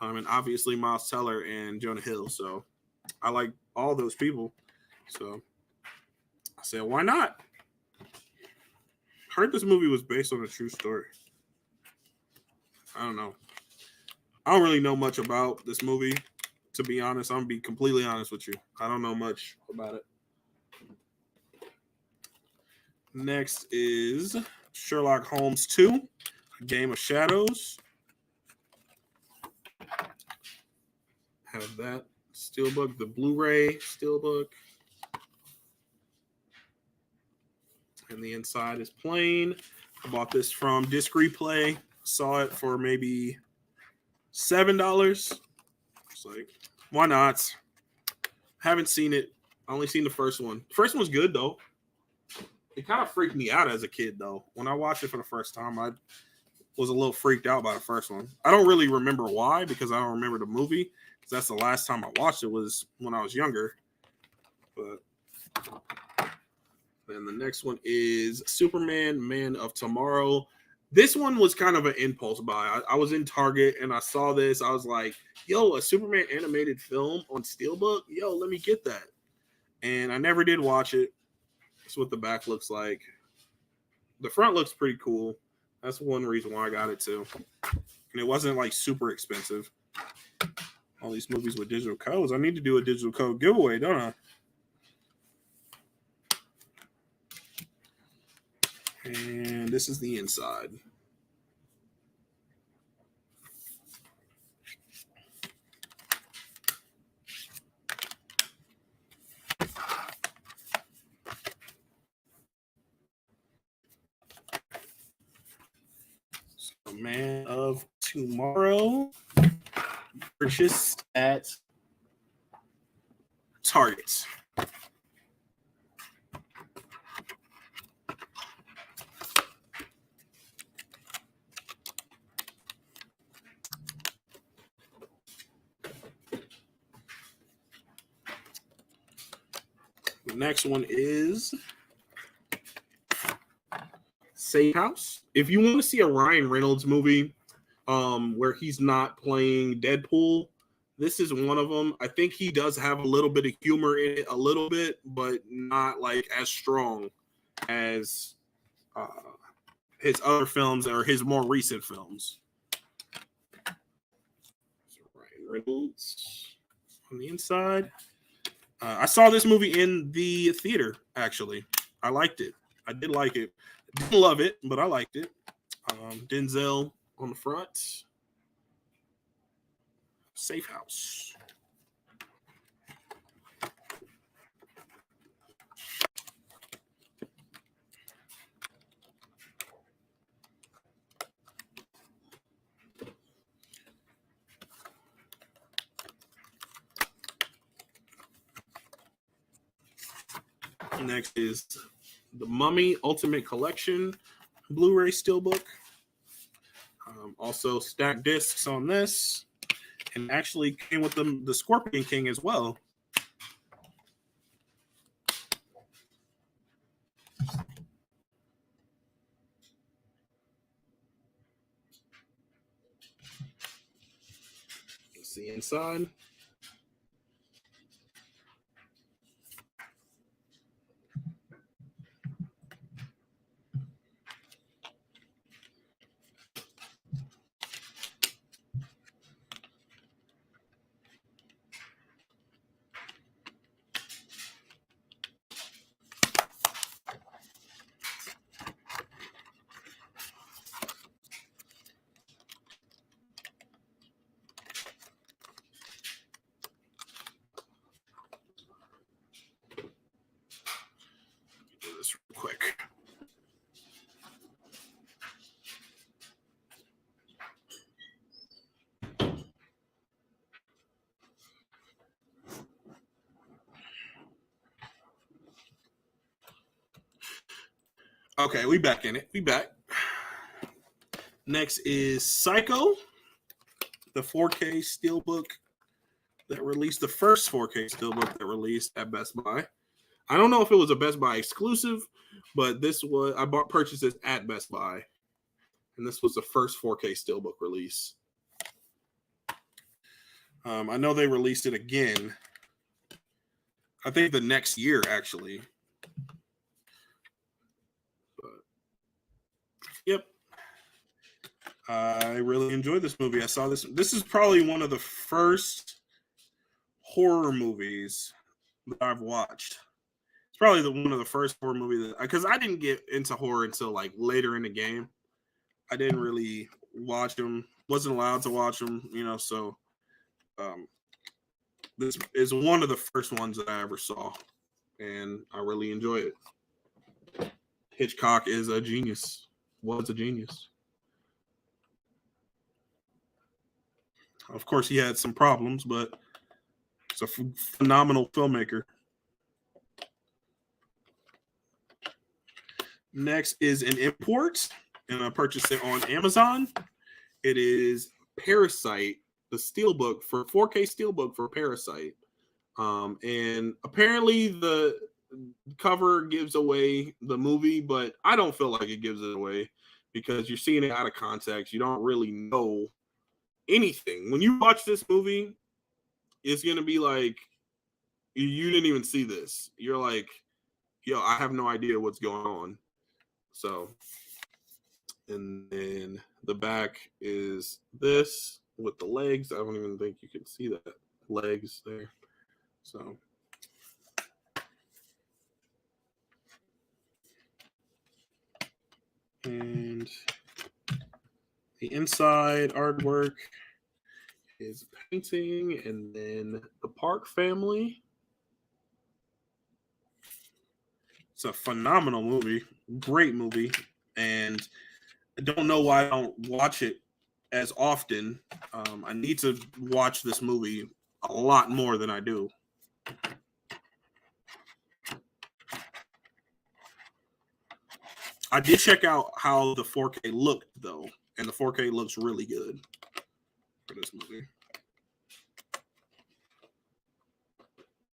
And obviously Miles Teller and Jonah Hill. So I like all those people. So I said, why not? Heard this movie was based on a true story. I don't know. I don't really know much about this movie, to be honest. I'm going to be completely honest with you. I don't know much about it. Next is Sherlock Holmes 2, A Game of Shadows. Have that Steelbook, the Blu-ray Steelbook. And the inside is plain. I bought this from Disc Replay. Saw it for maybe $7. It's like, why not? Haven't seen it. I only seen the first one. The first one was good though. It kind of freaked me out as a kid though. When I watched it for the first time, was a little freaked out by the first one. I don't really remember why, because I don't remember the movie. Because that's the last time I watched it was when I was younger. But then the next one is Superman, Man of Tomorrow. This one was kind of an impulse buy. I was in Target and I saw this. I was like, yo, a Superman animated film on Steelbook? Yo, let me get that. And I never did watch it. That's what the back looks like. The front looks pretty cool. That's one reason why I got it too. And it wasn't like super expensive. All these movies with digital codes. I need to do a digital code giveaway, don't I? And this is the inside. So, Man of Tomorrow, purchased at Target. The next one is Safe House. If you want to see a Ryan Reynolds movie where he's not playing Deadpool, this is one of them. I think he does have a little bit of humor in it, a little bit, but not like as strong as his other films or his more recent films. So Ryan Reynolds on the inside. I saw this movie in the theater, actually. I liked it. I did like it. Didn't love it, but I liked it. Denzel on the front. Safe House. Next is the Mummy Ultimate Collection Blu-ray Steelbook. Also stacked discs on this, and actually came with the Scorpion King as well. Let's see inside. Do this real quick. Okay, we back in it. We back. Next is Psycho, the 4K Steelbook that released, the first 4K Steelbook that released at Best Buy. I don't know if it was a Best Buy exclusive, but this was purchased this at Best Buy, and this was the first 4K Steelbook release. I know they released it again. I think the next year, actually. But, yep. I really enjoyed this movie. I saw this. This is probably one of the first horror movies that I've watched. It's probably one of the first horror movies because I didn't get into horror until like later in the game. I didn't really watch them. Wasn't allowed to watch them, so this is one of the first ones that I ever saw, and I really enjoy it. Hitchcock is a genius. Was a genius. Of course, he had some problems, but he's a phenomenal filmmaker. Next is an import. and I purchased it on Amazon. It is Parasite, the Steelbook for 4K Steelbook for Parasite. And apparently the cover gives away the movie, but I don't feel like it gives it away because you're seeing it out of context. You don't really know anything. When you watch this movie, it's going to be like, you didn't even see this. You're like, yo, I have no idea what's going on. So, and then the back is this with the legs. I don't even think you can see that legs there. So, and the inside artwork is painting, and then the Park family. It's a phenomenal movie, great movie, and I don't know why I don't watch it as often. I need to watch this movie a lot more than I do. I did check out how the 4K looked, though, and the 4K looks really good for this movie.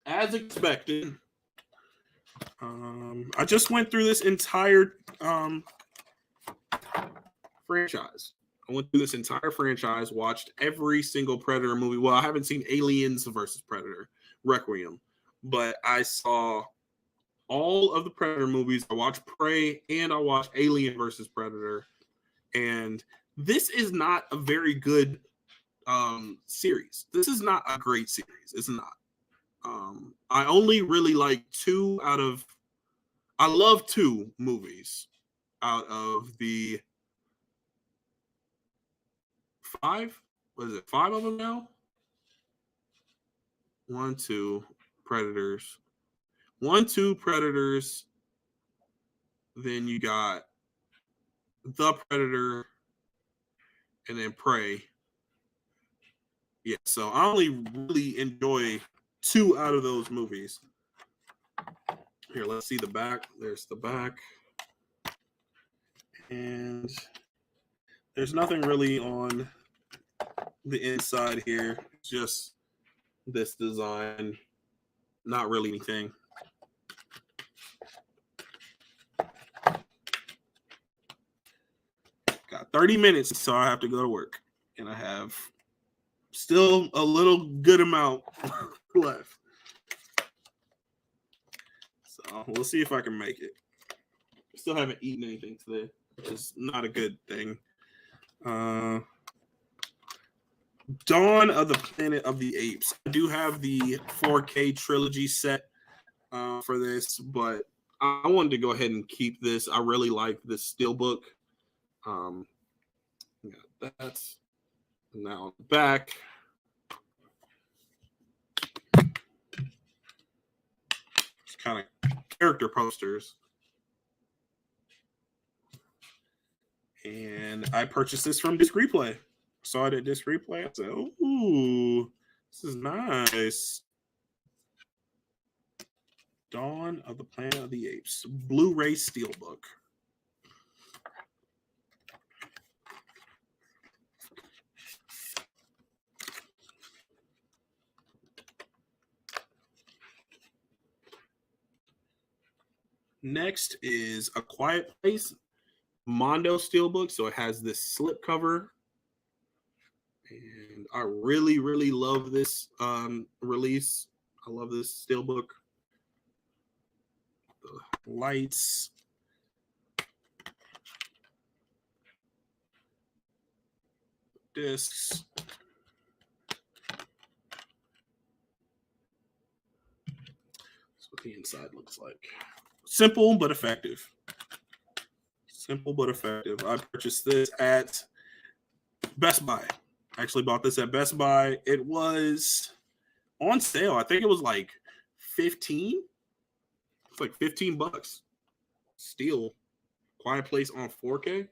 As expected, I just went through this entire franchise. I went through this entire franchise, watched every single Predator movie. Well, I haven't seen Aliens versus Predator, Requiem, but I saw all of the Predator movies. I watched Prey and I watched Alien versus Predator. And this is not a very good series. This is not a great series. It's not. I only really like I love 2 movies out of the 5. What is it? 5 of them now? 1, 2 Predators. 1, 2 Predators. Then you got The Predator and then Prey. Yeah, so I only really enjoy 2 out of those movies. Here, let's see the back. There's the back. And there's nothing really on the inside here. Just this design. Not really anything. Got 30 minutes, so I have to go to work. And I have still a little good amount left. So we'll see if I can make it. Still haven't eaten anything today, which is not a good thing. Dawn of the Planet of the Apes. I do have the 4K trilogy set for this, but I wanted to go ahead and keep this. I really like this Steelbook. Got that. Now on the back. It's kind of character posters. And I purchased this from Disc Replay. Saw it at Disc Replay. I said, ooh, this is nice. Dawn of the Planet of the Apes. Blu-ray Steelbook. Next is A Quiet Place. Mondo Steelbook. So it has this slip cover. And I really, really love this release. I love this Steelbook. The lights. Discs. That's what the inside looks like. Simple but effective. Simple but effective. I purchased this at Best Buy. I actually bought this at Best Buy. It was on sale. I think it was like 15. It's like $15. Steel. Quiet Place on 4K.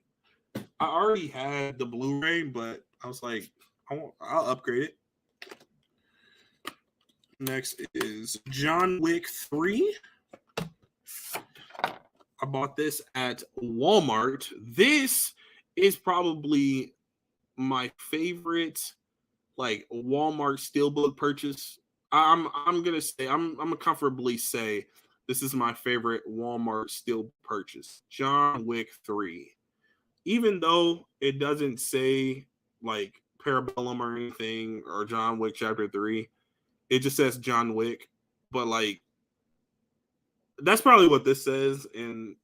I already had the Blu-ray, but I was like, I'll upgrade it. Next is John Wick 3. I I bought this at Walmart. This is probably my favorite like Walmart Steelbook purchase. I'm gonna comfortably say this is my favorite Walmart Steel purchase. John Wick 3. Even though it doesn't say like Parabellum or anything or John Wick Chapter 3, it just says John Wick. But like that's probably what this says in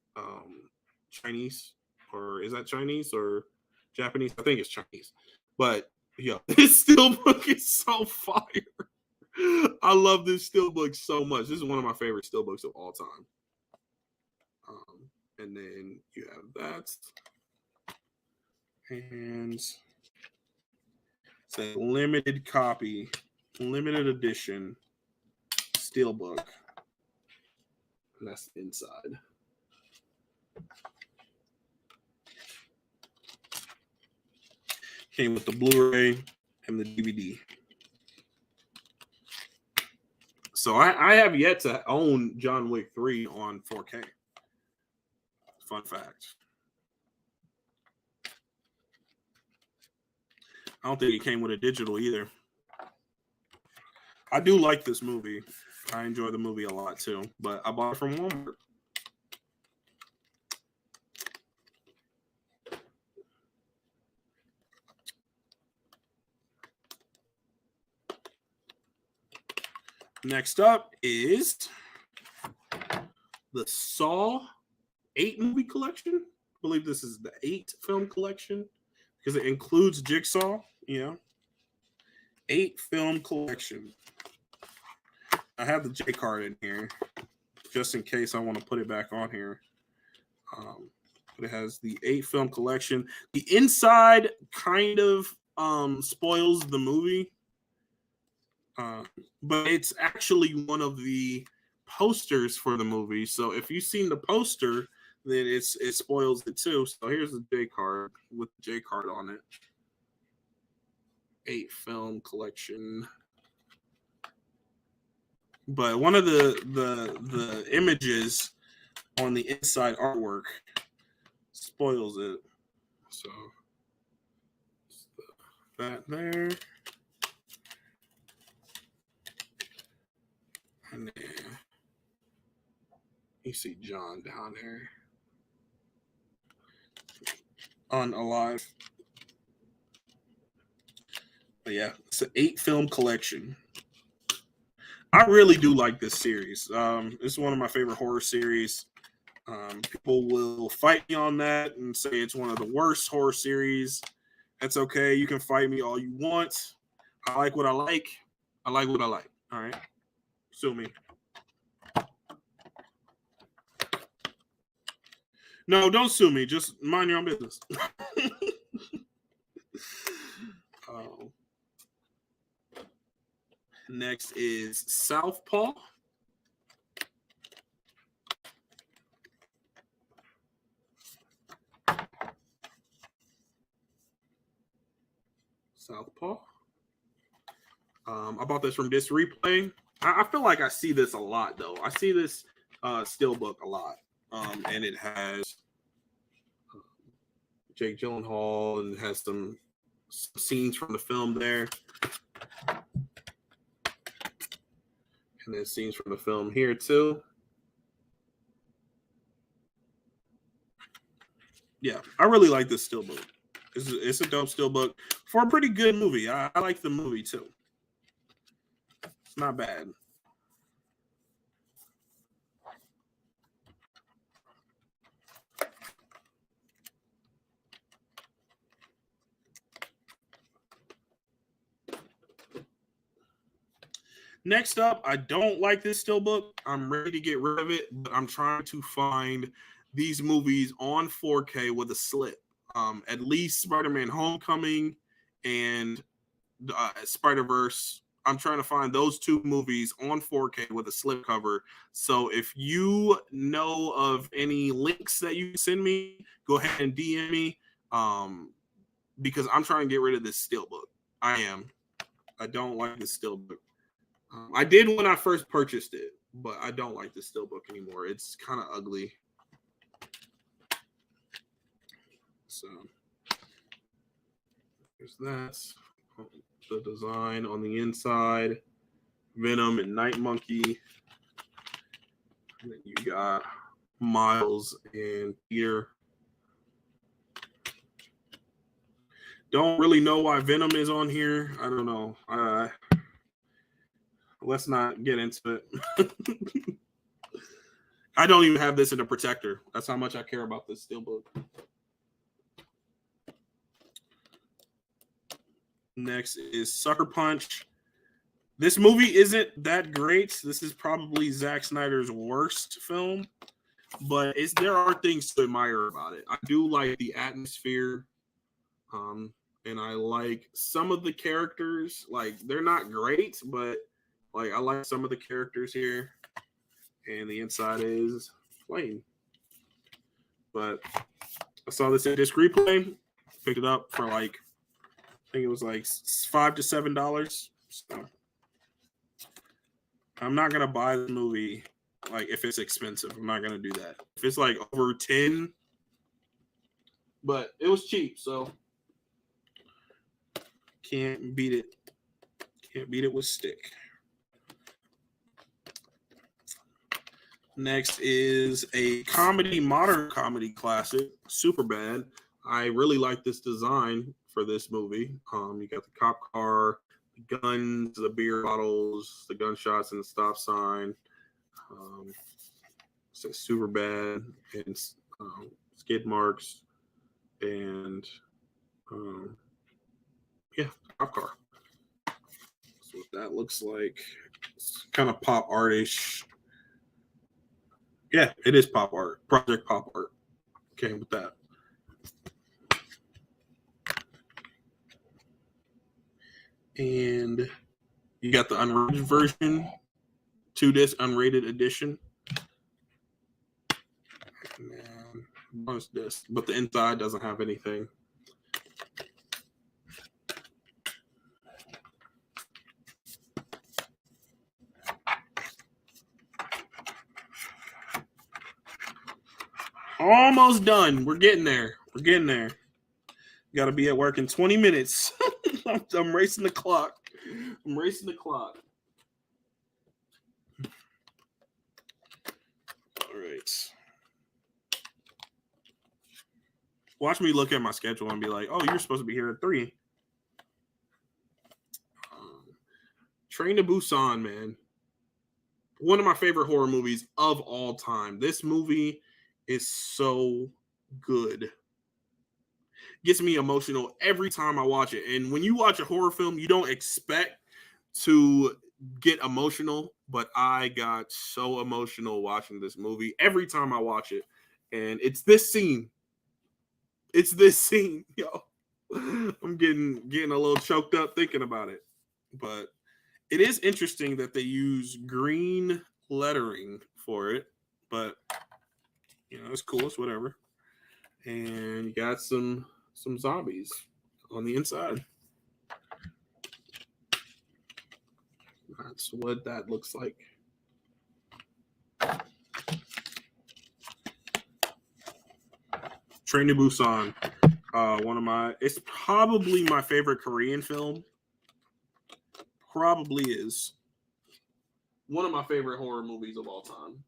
Chinese, or is that Chinese or Japanese? I think it's Chinese. But yeah, this steelbook is so fire. I love this steelbook so much. This is one of my favorite steelbooks of all time. And then you have that, and it's a limited copy, limited edition steelbook. And that's the inside. Came with the Blu-ray and the DVD. So I have yet to own John Wick 3 on 4K. Fun fact. I don't think it came with a digital either. I do like this movie. I enjoy the movie a lot too, but I bought it from Walmart. Next up is the Saw 8 movie collection. I believe this is the 8 film collection because it includes Jigsaw. 8 film collection. I have the J card in here just in case I want to put it back on here. But it has the 8 film collection. The inside kind of spoils the movie. But it's actually one of the posters for the movie. So if you've seen the poster, then it spoils it too. So here's the J card with the J card on it. 8 film collection. But one of the images on the inside artwork spoils it. So that there. And then you see John down there. Unalive. But yeah, it's an 8 film collection. I really do like this series. It's one of my favorite horror series. People will fight me on that and say it's one of the worst horror series. That's okay. You can fight me all you want. I like what I like. I like what I like. All right. Sue me. No, don't sue me. Just mind your own business. Next is Southpaw. Southpaw. I bought this from Disc Replay. I feel like I see this a lot, though. I see this steelbook a lot. And it has Jake Gyllenhaal and has some scenes from the film there. And then scenes from the film here, too. Yeah, I really like this steelbook. It's a dope steelbook for a pretty good movie. I like the movie, too. It's not bad. Next up, I don't like this steelbook. I'm ready to get rid of it, but I'm trying to find these movies on 4K with a slip. At least Spider-Man Homecoming and Spider-Verse. I'm trying to find those 2 movies on 4K with a slipcover. So if you know of any links that you can send me, go ahead and DM me. Because I'm trying to get rid of this steelbook. I don't like this steelbook. I did when I first purchased it, but I don't like this steelbook anymore. It's kind of ugly. So there's that. The design on the inside, Venom and Night Monkey. And then you got Miles and Peter. Don't really know why Venom is on here. I don't know. Let's not get into it. I don't even have this in a protector. That's how much I care about this Steelbook. Next is Sucker Punch. This movie isn't that great. This is probably Zack Snyder's worst film, but there are things to admire about it. I do like the atmosphere, and I like some of the characters. Like, they're not great, but like I like some of the characters here. And the inside is plain. But I saw this in disc replay, picked it up for like, I think it was like $5 to $7. So I'm not gonna buy the movie like if it's expensive. I'm not gonna do that. If it's like over 10, but it was cheap, so can't beat it. Can't beat it with stick. Next is a modern comedy classic, Superbad. I really like this design for this movie. You got the cop car, the guns, the beer bottles, the gunshots, and the stop sign. So Superbad and skid marks, and yeah, cop car. That's what that looks like. It's kind of pop artish. Yeah, it is pop art. Project Pop Art came with that. And you got the unrated version, 2-disc unrated edition. And bonus disc, but the inside doesn't have anything. Almost done. We're getting there. Got to be at work in 20 minutes. I'm racing the clock. All right. Watch me look at my schedule and be like, oh, you're supposed to be here at 3. Train to Busan, man. One of my favorite horror movies of all time. This movie is so good. Gets me emotional every time I watch it. And when you watch a horror film, you don't expect to get emotional, but I got so emotional watching this movie every time I watch it. And it's this scene. Yo. I'm getting a little choked up thinking about it. But it is interesting that they use green lettering for it, but it's cool. It's whatever. And you got some zombies on the inside. That's what that looks like. Train to Busan. It's probably my favorite Korean film. Probably is one of my favorite horror movies of all time.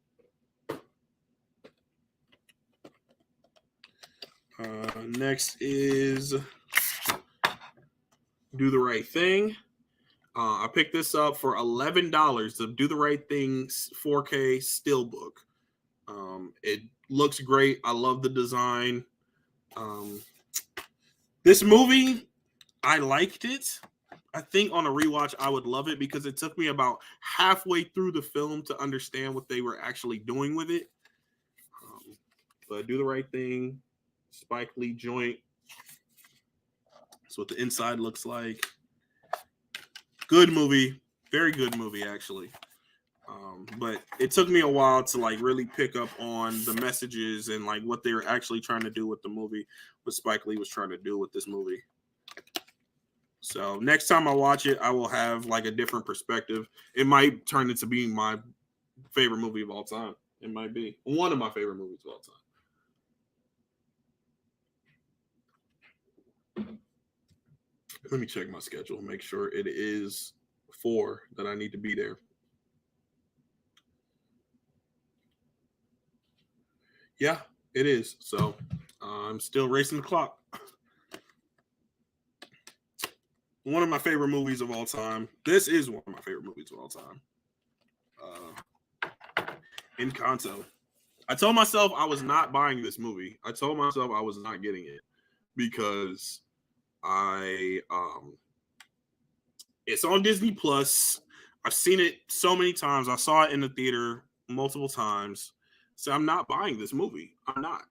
Next is Do the Right Thing. I picked this up for $11. The Do the Right Thing's 4K Steelbook. It looks great. I love the design. This movie, I liked it. I think on a rewatch, I would love it because it took me about halfway through the film to understand what they were actually doing with it. But Do the Right Thing, Spike Lee joint. That's what the inside looks like. Good movie. Very good movie, actually. But it took me a while to like really pick up on the messages and like what they were actually trying to do with the movie, what Spike Lee was trying to do with this movie. So next time I watch it, I will have like a different perspective. It might turn into being my favorite movie of all time. It might be one of my favorite movies of all time. Let me check my schedule, make sure it is 4 that I need to be there. Yeah, it is. So I'm still racing the clock. One of my favorite movies of all time. This is one of my favorite movies of all time. Encanto. I told myself I was not buying this movie. I told myself I was not getting it because it's on Disney Plus. I've seen it so many times. I saw it in the theater multiple times. So I'm not buying this movie. I'm not.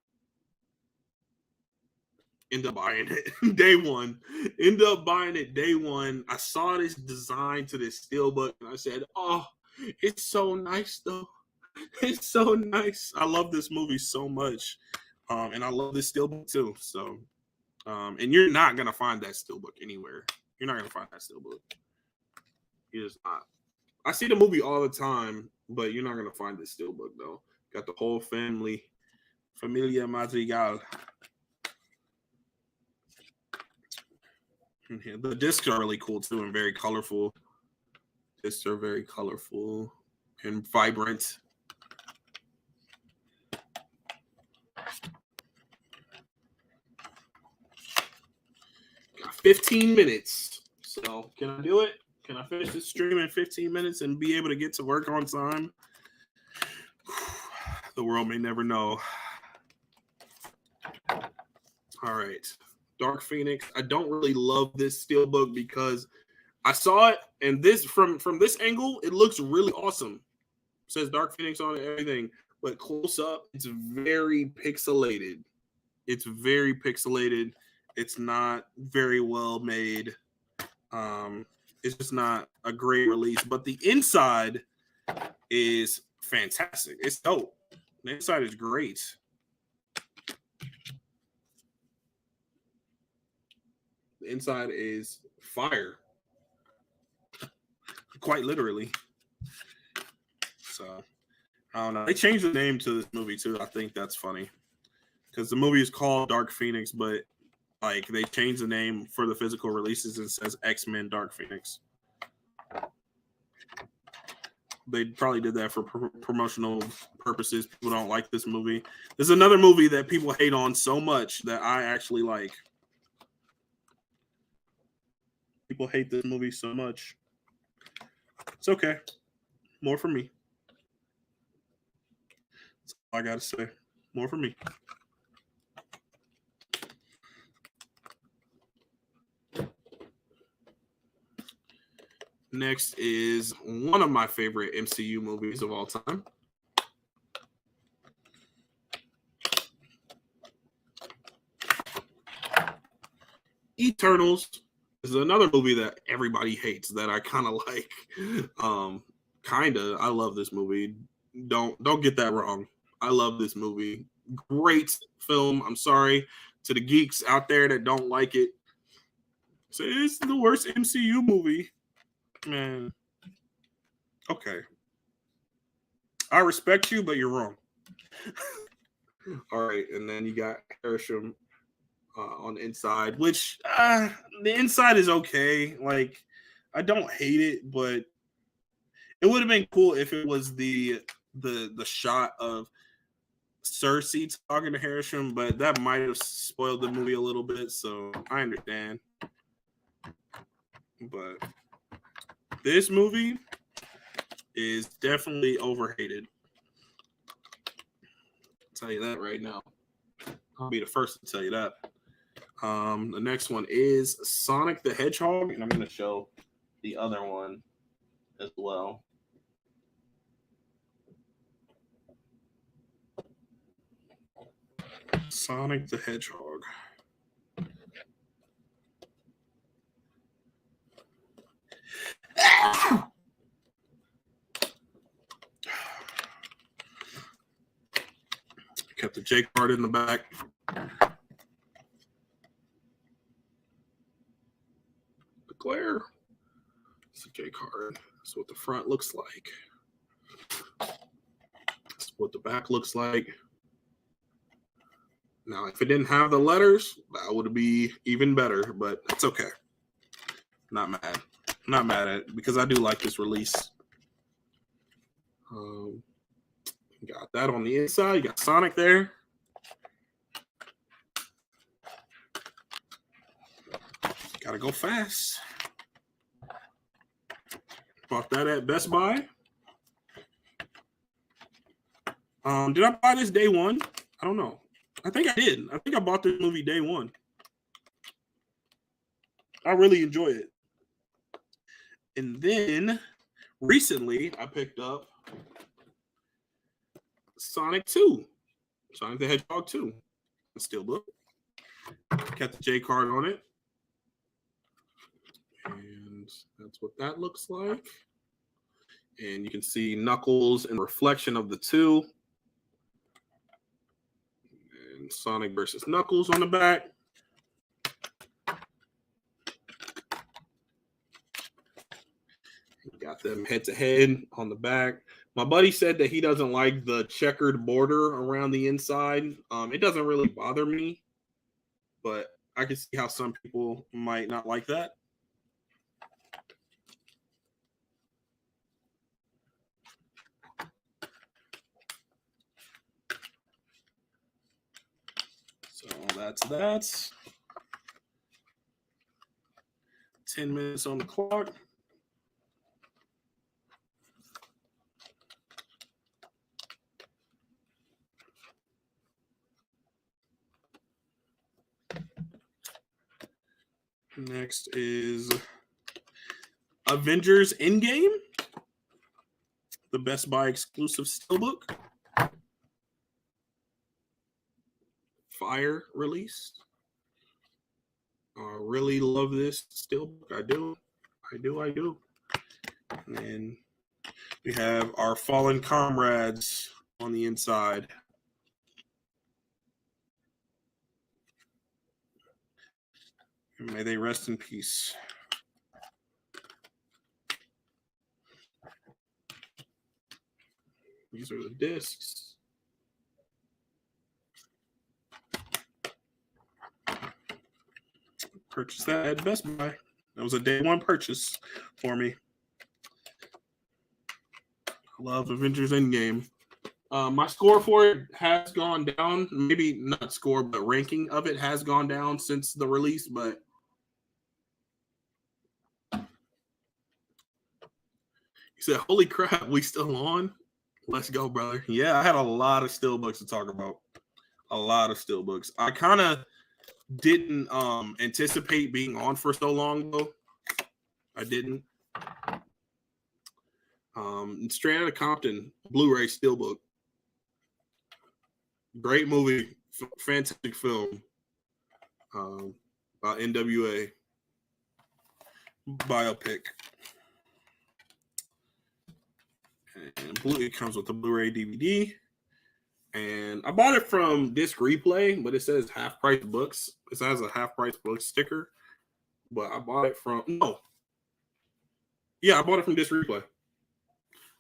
End up buying it day one. End up buying it day one. I saw this design to this Steelbook and I said, oh, it's so nice though. It's so nice. I love this movie so much. And I love this Steelbook too. So, and you're not going to find that Steelbook anywhere. You're not going to find that Steelbook. You're just not. I see the movie all the time, but you're not going to find this Steelbook though. Got the whole family. Familia Madrigal. Yeah, the discs are really cool too and very colorful. Discs are very colorful and vibrant. Got 15 minutes. So can I do it? Can I finish this stream in 15 minutes and be able to get to work on time? The world may never know. All right. Dark Phoenix. I don't really love this Steelbook because I saw it and this from this angle, it looks really awesome. It says Dark Phoenix on it, everything, but close up, it's very pixelated. It's very pixelated. It's not very well made. It's just not a great release, but the inside is fantastic. It's dope. The inside is great. The inside is fire. Quite literally. So, I don't know. They changed the name to this movie, too. I think that's funny. Because the movie is called Dark Phoenix, but like they changed the name for the physical releases and says X-Men Dark Phoenix. They probably did that for promotional purposes. People don't like this movie. There's another movie that people hate on so much that I actually like. People hate this movie so much. It's okay. More for me. That's all I got to say. More for me. Next is one of my favorite MCU movies of all time. Eternals is another movie that everybody hates that I kind of like. I love this movie. Don't get that wrong. I love this movie. Great film. I'm sorry to the geeks out there that don't like it. So it's the worst MCU movie. Man. Okay. I respect you, but you're wrong. All right. And then you got Hersham on the inside, which the inside is okay. Like, I don't hate it, but it would have been cool if it was the shot of Cersei talking to Hersham, but that might have spoiled the movie a little bit, so I understand. But this movie is definitely overhated. I'll tell you that right now. I'll be the first to tell you that. The next one is Sonic the Hedgehog, and I'm going to show the other one as well. Sonic the Hedgehog. Kept the J card in the back. The glare. It's a J card. That's what the front looks like. That's what the back looks like. Now, if it didn't have the letters, that would be even better, but that's okay. Not mad. Not mad at it because I do like this release. Got that on the inside. You got Sonic there. Gotta go fast. Bought that at Best Buy. Did I buy this day one? I don't know. I think I did. I think I bought this movie day one. I really enjoy it. And then recently I picked up Sonic 2. Sonic the Hedgehog 2. Steelbook. Got the J card on it. And that's what that looks like. And you can see Knuckles in reflection of the 2. And Sonic versus Knuckles on the back. Got them head to head on the back. My buddy said that he doesn't like the checkered border around the inside. It doesn't really bother me, but I can see how some people might not like that. So that's that. 10 minutes on the clock. Next is Avengers Endgame, the Best Buy exclusive Steelbook. Fire release. I really love this Steelbook. I do. And we have our fallen comrades on the inside. And may they rest in peace. These are the discs. Purchased that at Best Buy. That was a day one purchase for me. I love Avengers Endgame. My score for it has gone down. Maybe not score, but ranking of it has gone down since the release. But he said, "Holy crap, we still on? Let's go, brother." Yeah, I had a lot of Steelbooks to talk about. A lot of Steelbooks. I kind of didn't anticipate being on for so long, though. I didn't. Straight Outta Compton, Blu-ray Steelbook. Great movie, fantastic film about NWA biopic. And it comes with a Blu-ray DVD. And I bought it from Disc Replay, but it says half price books. It has a half price book sticker. But I bought it from I bought it from Disc Replay.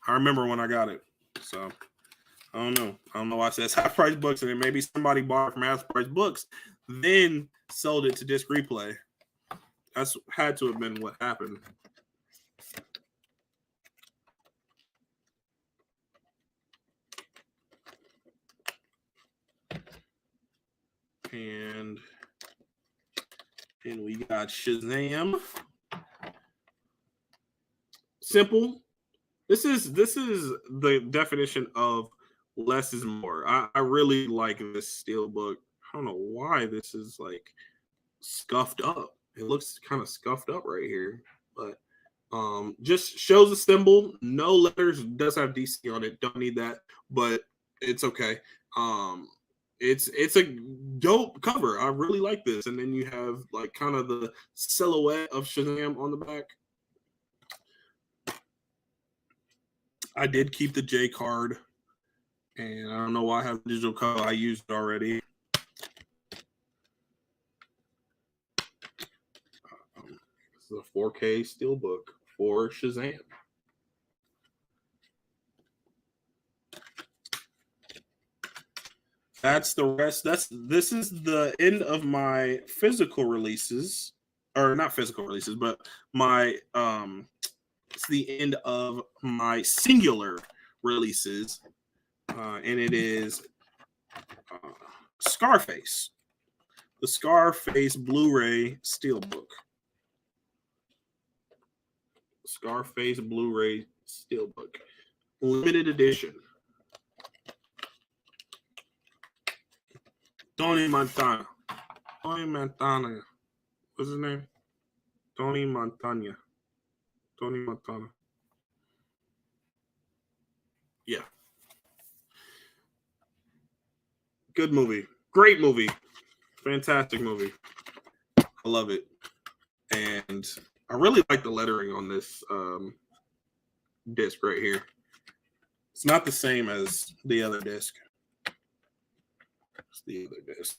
I remember when I got it. So I don't know. I don't know why it says half price books, and then maybe somebody bought it from half price books, then sold it to Disc Replay. That's had to have been what happened. And we got Shazam. Simple. This is the definition of less is more. I really like this Steelbook. I don't know why this is like scuffed up. It looks kind of scuffed up right here, but just shows a symbol. No letters. Does have DC on it. Don't need that, but it's okay. It's a dope cover. I really like this. And then you have like kind of the silhouette of Shazam on the back. I did keep the J card, and I don't know why I have the digital code. I used it already. This is a 4K Steelbook for Shazam. That's the rest. This is the end of my physical releases. or not physical releases, but my it's the end of my singular releases, and it is Scarface, the Scarface Blu-ray Steelbook. Scarface Blu-ray Steelbook, limited edition. Tony Montana. Tony Montana. What's his name? Tony Montana. Tony Montana. Yeah. Good movie. Great movie. Fantastic movie. I love it. And I really like the lettering on this disc right here. It's not the same as the other disc. It's the other disc.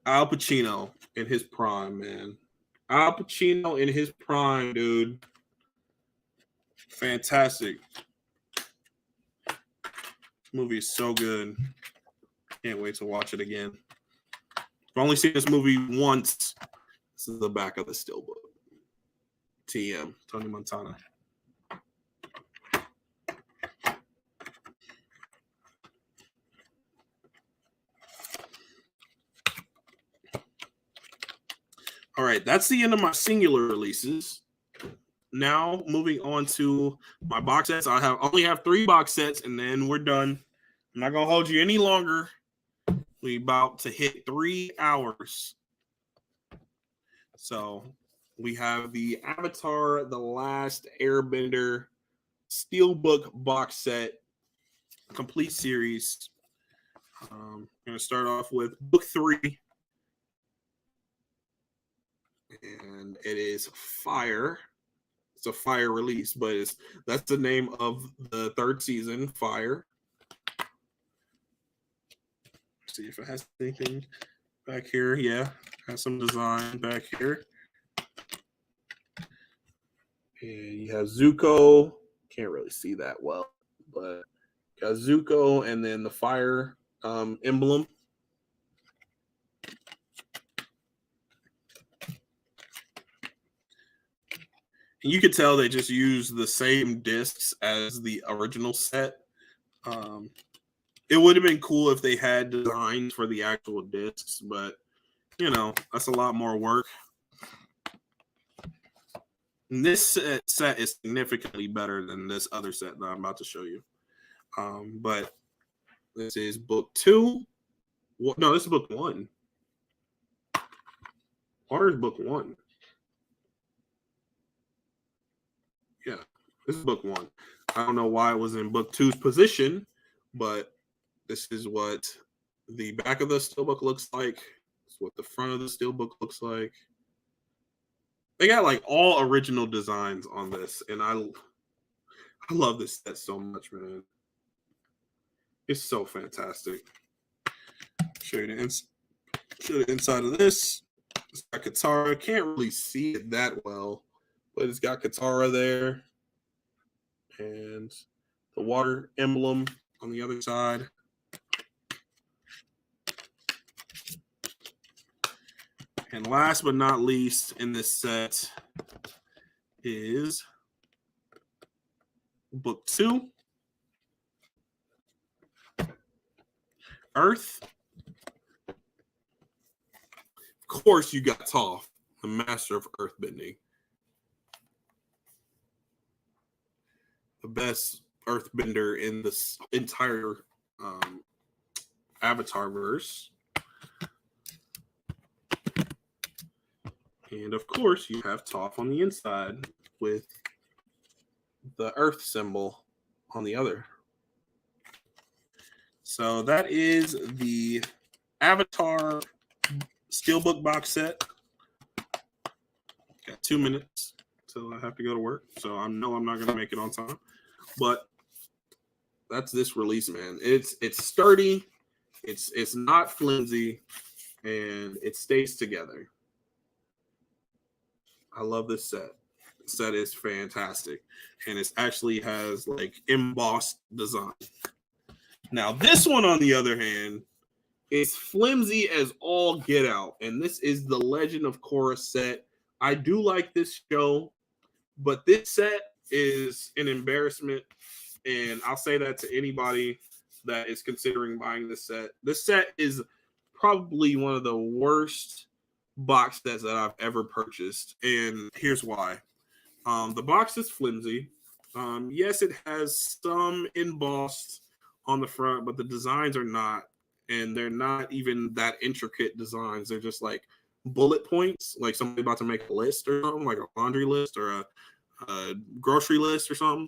Al Pacino in his prime, man. Al Pacino in his prime, dude. Fantastic. This movie is so good. Can't wait to watch it again. I've only seen this movie once. This is the back of the Steelbook. TM, Tony Montana. All right, that's the end of my singular releases. Now moving on to my box sets. I only have 3 box sets, and then we're done. I'm not gonna hold you any longer. We about to hit 3 hours. So we have the Avatar: The Last Airbender Steelbook box set, complete series. I'm gonna start off with book 3. And it is Fire. It's a Fire release, but that's the name of the 3rd season, Fire. Let's see if it has anything back here. Yeah, has some design back here. And you have Zuko. Can't really see that well, but you got Zuko and then the Fire emblem. You could tell they just used the same discs as the original set. It would have been cool if they had designs for the actual discs, but you know, that's a lot more work. And this set is significantly better than this other set that I'm about to show you. But this is book 2. No, this is book 1. Or is book 1? Yeah, this is book 1. I don't know why it was in book 2's position, but this is what the back of the Steelbook looks like. It's what the front of the Steelbook looks like. They got like all original designs on this, and I love this set so much, man. It's so fantastic. Show you the inside of this. It's got Katara. Can't really see it that well, but it's got Katara there. And the water emblem on the other side. And last but not least in this set is book 2. Earth. Of course you got Toph, the master of earthbending. The best earthbender in this entire Avatar verse. And of course, you have Toph on the inside with the earth symbol on the other. So that is the Avatar Steelbook box set. Got 2 minutes till I have to go to work. So I know I'm not going to make it on time. But that's this release, man. It's sturdy, it's not flimsy, and it stays together. I love this set. The set is fantastic, and it actually has like embossed design. Now this one, on the other hand, It's flimsy as all get out. And this is the Legend of Korra set. I do like this show, but this set is an embarrassment. And I'll say that to anybody that is considering buying this set. This set is probably one of the worst box sets that I've ever purchased. And here's why. The box is flimsy. Yes, it has some embossed on the front, but the designs are not. And they're not even that intricate designs. They're just like bullet points, like somebody about to make a list or something, like a laundry list or a grocery list or something.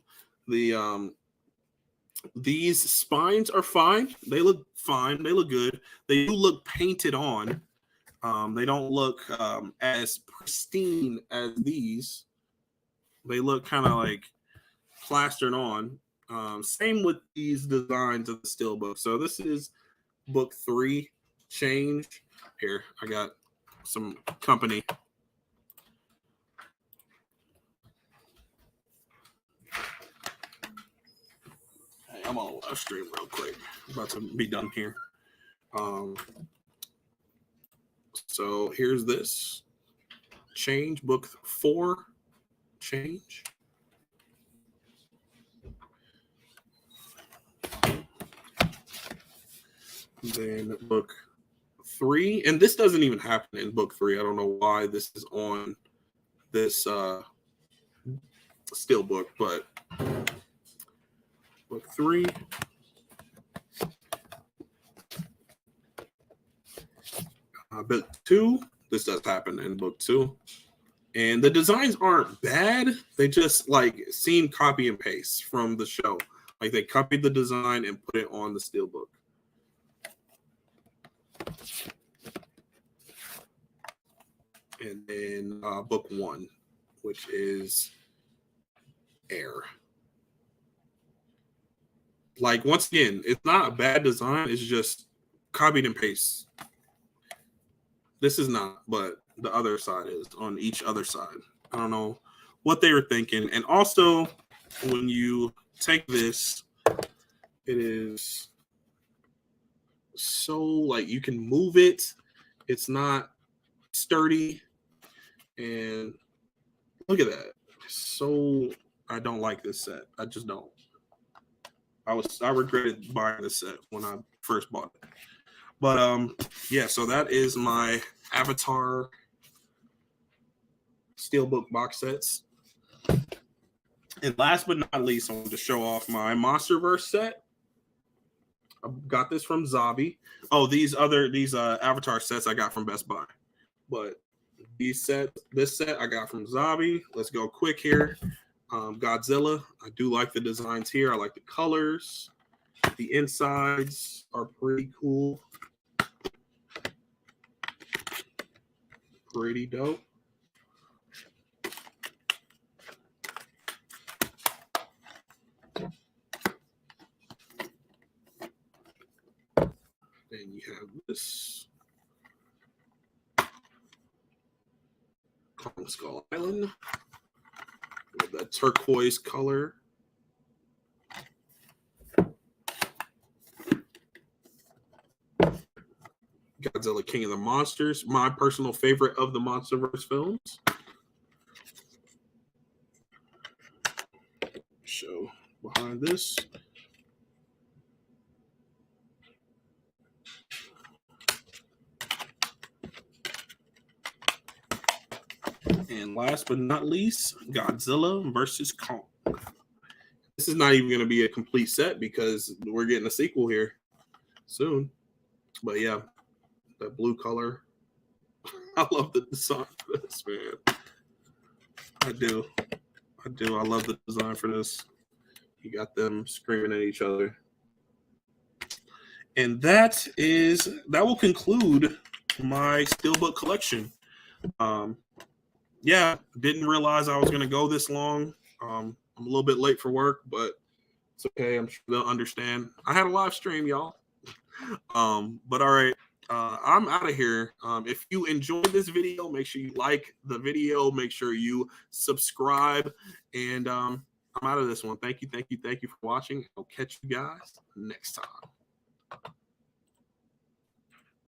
These spines are fine. They look fine. They look good. They do look painted on. They don't look as pristine as these. They look kind of like plastered on. Same with these designs of the Steelbook. So this is book 3, Change. Here, I got some company. Hey, I'm on a live stream real quick. I'm about to be done here. So here's this. Change, book 4, Change. Then book 3, and this doesn't even happen in book 3. I don't know why this is on this Steelbook, but book 3. Book 2, this does happen in book 2. And the designs aren't bad. They just like seem copy and paste from the show. Like they copied the design and put it on the Steelbook. And then book 1, which is Air. Like, once again, it's not a bad design. It's just copied and paste. This is not, but the other side is on each other side. I don't know what they were thinking. And also, when you take this, it is so, like, you can move it. It's not sturdy. And look at that. So I don't like this set. I just don't. I regretted buying this set when I first bought it. But yeah, so that is my Avatar Steelbook box sets. And last but not least, I want to show off my Monsterverse set. I got this from Zabi. Oh, these Avatar sets I got from Best Buy. But this set I got from Zabi. Let's go quick here. Godzilla. I do like the designs here. I like the colors. The insides are pretty cool. Pretty dope. Then you have this Kong Skull Island with that turquoise color. Godzilla King of the Monsters, my personal favorite of the Monsterverse films. Show behind this. And last but not least, Godzilla versus Kong. This is not even going to be a complete set because we're getting a sequel here soon. But yeah, that blue color. I love the design for this, man. I do. I love the design for this. You got them screaming at each other. And that will conclude my Steelbook collection. Yeah, didn't realize I was going to go this long. I'm a little bit late for work, but it's okay. I'm sure they'll understand. I had a live stream, y'all. But all right, I'm out of here. If you enjoyed this video, make sure you like the video. Make sure you subscribe. And I'm out of this one. Thank you for watching. I'll catch you guys next time.